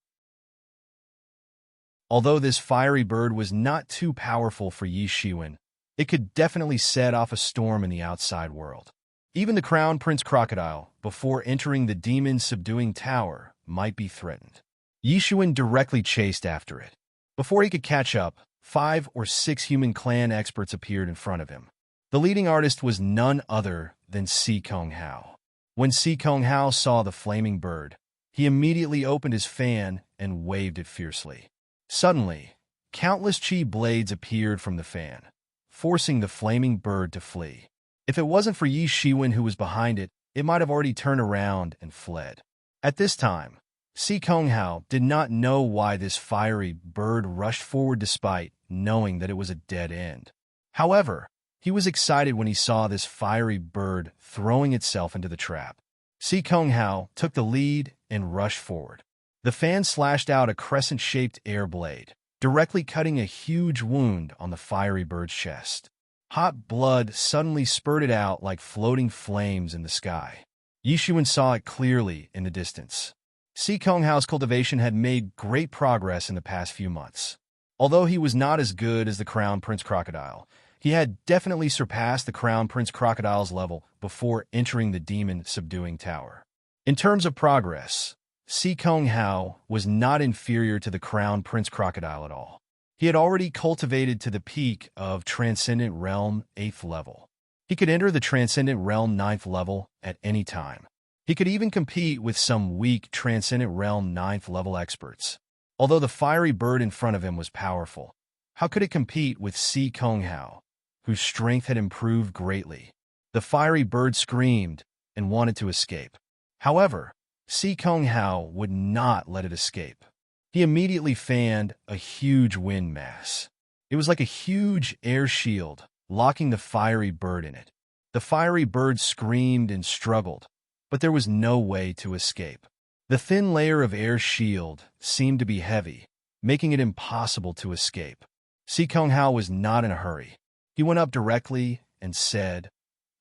Although this fiery bird was not too powerful for Yi Shiwen, it could definitely set off a storm in the outside world. Even the Crown Prince Crocodile, before entering the demon subduing tower, might be threatened. Yi Shiwen directly chased after it. Before he could catch up, 5 or 6 human clan experts appeared in front of him. The leading artist was none other than Si Kong Hao. When Si Kong Hao saw the flaming bird, he immediately opened his fan and waved it fiercely. Suddenly, countless chi blades appeared from the fan, forcing the flaming bird to flee. If it wasn't for Yi Shiwen who was behind it, it might have already turned around and fled. At this time, Si Kong Hao did not know why this fiery bird rushed forward despite knowing that it was a dead end. However, he was excited when he saw this fiery bird throwing itself into the trap. Si Kong Hao took the lead and rushed forward. The fan slashed out a crescent-shaped air blade, directly cutting a huge wound on the fiery bird's chest. Hot blood suddenly spurted out like floating flames in the sky. Yi Shiwen saw it clearly in the distance. Si Kong Hao's cultivation had made great progress in the past few months. Although he was not as good as the Crown Prince Crocodile, he had definitely surpassed the Crown Prince Crocodile's level before entering the demon subduing tower. In terms of progress, Si Kong Hao was not inferior to the Crown Prince Crocodile at all. He had already cultivated to the peak of Transcendent Realm 8th level. He could enter the Transcendent Realm 9th level at any time. He could even compete with some weak Transcendent Realm 9th level experts. Although the fiery bird in front of him was powerful, how could it compete with Si Kong Hao, whose strength had improved greatly. The fiery bird screamed and wanted to escape. However, Si Kong Hao would not let it escape. He immediately fanned a huge wind mass. It was like a huge air shield, locking the fiery bird in it. The fiery bird screamed and struggled, but there was no way to escape. The thin layer of air shield seemed to be heavy, making it impossible to escape. Si Kong Hao was not in a hurry. He went up directly and said,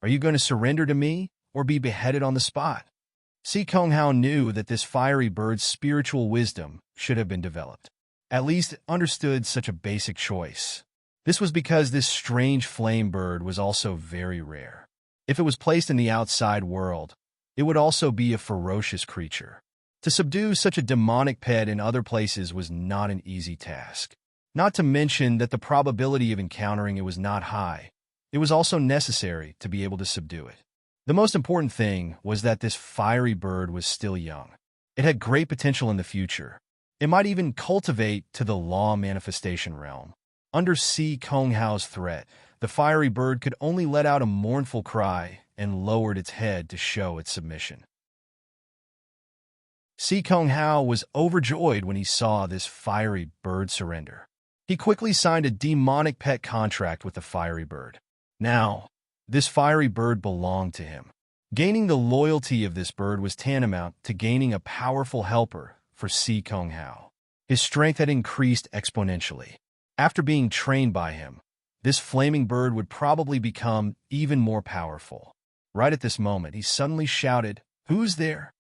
"Are you going to surrender to me or be beheaded on the spot?" Si Kong Hao knew that this fiery bird's spiritual wisdom should have been developed. At least it understood such a basic choice. This was because this strange flame bird was also very rare. If it was placed in the outside world, it would also be a ferocious creature. To subdue such a demonic pet in other places was not an easy task. Not to mention that the probability of encountering it was not high. It was also necessary to be able to subdue it. The most important thing was that this fiery bird was still young. It had great potential in the future. It might even cultivate to the law manifestation realm. Under Si Kong Hao's threat, the fiery bird could only let out a mournful cry and lowered its head to show its submission. Si Kong Hao was overjoyed when he saw this fiery bird surrender. He quickly signed a demonic pet contract with the fiery bird. Now, this fiery bird belonged to him. Gaining the loyalty of this bird was tantamount to gaining a powerful helper for Si Kong Hao. His strength had increased exponentially. After being trained by him, this flaming bird would probably become even more powerful. Right at this moment, he suddenly shouted, "Who's there?"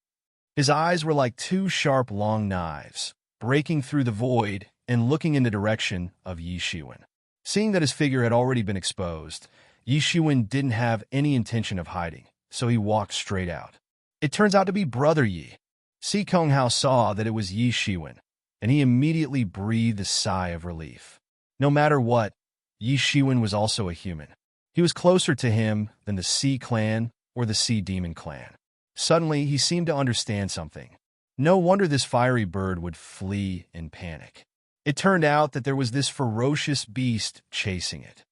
His eyes were like two sharp, long knives, breaking through the void and looking in the direction of Yi Shiwen. Seeing that his figure had already been exposed, Yi Shiwen didn't have any intention of hiding, so he walked straight out. It turns out to be Brother Yi. Si Kong Hao saw that it was Yi Shiwen, and he immediately breathed a sigh of relief. No matter what, Yi Shiwen was also a human. He was closer to him than the Sea clan or the Sea Demon clan. Suddenly, he seemed to understand something. No wonder this fiery bird would flee in panic. It turned out that there was this ferocious beast chasing it.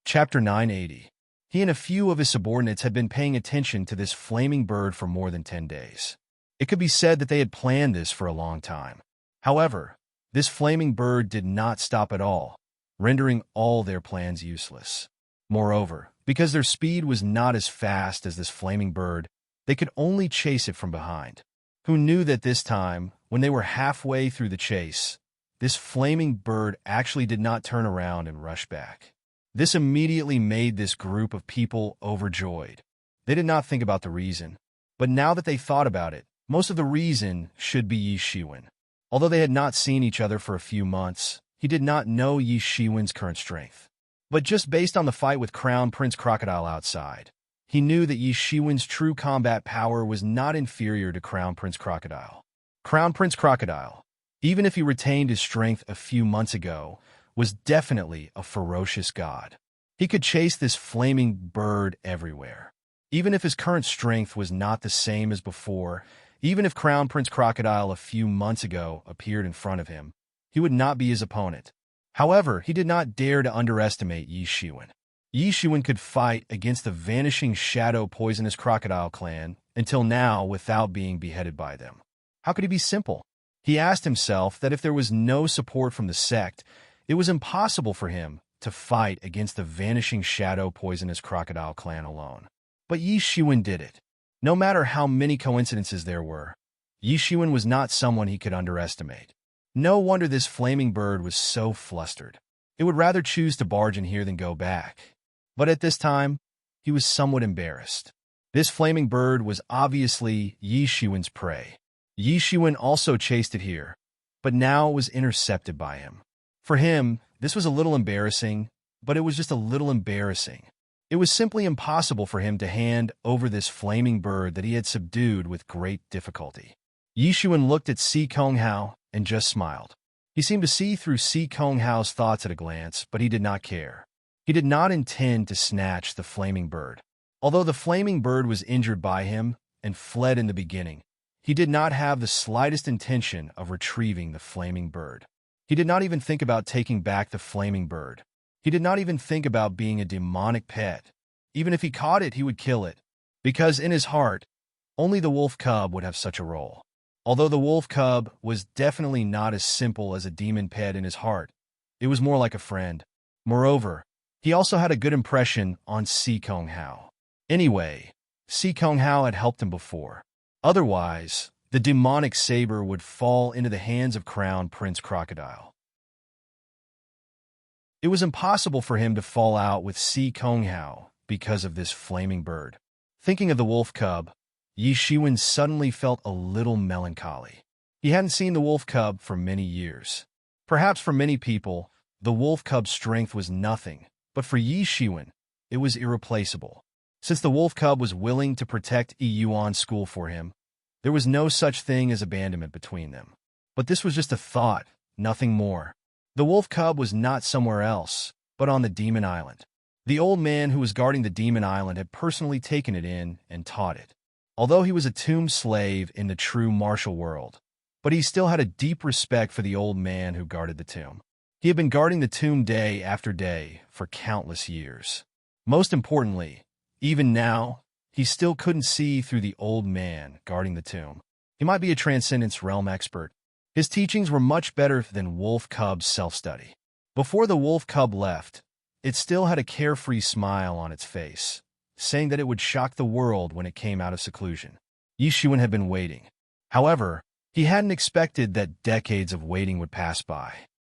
Chapter 980. He and a few of his subordinates had been paying attention to this flaming bird for more than 10 days. It could be said that they had planned this for a long time. However, this flaming bird did not stop at all, rendering all their plans useless. Moreover, because their speed was not as fast as this flaming bird, they could only chase it from behind. Who knew that this time, when they were halfway through the chase, this flaming bird actually did not turn around and rush back? This immediately made this group of people overjoyed. They did not think about the reason, but now that they thought about it, most of the reason should be Yi Shiwen. Although they had not seen each other for a few months, he did not know Yi Shiwen's current strength. But just based on the fight with Crown Prince Crocodile outside, he knew that Yi Shiwen's true combat power was not inferior to Crown Prince Crocodile. Crown Prince Crocodile, even if he retained his strength a few months ago, was definitely a ferocious god. He could chase this flaming bird everywhere. Even if his current strength was not the same as before, even if Crown Prince Crocodile a few months ago appeared in front of him, he would not be his opponent. However, he did not dare to underestimate Yi Shiwen. Yi Shiwen could fight against the vanishing shadow poisonous crocodile clan until now without being beheaded by them. How could he be simple? He asked himself that if there was no support from the sect, it was impossible for him to fight against the vanishing shadow poisonous crocodile clan alone. But Yi Shiwen did it. No matter how many coincidences there were, Yi Shiwen was not someone he could underestimate. No wonder this flaming bird was so flustered. It would rather choose to barge in here than go back. But at this time, he was somewhat embarrassed. This flaming bird was obviously Yi Shiwen's prey. Yi Shiwen also chased it here, but now it was intercepted by him. For him, this was a little embarrassing, but it was just a little embarrassing. It was simply impossible for him to hand over this flaming bird that he had subdued with great difficulty. Yi Shiwen looked at Si Kong Hao and just smiled. He seemed to see through Si Kong Hao's thoughts at a glance, but he did not care. He did not intend to snatch the flaming bird. Although the flaming bird was injured by him and fled in the beginning, he did not have the slightest intention of retrieving the flaming bird. He did not even think about taking back the flaming bird. He did not even think about being a demonic pet. Even if he caught it, he would kill it. Because in his heart, only the wolf cub would have such a role. Although the wolf cub was definitely not as simple as a demon pet in his heart, it was more like a friend. Moreover, he also had a good impression on Si Kong Hao. Anyway, Si Kong Hao had helped him before. Otherwise, the demonic saber would fall into the hands of Crown Prince Crocodile. It was impossible for him to fall out with Si Kong Hao because of this flaming bird. Thinking of the wolf cub, Yi Shiwen suddenly felt a little melancholy. He hadn't seen the wolf cub for many years. Perhaps for many people, the wolf cub's strength was nothing, but for Yi Shiwen, it was irreplaceable. Since the wolf cub was willing to protect Yi Yuan's school for him, there was no such thing as abandonment between them. But this was just a thought, nothing more. The wolf cub was not somewhere else, but on the Demon Island. The old man who was guarding the Demon Island had personally taken it in and taught it. Although he was a tomb slave in the true martial world, but he still had a deep respect for the old man who guarded the tomb. He had been guarding the tomb day after day for countless years. Most importantly, even now, he still couldn't see through the old man guarding the tomb. He might be a transcendence realm expert. His teachings were much better than Wolf Cub's self-study. Before the Wolf Cub left, it still had a carefree smile on its face, saying that it would shock the world when it came out of seclusion. Yi Shiwen had been waiting. However, he hadn't expected that decades of waiting would pass by.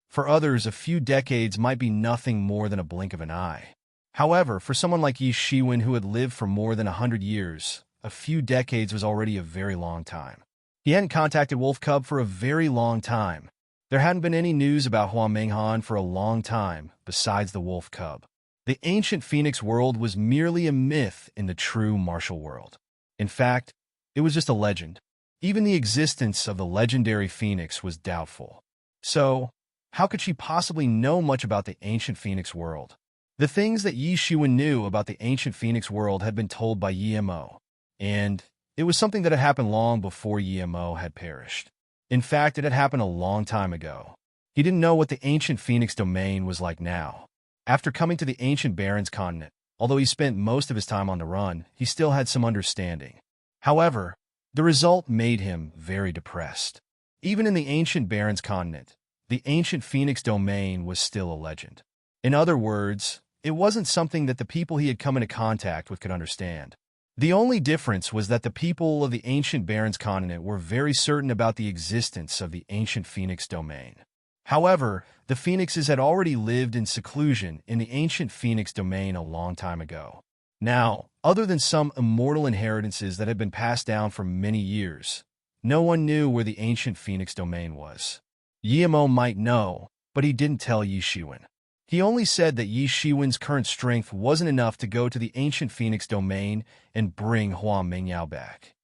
For others, a few decades might be nothing more than a blink of an eye. However, for someone like Yi Shiwen who had lived for more than 100 years, a few decades was already a very long time. He hadn't contacted Wolf Cub for a very long time. There hadn't been any news about Hua Menghan for a long time, besides the Wolf Cub. The ancient Phoenix world was merely a myth in the true martial world. In fact, it was just a legend. Even the existence of the legendary Phoenix was doubtful. So, how could she possibly know much about the ancient Phoenix world? The things that Yi Shiwen knew about the ancient Phoenix world had been told by Yi Mo, and it was something that had happened long before Yi Mo had perished. In fact, it had happened a long time ago. He didn't know what the ancient Phoenix domain was like now. After coming to the ancient Baron's continent, although he spent most of his time on the run, he still had some understanding. However, the result made him very depressed. Even in the ancient Baron's continent, the ancient Phoenix domain was still a legend. In other words, it wasn't something that the people he had come into contact with could understand. The only difference was that the people of the ancient Baron's continent were very certain about the existence of the ancient Phoenix domain. However, the Phoenixes had already lived in seclusion in the ancient Phoenix domain a long time ago. Now, other than some immortal inheritances that had been passed down for many years, no one knew where the ancient Phoenix domain was. Yi Mo might know, but he didn't tell Yi Shiwen. He only said that Yi Shiwen's current strength wasn't enough to go to the ancient Phoenix domain and bring Hua Mingyao back.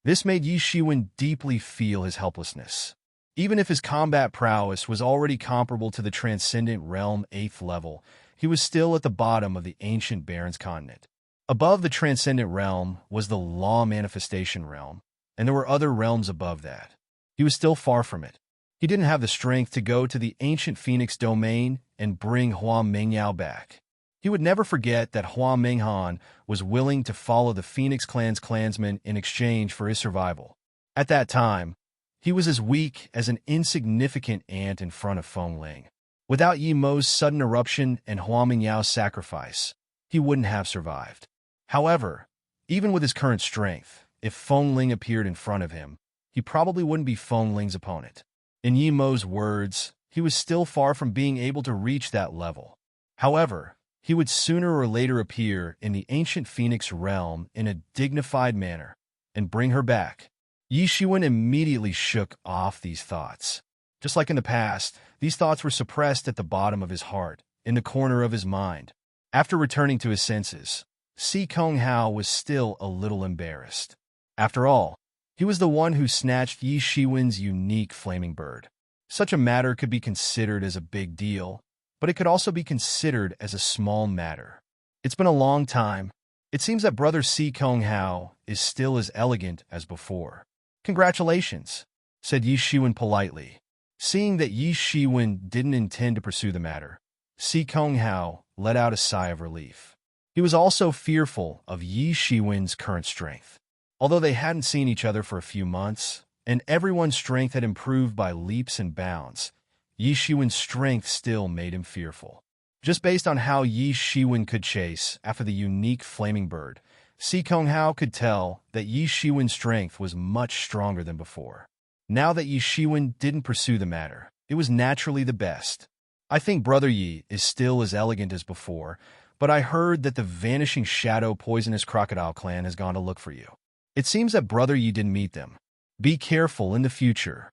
This made Yi Shiwen deeply feel his helplessness. Even if his combat prowess was already comparable to the Transcendent Realm 8th level, he was still at the bottom of the ancient Baron's continent. Above the Transcendent Realm was the Law Manifestation Realm, and there were other realms above that. He was still far from it. He didn't have the strength to go to the ancient Phoenix domain and bring Hua Mingyao back. He would never forget that Hua Menghan was willing to follow the Phoenix Clan's clansmen in exchange for his survival. At that time, he was as weak as an insignificant ant in front of Feng Ling. Without Yi Mo's sudden eruption and Hua Mingyao's sacrifice, he wouldn't have survived. However, even with his current strength, if Feng Ling appeared in front of him, he probably wouldn't be Feng Ling's opponent. In Yi Mo's words, he was still far from being able to reach that level. However, he would sooner or later appear in the ancient Phoenix realm in a dignified manner and bring her back. Yi Shiwen immediately shook off these thoughts. Just like in the past, these thoughts were suppressed at the bottom of his heart, in the corner of his mind. After returning to his senses, Si Kong Hao was still a little embarrassed. After all, he was the one who snatched Yi Shiwen's unique flaming bird. Such a matter could be considered as a big deal, but it could also be considered as a small matter. It's been a long time. It seems that brother Si Kong Hao is still as elegant as before. Congratulations, said Yi Shiwen politely, Seeing that Yi Shiwen didn't intend to pursue the matter, Si Kong Hao let out a sigh of relief. He was also fearful of Yi Shiwen's current strength. Although they hadn't seen each other for a few months, and everyone's strength had improved by leaps and bounds, Yi Shiwen's strength still made him fearful. Just based on how Yi Shiwen could chase after the unique flaming bird, Si Kong Hao could tell that Yi Shiwen's strength was much stronger than before. Now that Yi Shiwen didn't pursue the matter, it was naturally the best. I think Brother Yi is still as elegant as before, but I heard that the Vanishing Shadow Poisonous Crocodile clan has gone to look for you. It seems that Brother Yi didn't meet them. Be careful in the future.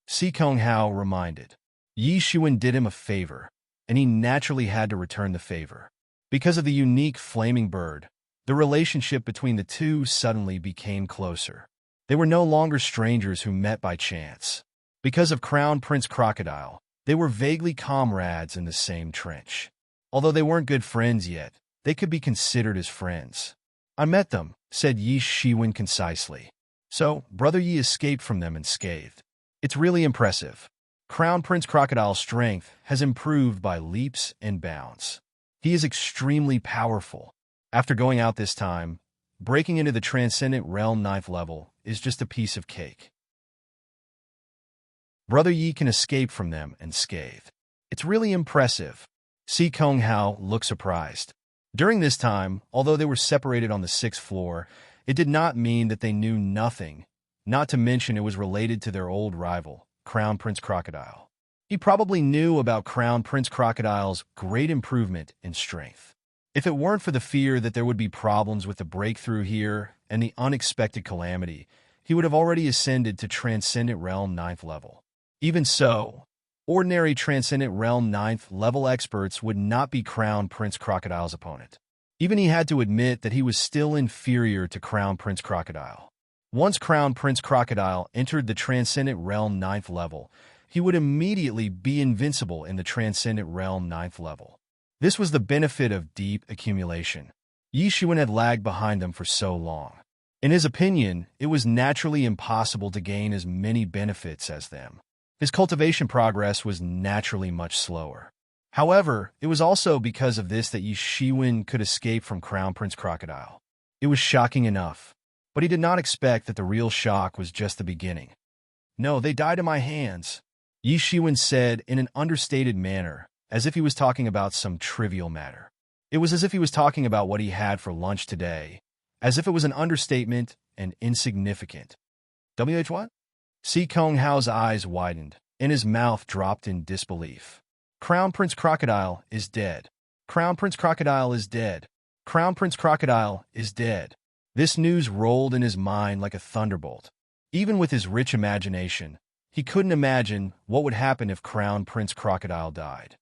Si Kong Hao reminded. Yi Shiwen did him a favor, and he naturally had to return the favor. Because of the unique flaming bird, the relationship between the two suddenly became closer. They were no longer strangers who met by chance. Because of Crown Prince Crocodile, they were vaguely comrades in the same trench. Although they weren't good friends yet, they could be considered as friends. I met them, said Yi Shiwen concisely. So, Brother Yi escaped from them unscathed. It's really impressive. Crown Prince Crocodile's strength has improved by leaps and bounds. He is extremely powerful. After going out this time, breaking into the Transcendent Realm 9th level is just a piece of cake. Brother Yi can escape from them unscathed. It's really impressive. Si Kong Hao looked surprised. During this time, although they were separated on the 6th floor, it did not mean that they knew nothing, not to mention it was related to their old rival, Crown Prince Crocodile. He probably knew about Crown Prince Crocodile's great improvement in strength. If it weren't for the fear that there would be problems with the breakthrough here and the unexpected calamity, he would have already ascended to Transcendent Realm 9th level. Even so, ordinary Transcendent Realm 9th level experts would not be Crown Prince Crocodile's opponent. Even he had to admit that he was still inferior to Crown Prince Crocodile. Once Crown Prince Crocodile entered the Transcendent Realm 9th level, he would immediately be invincible in the Transcendent Realm 9th level. This was the benefit of deep accumulation. Yi Shiwen had lagged behind them for so long. In his opinion, it was naturally impossible to gain as many benefits as them. His cultivation progress was naturally much slower. However, it was also because of this that Yi Shiwen could escape from Crown Prince Crocodile. It was shocking enough, but he did not expect that the real shock was just the beginning. No, they died in my hands, Yi Shiwen said in an understated manner, as if he was talking about some trivial matter. It was as if he was talking about what he had for lunch today, as if it was an understatement and insignificant. What? Si Kong Hao's eyes widened, and his mouth dropped in disbelief. Crown Prince Crocodile is dead. Crown Prince Crocodile is dead. Crown Prince Crocodile is dead. This news rolled in his mind like a thunderbolt. Even with his rich imagination, he couldn't imagine what would happen if Crown Prince Crocodile died.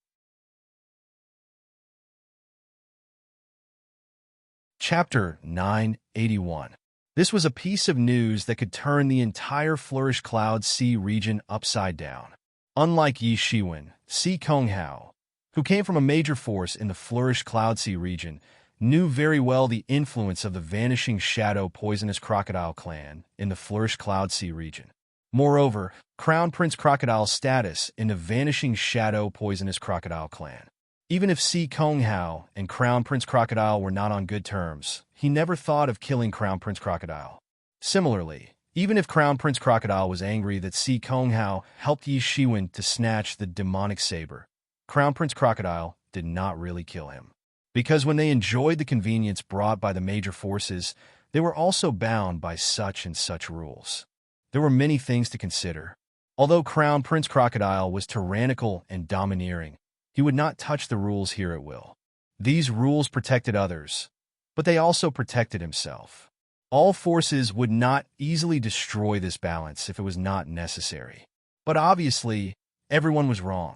Chapter 981. This was a piece of news that could turn the entire Flourish Cloud Sea region upside down. Unlike Yi Shiwen, Si Kong Hao, who came from a major force in the Flourish Cloud Sea region, knew very well the influence of the Vanishing Shadow Poisonous Crocodile clan in the Flourish Cloud Sea region. Moreover, Crown Prince Crocodile's status in the Vanishing Shadow Poisonous Crocodile clan. Even if Si Kong Hao and Crown Prince Crocodile were not on good terms, he never thought of killing Crown Prince Crocodile. Similarly, even if Crown Prince Crocodile was angry that Si Kong Hao helped Yi Shiwen to snatch the demonic saber, Crown Prince Crocodile did not really kill him. Because when they enjoyed the convenience brought by the major forces, they were also bound by such and such rules. There were many things to consider. Although Crown Prince Crocodile was tyrannical and domineering, he would not touch the rules here at will. These rules protected others, but they also protected himself. All forces would not easily destroy this balance if it was not necessary. But obviously, everyone was wrong.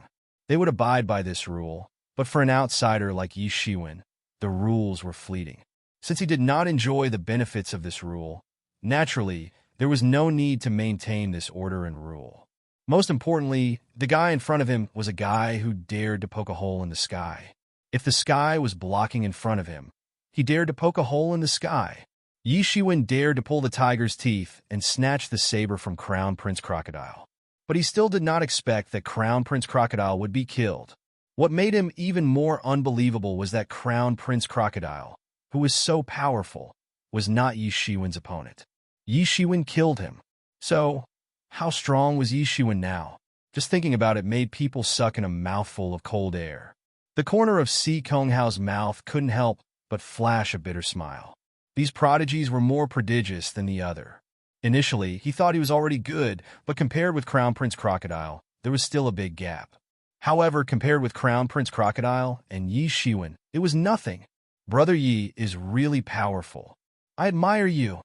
They would abide by this rule, but for an outsider like Yi Shiwen, the rules were fleeting. Since he did not enjoy the benefits of this rule, naturally, there was no need to maintain this order and rule. Most importantly, the guy in front of him was a guy who dared to poke a hole in the sky. If the sky was blocking in front of him, he dared to poke a hole in the sky. Yi Shiwen dared to pull the tiger's teeth and snatch the saber from Crown Prince Crocodile. But he still did not expect that Crown Prince Crocodile would be killed. What made him even more unbelievable was that Crown Prince Crocodile, who was so powerful, was not Yi Shiwen's opponent. Yi Shiwen killed him. So, how strong was Yi Shiwen now? Just thinking about it made people suck in a mouthful of cold air. The corner of Si Konghao's mouth couldn't help but flash a bitter smile. These prodigies were more prodigious than the other. Initially, he thought he was already good, but compared with Crown Prince Crocodile, there was still a big gap. However, compared with Crown Prince Crocodile and Yi Shiwen, it was nothing. Brother Yi is really powerful. I admire you,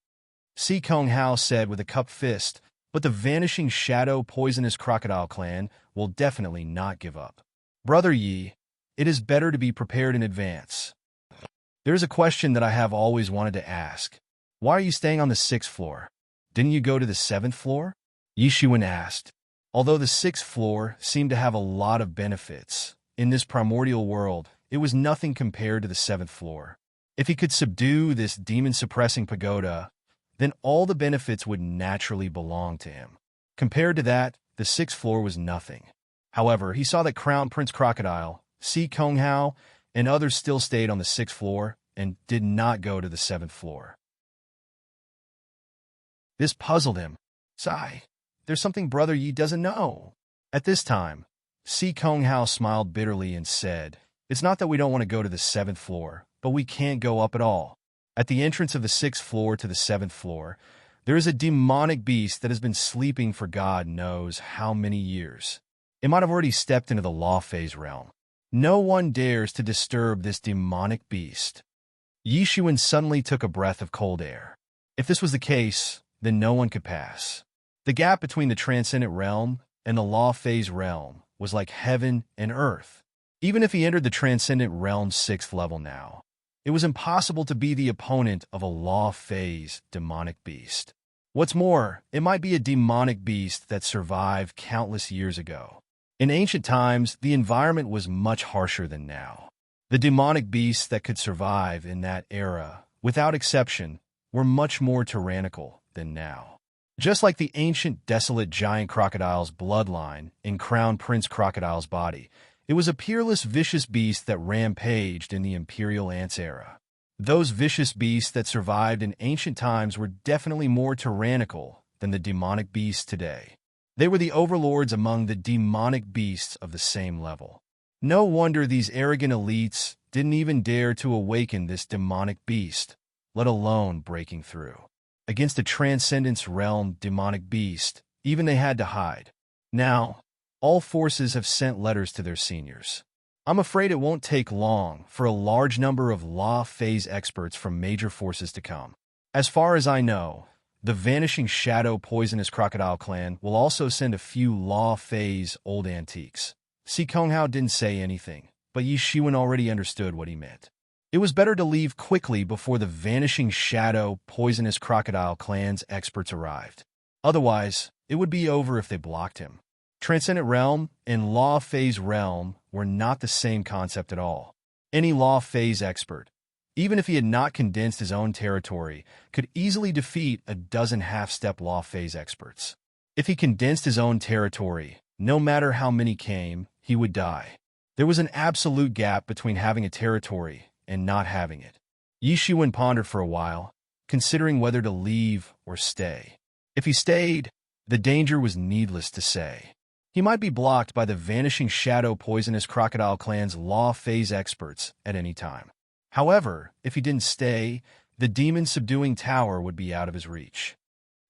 Si Konghao said with a cupped fist, but the vanishing shadow poisonous crocodile clan will definitely not give up. Brother Yi, it is better to be prepared in advance. There is a question that I have always wanted to ask. Why are you staying on the 6th floor? Didn't you go to the 7th floor? Yi Shiwen asked. Although the 6th floor seemed to have a lot of benefits, in this primordial world, it was nothing compared to the 7th floor. If he could subdue this demon-suppressing pagoda, then all the benefits would naturally belong to him. Compared to that, the 6th floor was nothing. However, he saw that Crown Prince Crocodile, Si Konghao, and others still stayed on the 6th floor and did not go to the 7th floor. This puzzled him. Sigh, there's something Brother Yi doesn't know. At this time, Si Konghao smiled bitterly and said, It's not that we don't want to go to the 7th floor, but we can't go up at all. At the entrance of the 6th floor to the 7th floor, there is a demonic beast that has been sleeping for God knows how many years. It might have already stepped into the law phase realm. No one dares to disturb this demonic beast. Yi Shiwen suddenly took a breath of cold air. If this was the case, then no one could pass. The gap between the transcendent realm and the law phase realm was like heaven and earth. Even if he entered the transcendent realm's 6th level now, it was impossible to be the opponent of a law phase demonic beast. What's more, it might be a demonic beast that survived countless years ago. In ancient times, the environment was much harsher than now. The demonic beasts that could survive in that era, without exception, were much more tyrannical than now. Just like the ancient desolate giant crocodile's bloodline in Crown Prince Crocodile's body, it was a peerless vicious beast that rampaged in the Imperial Ants era. Those vicious beasts that survived in ancient times were definitely more tyrannical than the demonic beasts today. They were the overlords among the demonic beasts of the same level. No wonder these arrogant elites didn't even dare to awaken this demonic beast, let alone breaking through. Against a transcendence realm demonic beast, even they had to hide. Now, all forces have sent letters to their seniors. I'm afraid it won't take long for a large number of law phase experts from major forces to come. As far as I know, the vanishing shadow poisonous crocodile clan will also send a few law phase old antiques. Si Konghao didn't say anything, but Yi Shiwen already understood what he meant. It was better to leave quickly before the vanishing shadow poisonous crocodile clan's experts arrived. Otherwise, it would be over if they blocked him. Transcendent realm and law phase realm were not the same concept at all. Any law phase expert, even if he had not condensed his own territory, could easily defeat a dozen half-step law phase experts. If he condensed his own territory, no matter how many came, he would die. There was an absolute gap between having a territory and not having it. Yi Shiwen pondered for a while, considering whether to leave or stay. If he stayed, the danger was needless to say. He might be blocked by the vanishing shadow poisonous crocodile clan's law phase experts at any time. However, if he didn't stay, the demon-subduing tower would be out of his reach.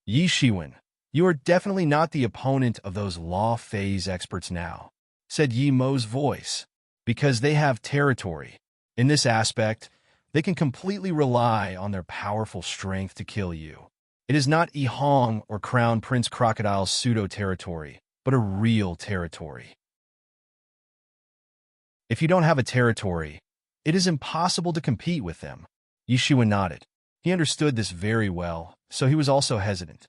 Yi Shiwen, you are definitely not the opponent of those law phase experts now, said Yi Mo's voice, because they have territory. In this aspect, they can completely rely on their powerful strength to kill you. It is not Yi Hong or Crown Prince Crocodile's pseudo-territory, but a real territory. If you don't have a territory, it is impossible to compete with them. Yi Shiwen nodded. He understood this very well, so he was also hesitant.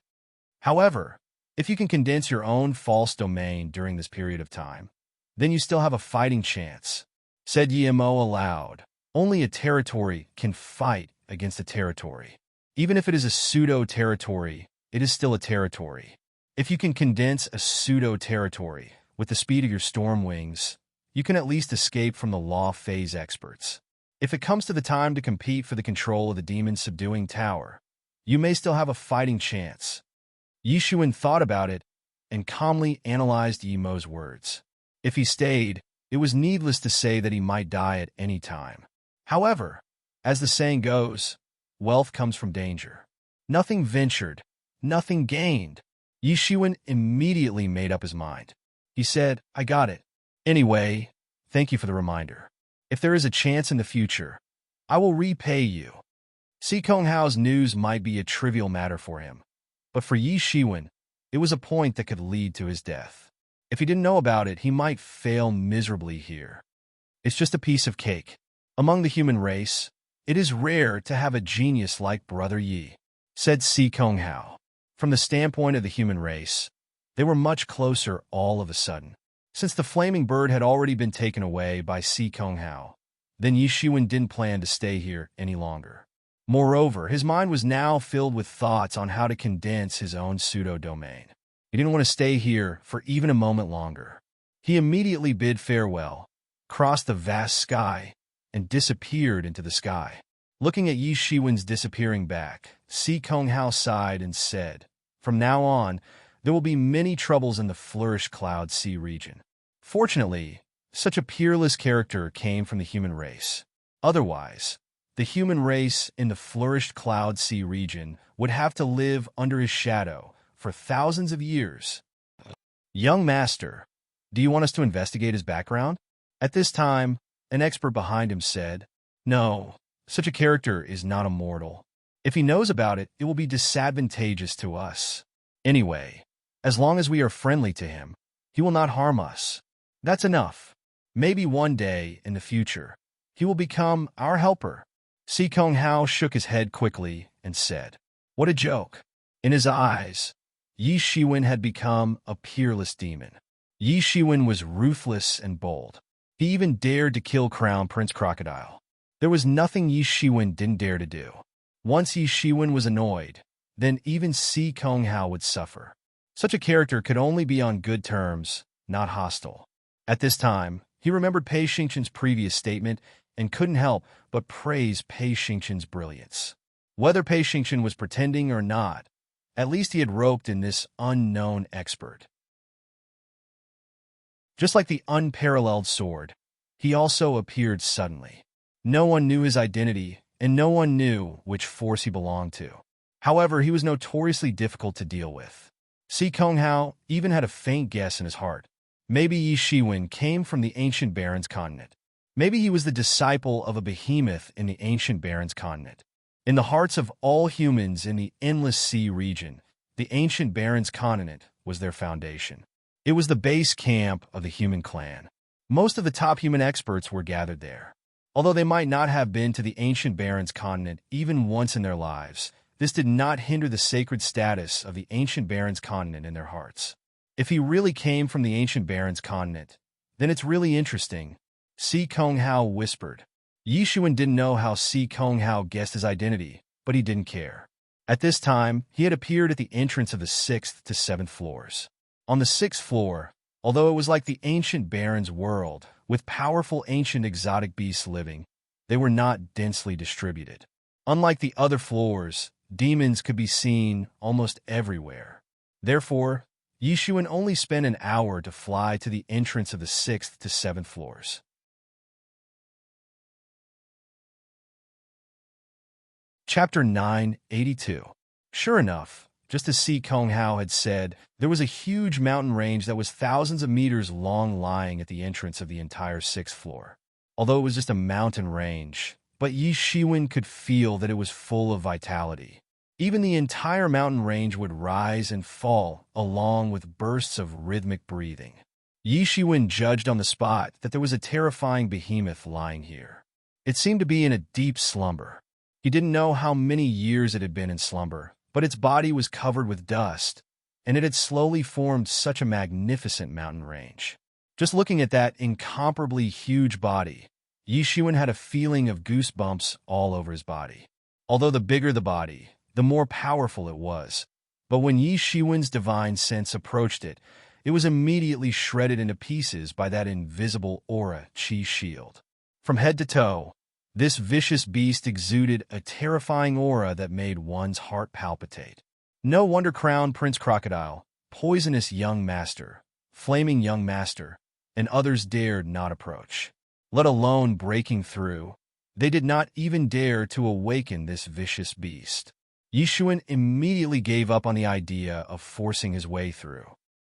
However, if you can condense your own false domain during this period of time, then you still have a fighting chance, said Yi Mo aloud. Only a territory can fight against a territory. Even if it is a pseudo-territory, it is still a territory. If you can condense a pseudo-territory with the speed of your storm wings, you can at least escape from the law phase experts. If it comes to the time to compete for the control of the demon's subduing tower, you may still have a fighting chance. Yishuan thought about it and calmly analyzed Yimo's words. If he stayed, it was needless to say that he might die at any time. However, as the saying goes, wealth comes from danger. Nothing ventured, nothing gained. Yishuan immediately made up his mind. He said, I got it. Anyway, thank you for the reminder. If there is a chance in the future, I will repay you. Si Konghao's news might be a trivial matter for him, but for Yi Shiwen, it was a point that could lead to his death. If he didn't know about it, he might fail miserably here. It's just a piece of cake. Among the human race, it is rare to have a genius like Brother Yi, said Si Konghao. From the standpoint of the human race, they were much closer all of a sudden. Since the flaming bird had already been taken away by Si Konghao, then Yi Shiwen didn't plan to stay here any longer. Moreover, his mind was now filled with thoughts on how to condense his own pseudo-domain. He didn't want to stay here for even a moment longer. He immediately bid farewell, crossed the vast sky, and disappeared into the sky. Looking at Yi Shiwen's disappearing back, Si Konghao sighed and said, From now on, there will be many troubles in the Flourish Cloud Sea region. Fortunately, such a peerless character came from the human race. Otherwise, the human race in the Flourished Cloud Sea region would have to live under his shadow for thousands of years. Young master, do you want us to investigate his background? At this time, an expert behind him said, No, such a character is not immortal. If he knows about it, it will be disadvantageous to us. Anyway, as long as we are friendly to him, he will not harm us. That's enough. Maybe one day, in the future, he will become our helper. Si Konghao shook his head quickly and said, What a joke. In his eyes, Yi Shiwen had become a peerless demon. Yi Shiwen was ruthless and bold. He even dared to kill Crown Prince Crocodile. There was nothing Yi Shiwen didn't dare to do. Once Yi Shiwen was annoyed, then even Si Konghao would suffer. Such a character could only be on good terms, not hostile. At this time, he remembered Pei Xingqian's previous statement and couldn't help but praise Pei Xingqian's brilliance. Whether Pei Xingqian was pretending or not, at least he had roped in this unknown expert. Just like the unparalleled sword, he also appeared suddenly. No one knew his identity, and no one knew which force he belonged to. However, he was notoriously difficult to deal with. Si Konghao even had a faint guess in his heart. Maybe Yi Shiwen came from the ancient Barons continent. Maybe he was the disciple of a behemoth in the ancient Barons continent. In the hearts of all humans in the Endless Sea region, the ancient Barons continent was their foundation. It was the base camp of the human clan. Most of the top human experts were gathered there. Although they might not have been to the ancient Barons continent even once in their lives, this did not hinder the sacred status of the ancient Barons continent in their hearts. If he really came from the ancient Barons continent, then it's really interesting, Si Konghao whispered. Yi Shiwen didn't know how Si Konghao guessed his identity, but he didn't care. At this time, he had appeared at the entrance of the 6th to 7th floors. On the 6th floor, although it was like the ancient Barons' world, with powerful ancient exotic beasts living, they were not densely distributed. Unlike the other floors, demons could be seen almost everywhere. Therefore, Yi Shiwen only spent an hour to fly to the entrance of the 6th to 7th floors. Chapter 982. Sure enough, just as Si Konghao had said, there was a huge mountain range that was thousands of meters long lying at the entrance of the entire 6th floor. Although it was just a mountain range, but Yi Shiwen could feel that it was full of vitality. Even the entire mountain range would rise and fall, along with bursts of rhythmic breathing. Yi Shiwen judged on the spot that there was a terrifying behemoth lying here. It seemed to be in a deep slumber. He didn't know how many years it had been in slumber, but its body was covered with dust, and it had slowly formed such a magnificent mountain range. Just looking at that incomparably huge body, Yi Shiwen had a feeling of goosebumps all over his body. Although the bigger the body, the more powerful it was. But when Yi Shiwen's divine sense approached it, it was immediately shredded into pieces by that invisible aura Qi shield. From head to toe, this vicious beast exuded a terrifying aura that made one's heart palpitate. No wonder Crown Prince Crocodile, Poisonous Young Master, Flaming Young Master, and others dared not approach. Let alone breaking through, they did not even dare to awaken this vicious beast. Yi Shiwen immediately gave up on the idea of forcing his way through.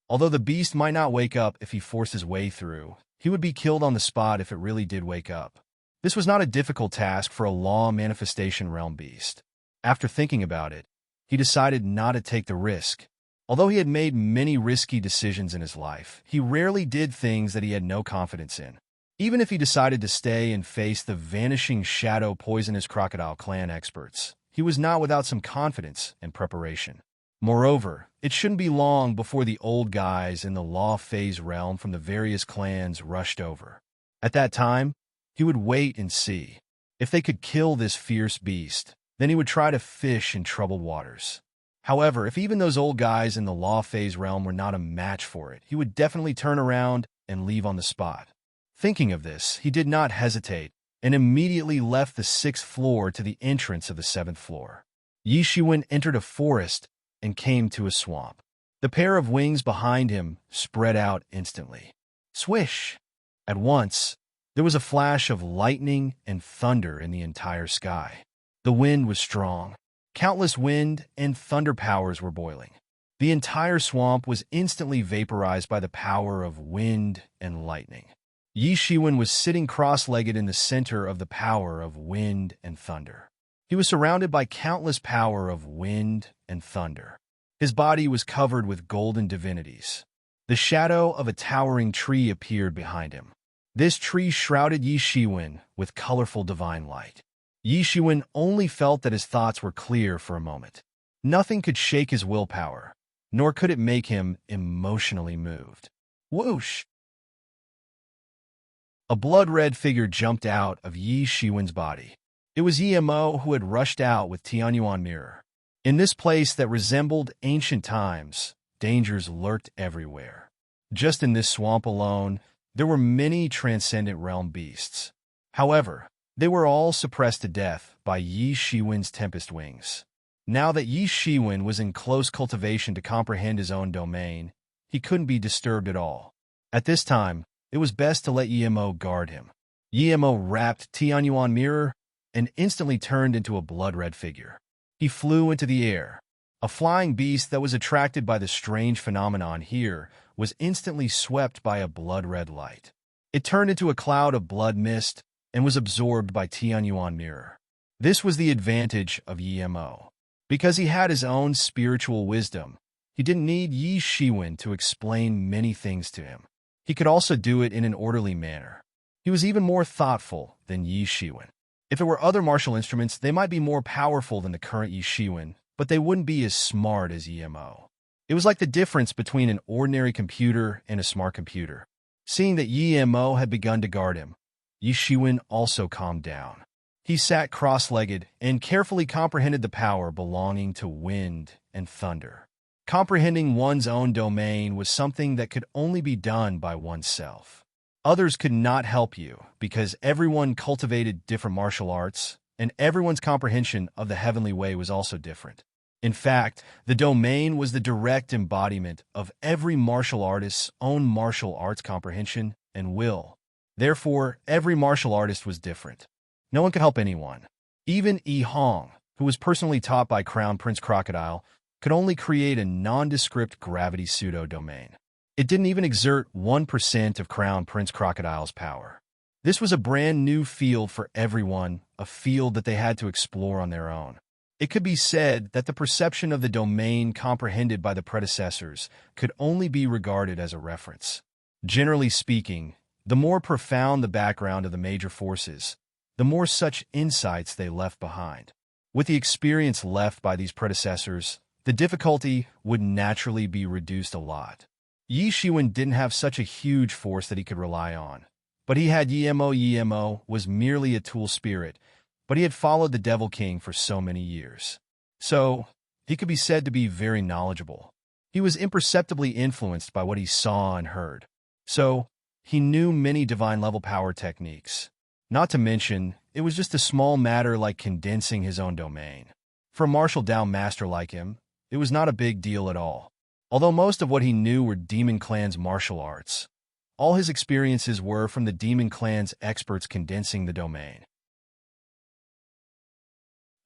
Although the beast might not wake up if he forced his way through, he would be killed on the spot if it really did wake up. This was not a difficult task for a law manifestation realm beast. After thinking about it, he decided not to take the risk. Although he had made many risky decisions in his life, he rarely did things that he had no confidence in. Even if he decided to stay and face the vanishing shadow Poisonous Crocodile clan experts, he was not without some confidence and preparation. Moreover, it shouldn't be long before the old guys in the Law Phase realm from the various clans rushed over. At that time, he would wait and see. If they could kill this fierce beast, then he would try to fish in troubled waters. However, if even those old guys in the Law Phase realm were not a match for it, he would definitely turn around and leave on the spot. Thinking of this, he did not hesitate and immediately left the 6th floor to the entrance of the 7th floor. Yi Shiwen entered a forest and came to a swamp. The pair of wings behind him spread out instantly. Swish! At once, there was a flash of lightning and thunder in the entire sky. The wind was strong. Countless wind and thunder powers were boiling. The entire swamp was instantly vaporized by the power of wind and lightning. Yi Shiwen was sitting cross-legged in the center of the power of wind and thunder. He was surrounded by countless power of wind and thunder. His body was covered with golden divinities. The shadow of a towering tree appeared behind him. This tree shrouded Yi Shiwen with colorful divine light. Yi Shiwen only felt that his thoughts were clear for a moment. Nothing could shake his willpower, nor could it make him emotionally moved. Whoosh! A blood-red figure jumped out of Yi Shiwen's body. It was Emo who had rushed out with Tianyuan Mirror. In this place that resembled ancient times, dangers lurked everywhere. Just in this swamp alone, there were many transcendent realm beasts. However, they were all suppressed to death by Yi Shiwen's Tempest Wings. Now that Yi Shiwen was in close cultivation to comprehend his own domain, he couldn't be disturbed at all. At this time, it was best to let Emo guard him. Emo wrapped Tianyuan Mirror and instantly turned into a blood-red figure. He flew into the air. A flying beast that was attracted by the strange phenomenon here was instantly swept by a blood-red light. It turned into a cloud of blood mist and was absorbed by Tianyuan Mirror. This was the advantage of Emo. Because he had his own spiritual wisdom, he didn't need Yi Shiwen to explain many things to him. He could also do it in an orderly manner. He was even more thoughtful than Yi Shiwen. If it were other martial instruments, they might be more powerful than the current Yi Shiwen, but they wouldn't be as smart as Emo. It was like the difference between an ordinary computer and a smart computer. Seeing that Emo had begun to guard him, Yi Shiwen also calmed down. He sat cross-legged and carefully comprehended the power belonging to wind and thunder. Comprehending one's own domain was something that could only be done by oneself. Others could not help you because everyone cultivated different martial arts, and everyone's comprehension of the heavenly way was also different. In fact, the domain was the direct embodiment of every martial artist's own martial arts comprehension and will. Therefore, every martial artist was different. No one could help anyone. Even Yi Hong, who was personally taught by Crown Prince Crocodile, could only create a nondescript gravity pseudo-domain. It didn't even exert 1% of Crown Prince Crocodile's power. This was a brand new field for everyone, a field that they had to explore on their own. It could be said that the perception of the domain comprehended by the predecessors could only be regarded as a reference. Generally speaking, the more profound the background of the major forces, the more such insights they left behind. With the experience left by these predecessors, the difficulty would naturally be reduced a lot. Yi Shiwen didn't have such a huge force that he could rely on, but he had Emo. Emo was merely a tool spirit, but he had followed the Devil King for so many years. So, he could be said to be very knowledgeable. He was imperceptibly influenced by what he saw and heard. So, he knew many divine-level power techniques. Not to mention, it was just a small matter like condensing his own domain. For a martial Dao master like him, it was not a big deal at all. Although most of what he knew were Demon Clan's martial arts, all his experiences were from the Demon Clan's experts condensing the domain.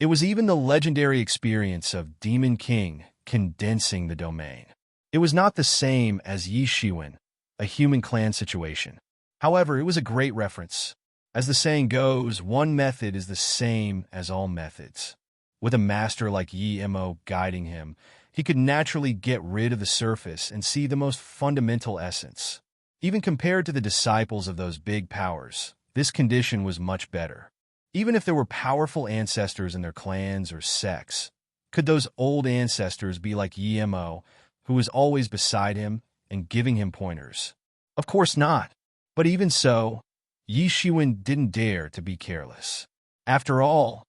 It was even the legendary experience of Demon King condensing the domain. It was not the same as Yi Shiwen, a human clan situation. However, it was a great reference. As the saying goes, one method is the same as all methods. With a master like Yi Mo guiding him, he could naturally get rid of the surface and see the most fundamental essence. Even compared to the disciples of those big powers, this condition was much better. Even if there were powerful ancestors in their clans or sects, could those old ancestors be like Yi Mo, who was always beside him and giving him pointers? Of course not. But even so, Yi Shiwen didn't dare to be careless. After all,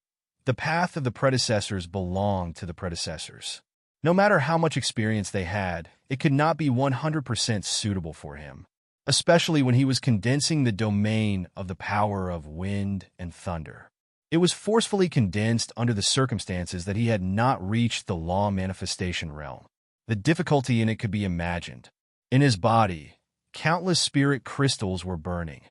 the path of the predecessors belonged to the predecessors. No matter how much experience they had, it could not be 100% suitable for him, especially when he was condensing the domain of the power of wind and thunder. It was forcefully condensed under the circumstances that he had not reached the law manifestation realm. The difficulty in it could be imagined. In his body, countless spirit crystals were burning,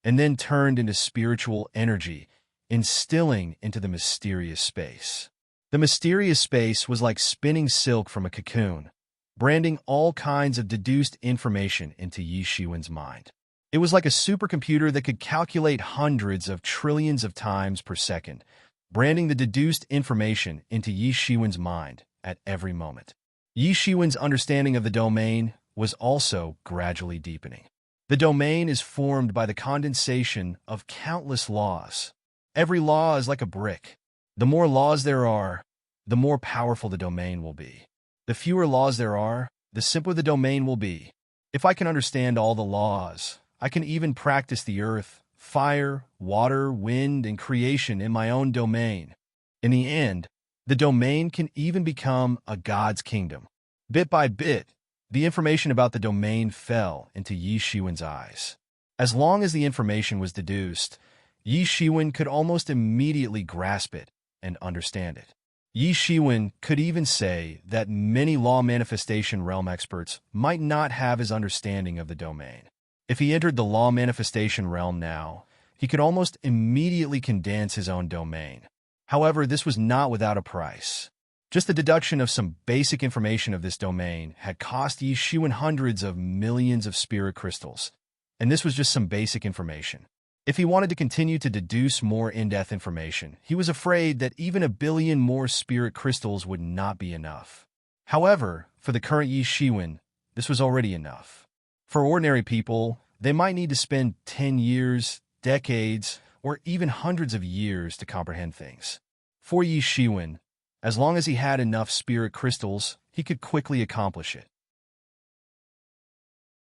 and then turned into spiritual energy, instilling into the mysterious space. The mysterious space was like spinning silk from a cocoon, branding all kinds of deduced information into Yi Shiwen's mind. It was like a supercomputer that could calculate hundreds of trillions of times per second, branding the deduced information into Yi Shiwen's mind at every moment. Yi Shiwen's understanding of the domain was also gradually deepening. The domain is formed by the condensation of countless laws. Every law is like a brick. The more laws there are, the more powerful the domain will be. The fewer laws there are, the simpler the domain will be. If I can understand all the laws, I can even practice the earth, fire, water, wind, and creation in my own domain. In the end, the domain can even become a god's kingdom. Bit by bit, the information about the domain fell into Yi Shiwen's eyes. As long as the information was deduced, Yi Shiwen could almost immediately grasp it and understand it. Yi Shiwen could even say that many law manifestation realm experts might not have his understanding of the domain. If he entered the law manifestation realm now, he could almost immediately condense his own domain. However, this was not without a price. Just the deduction of some basic information of this domain had cost Yi Shiwen hundreds of millions of spirit crystals, and this was just some basic information. If he wanted to continue to deduce more in-depth information, he was afraid that even 1 billion more spirit crystals would not be enough. However, for the current Yi Shiwen, this was already enough. For ordinary people, they might need to spend 10 years, decades, or even hundreds of years to comprehend things. For Yi Shiwen, as long as he had enough spirit crystals, he could quickly accomplish it.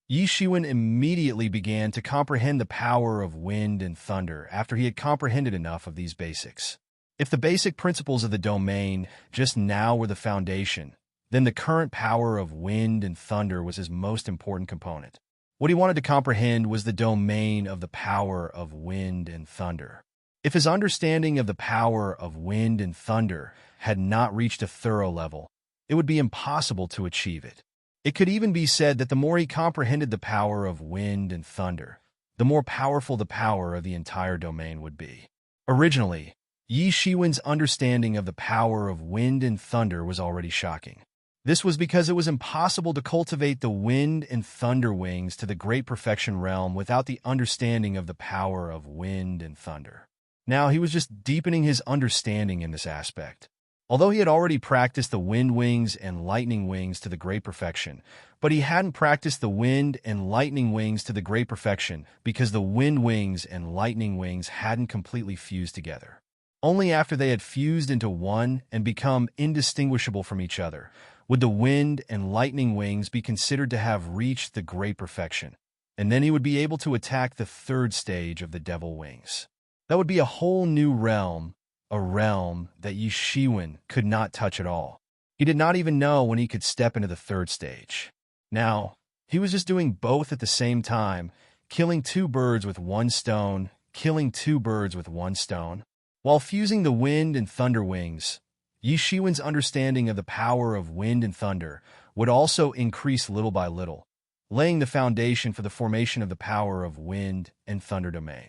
Yi Shiwen immediately began to comprehend the power of wind and thunder after he had comprehended enough of these basics. If the basic principles of the domain just now were the foundation, then the current power of wind and thunder was his most important component. What he wanted to comprehend was the domain of the power of wind and thunder. If his understanding of the power of wind and thunder had not reached a thorough level, it would be impossible to achieve it. It could even be said that the more he comprehended the power of wind and thunder, the more powerful the power of the entire domain would be. Originally, Yi Shiwen's understanding of the power of wind and thunder was already shocking. This was because it was impossible to cultivate the wind and thunder wings to the great perfection realm without the understanding of the power of wind and thunder. Now he was just deepening his understanding in this aspect. Although he had already practiced the wind wings and lightning wings to the great perfection, but he hadn't practiced the wind and lightning wings to the great perfection because the wind wings and lightning wings hadn't completely fused together. Only after they had fused into one and become indistinguishable from each other would the wind and lightning wings be considered to have reached the great perfection, and then he would be able to attack the third stage of the devil wings. That would be a whole new realm, a realm that Yi Shiwen could not touch at all. He did not even know when he could step into the third stage. Now, he was just doing both at the same time, killing two birds with one stone, While fusing the wind and thunder wings, Yi Shiwen's understanding of the power of wind and thunder would also increase little by little, laying the foundation for the formation of the power of wind and thunder domain.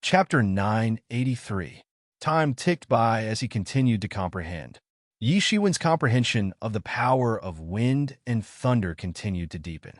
Chapter 983. Time ticked by as he continued to comprehend. Yi Shiwen's comprehension of the power of wind and thunder continued to deepen.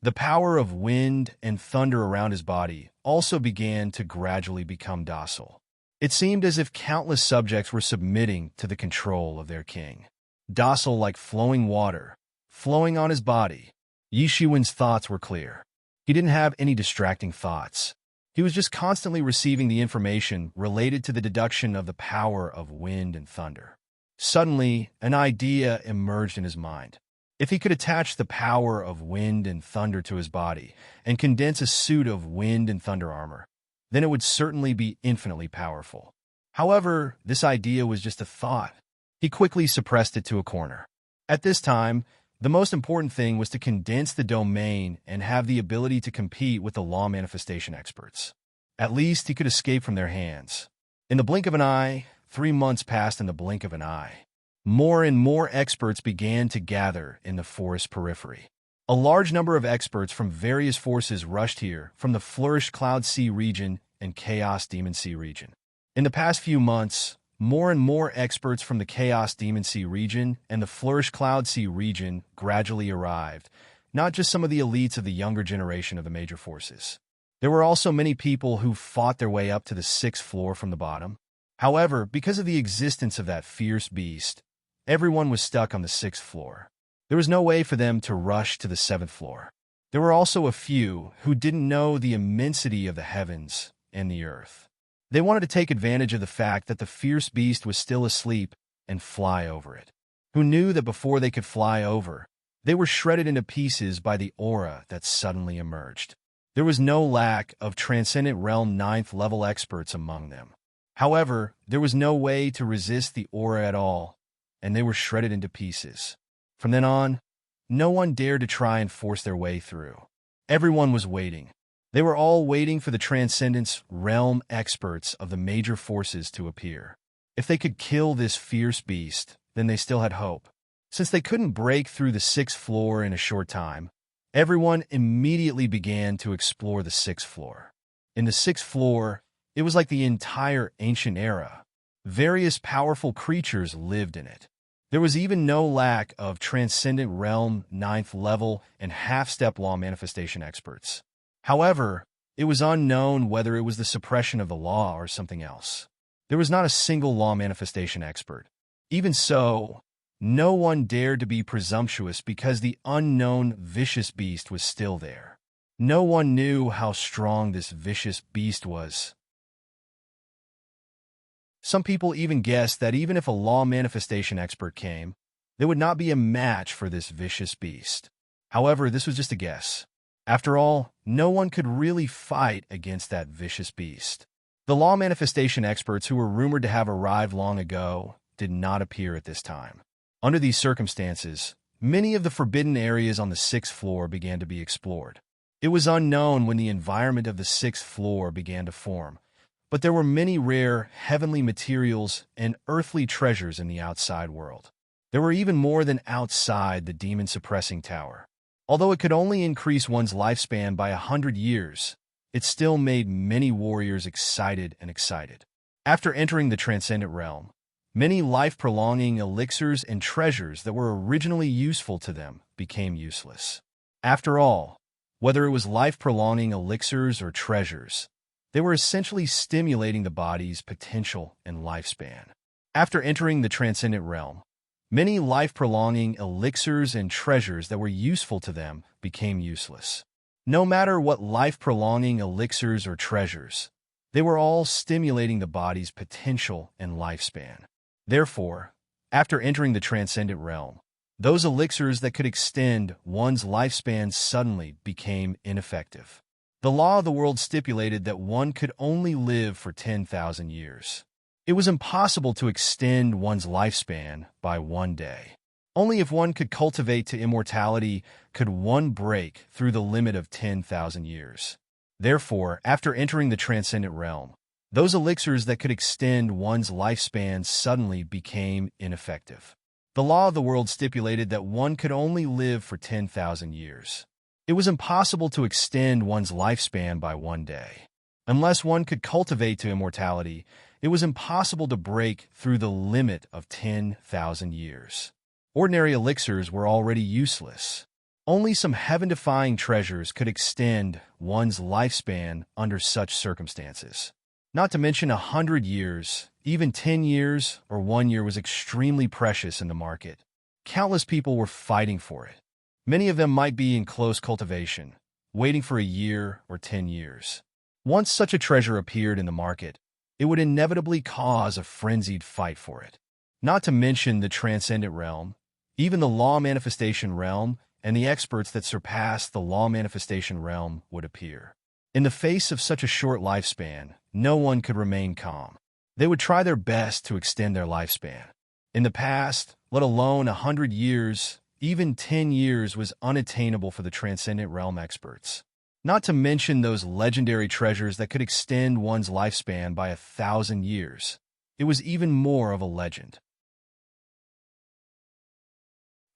The power of wind and thunder around his body also began to gradually become docile. It seemed as if countless subjects were submitting to the control of their king. Docile like flowing water, flowing on his body. Yi Shiwen's thoughts were clear. He didn't have any distracting thoughts. He was just constantly receiving the information related to the deduction of the power of wind and thunder. Suddenly, an idea emerged in his mind. If he could attach the power of wind and thunder to his body and condense a suit of wind and thunder armor, then it would certainly be infinitely powerful. However, this idea was just a thought. He quickly suppressed it to a corner. At this time, the most important thing was to condense the domain and have the ability to compete with the law manifestation experts. At least he could escape from their hands. In the blink of an eye, 3 months passed in the blink of an eye. More and more experts began to gather in the forest periphery. A large number of experts from various forces rushed here from the Flourished Cloud Sea region and Chaos Demon Sea region. In the past few months, more and more experts from the Chaos Demon Sea region and the Flourished Cloud Sea region gradually arrived, not just some of the elites of the younger generation of the major forces. There were also many people who fought their way up to the 6th floor from the bottom. However, because of the existence of that fierce beast, everyone was stuck on the 6th floor. There was no way for them to rush to the 7th floor. There were also a few who didn't know the immensity of the heavens and the earth. They wanted to take advantage of the fact that the fierce beast was still asleep and fly over it. Who knew that before they could fly over, they were shredded into pieces by the aura that suddenly emerged. There was no lack of Transcendent Realm 9th level experts among them. However, there was no way to resist the aura at all, and they were shredded into pieces. From then on, no one dared to try and force their way through. Everyone was waiting. They were all waiting for the Transcendence Realm experts of the major forces to appear. If they could kill this fierce beast, then they still had hope. Since they couldn't break through the 6th floor in a short time, everyone immediately began to explore the 6th floor. In the 6th floor, it was like the entire ancient era. Various powerful creatures lived in it. There was even no lack of Transcendent Realm 9th level and half-step law manifestation experts. However, it was unknown whether it was the suppression of the law or something else. There was not a single law manifestation expert. Even so, no one dared to be presumptuous because the unknown vicious beast was still there. No one knew how strong this vicious beast was. Some people even guessed that even if a law manifestation expert came, they would not be a match for this vicious beast. However, this was just a guess. After all, no one could really fight against that vicious beast. The law manifestation experts who were rumored to have arrived long ago did not appear at this time. Under these circumstances, many of the forbidden areas on the 6th floor began to be explored. It was unknown when the environment of the 6th floor began to form, but there were many rare heavenly materials and earthly treasures in the outside world. There were even more than outside the demon-suppressing tower. Although it could only increase one's lifespan by 100 years, it still made many warriors excited. After entering the Transcendent Realm, many life-prolonging elixirs and treasures that were originally useful to them became useless. After all, whether it was life-prolonging elixirs or treasures, they were essentially stimulating the body's potential and lifespan. After entering the Transcendent Realm, many life-prolonging elixirs and treasures that were useful to them became useless. No matter what life-prolonging elixirs or treasures, they were all stimulating the body's potential and lifespan. Therefore, after entering the Transcendent Realm, those elixirs that could extend one's lifespan suddenly became ineffective. The law of the world stipulated that one could only live for 10,000 years. It was impossible to extend one's lifespan by one day. Only if one could cultivate to immortality could one break through the limit of 10,000 years. Therefore, after entering the transcendent realm, those elixirs that could extend one's lifespan suddenly became ineffective. The law of the world stipulated that one could only live for 10,000 years. It was impossible to extend one's lifespan by one day. Unless one could cultivate to immortality, it was impossible to break through the limit of 10,000 years. Ordinary elixirs were already useless. Only some heaven-defying treasures could extend one's lifespan under such circumstances. Not to mention 100 years, even 10 years or 1 year was extremely precious in the market. Countless people were fighting for it. Many of them might be in close cultivation, waiting for a year or 10 years. Once such a treasure appeared in the market, it would inevitably cause a frenzied fight for it. Not to mention the transcendent realm, even the law manifestation realm, and the experts that surpassed the law manifestation realm would appear. In the face of such a short lifespan, no one could remain calm. They would try their best to extend their lifespan. In the past, let alone 100 years, even 10 years was unattainable for the transcendent realm experts. Not to mention those legendary treasures that could extend one's lifespan by 1,000 years. It was even more of a legend.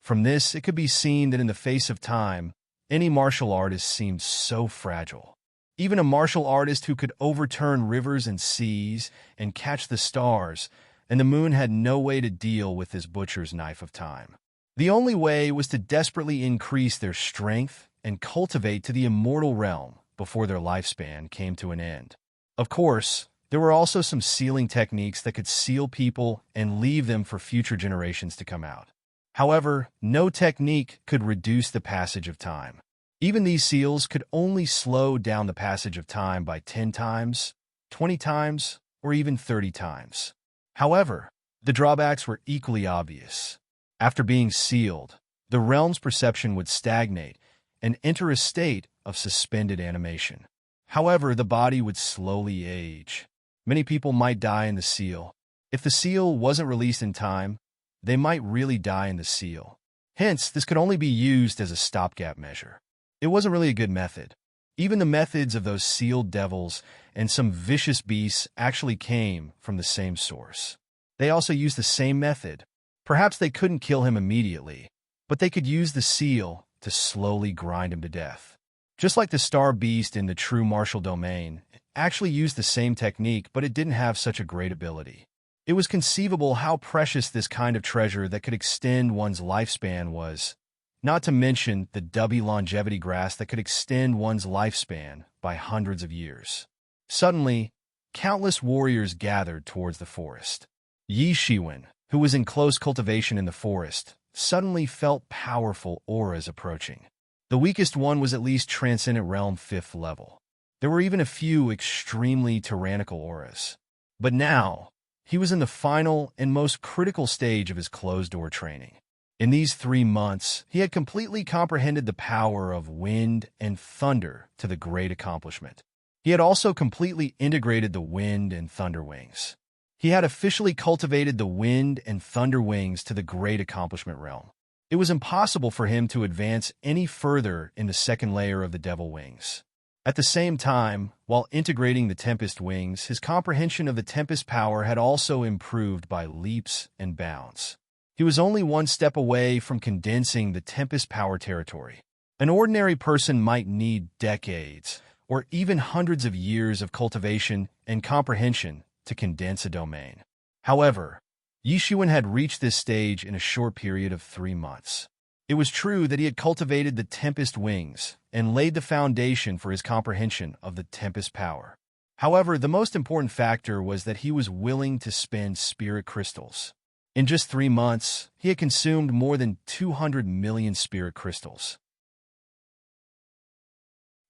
From this, it could be seen that in the face of time, any martial artist seemed so fragile. Even a martial artist who could overturn rivers and seas and catch the stars, and the moon had no way to deal with this butcher's knife of time. The only way was to desperately increase their strength and cultivate to the immortal realm before their lifespan came to an end. Of course, there were also some sealing techniques that could seal people and leave them for future generations to come out. However, no technique could reduce the passage of time. Even these seals could only slow down the passage of time by 10 times, 20 times, or even 30 times. However, the drawbacks were equally obvious. After being sealed, the realm's perception would stagnate and enter a state of suspended animation. However, the body would slowly age. Many people might die in the seal. If the seal wasn't released in time, they might really die in the seal. Hence, this could only be used as a stopgap measure. It wasn't really a good method. Even the methods of those sealed devils and some vicious beasts actually came from the same source. They also used the same method. Perhaps they couldn't kill him immediately, but they could use the seal to slowly grind him to death. Just like the star beast in the true martial domain, it actually used the same technique, but it didn't have such a great ability. It was conceivable how precious this kind of treasure that could extend one's lifespan was, not to mention the W longevity grass that could extend one's lifespan by hundreds of years. Suddenly, countless warriors gathered towards the forest. Yi Shiwen, who was in close cultivation in the forest, suddenly felt powerful auras approaching. The weakest one was at least Transcendent Realm 5th level. There were even a few extremely tyrannical auras. But now, he was in the final and most critical stage of his closed-door training. In these 3 months, he had completely comprehended the power of wind and thunder to the great accomplishment. He had also completely integrated the wind and thunder wings. He had officially cultivated the wind and thunder wings to the great accomplishment realm. It was impossible for him to advance any further in the second layer of the devil wings. At the same time, while integrating the Tempest wings, his comprehension of the Tempest power had also improved by leaps and bounds. He was only one step away from condensing the Tempest power territory. An ordinary person might need decades, or even hundreds of years of cultivation and comprehension to condense a domain. However, Yi Shiwen had reached this stage in a short period of 3 months. It was true that he had cultivated the Tempest wings and laid the foundation for his comprehension of the Tempest power. However, the most important factor was that he was willing to spend spirit crystals. In just 3 months, he had consumed more than 200 million spirit crystals.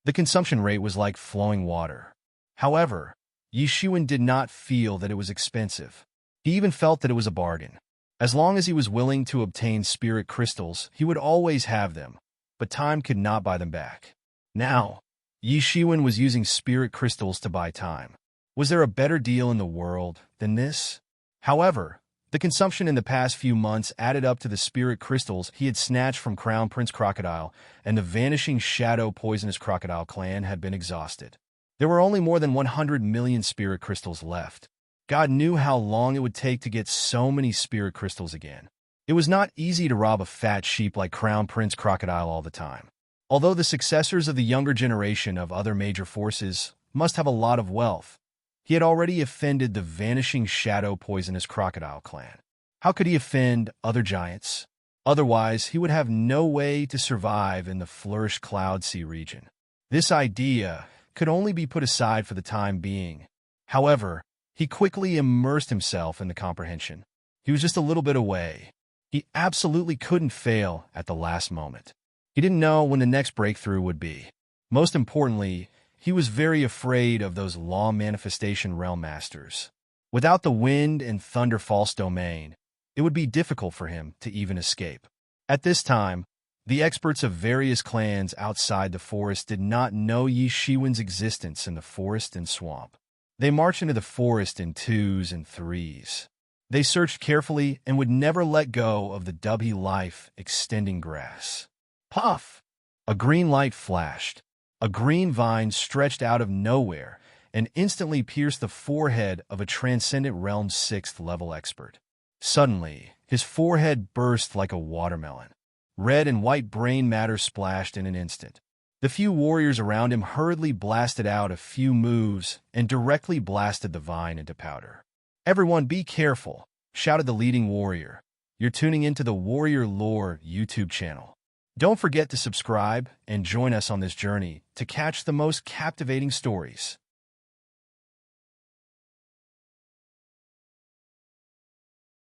The consumption rate was like flowing water. However, Yi Shiwen did not feel that it was expensive. He even felt that it was a bargain. As long as he was willing to obtain spirit crystals, he would always have them, but time could not buy them back. Now, Yi Shiwen was using spirit crystals to buy time. Was there a better deal in the world than this? However, the consumption in the past few months added up to the spirit crystals he had snatched from Crown Prince Crocodile, and the vanishing shadow poisonous crocodile clan had been exhausted. There were only more than 100 million spirit crystals left. God knew how long it would take to get so many spirit crystals again. It was not easy to rob a fat sheep like Crown Prince Crocodile all the time. Although the successors of the younger generation of other major forces must have a lot of wealth, he had already offended the vanishing shadow poisonous crocodile clan. How could he offend other giants? Otherwise, he would have no way to survive in the flourished Cloud Sea region. This idea could only be put aside for the time being. However, he quickly immersed himself in the comprehension. He was just a little bit away. He absolutely couldn't fail at the last moment. He didn't know when the next breakthrough would be. Most importantly, he was very afraid of those law manifestation realm masters. Without the wind and thunder false domain, it would be difficult for him to even escape. At this time, the experts of various clans outside the forest did not know Yi Shiwen's existence in the forest and swamp. They marched into the forest in twos and threes. They searched carefully and would never let go of the dubby life extending grass. Puff! A green light flashed. A green vine stretched out of nowhere and instantly pierced the forehead of a Transcendent Realm 6th level expert. Suddenly, his forehead burst like a watermelon. Red and white brain matter splashed in an instant. The few warriors around him hurriedly blasted out a few moves and directly blasted the vine into powder. "Everyone be careful," shouted the leading warrior. "You're tuning into the Warrior Lore YouTube channel. Don't forget to subscribe and join us on this journey to catch the most captivating stories."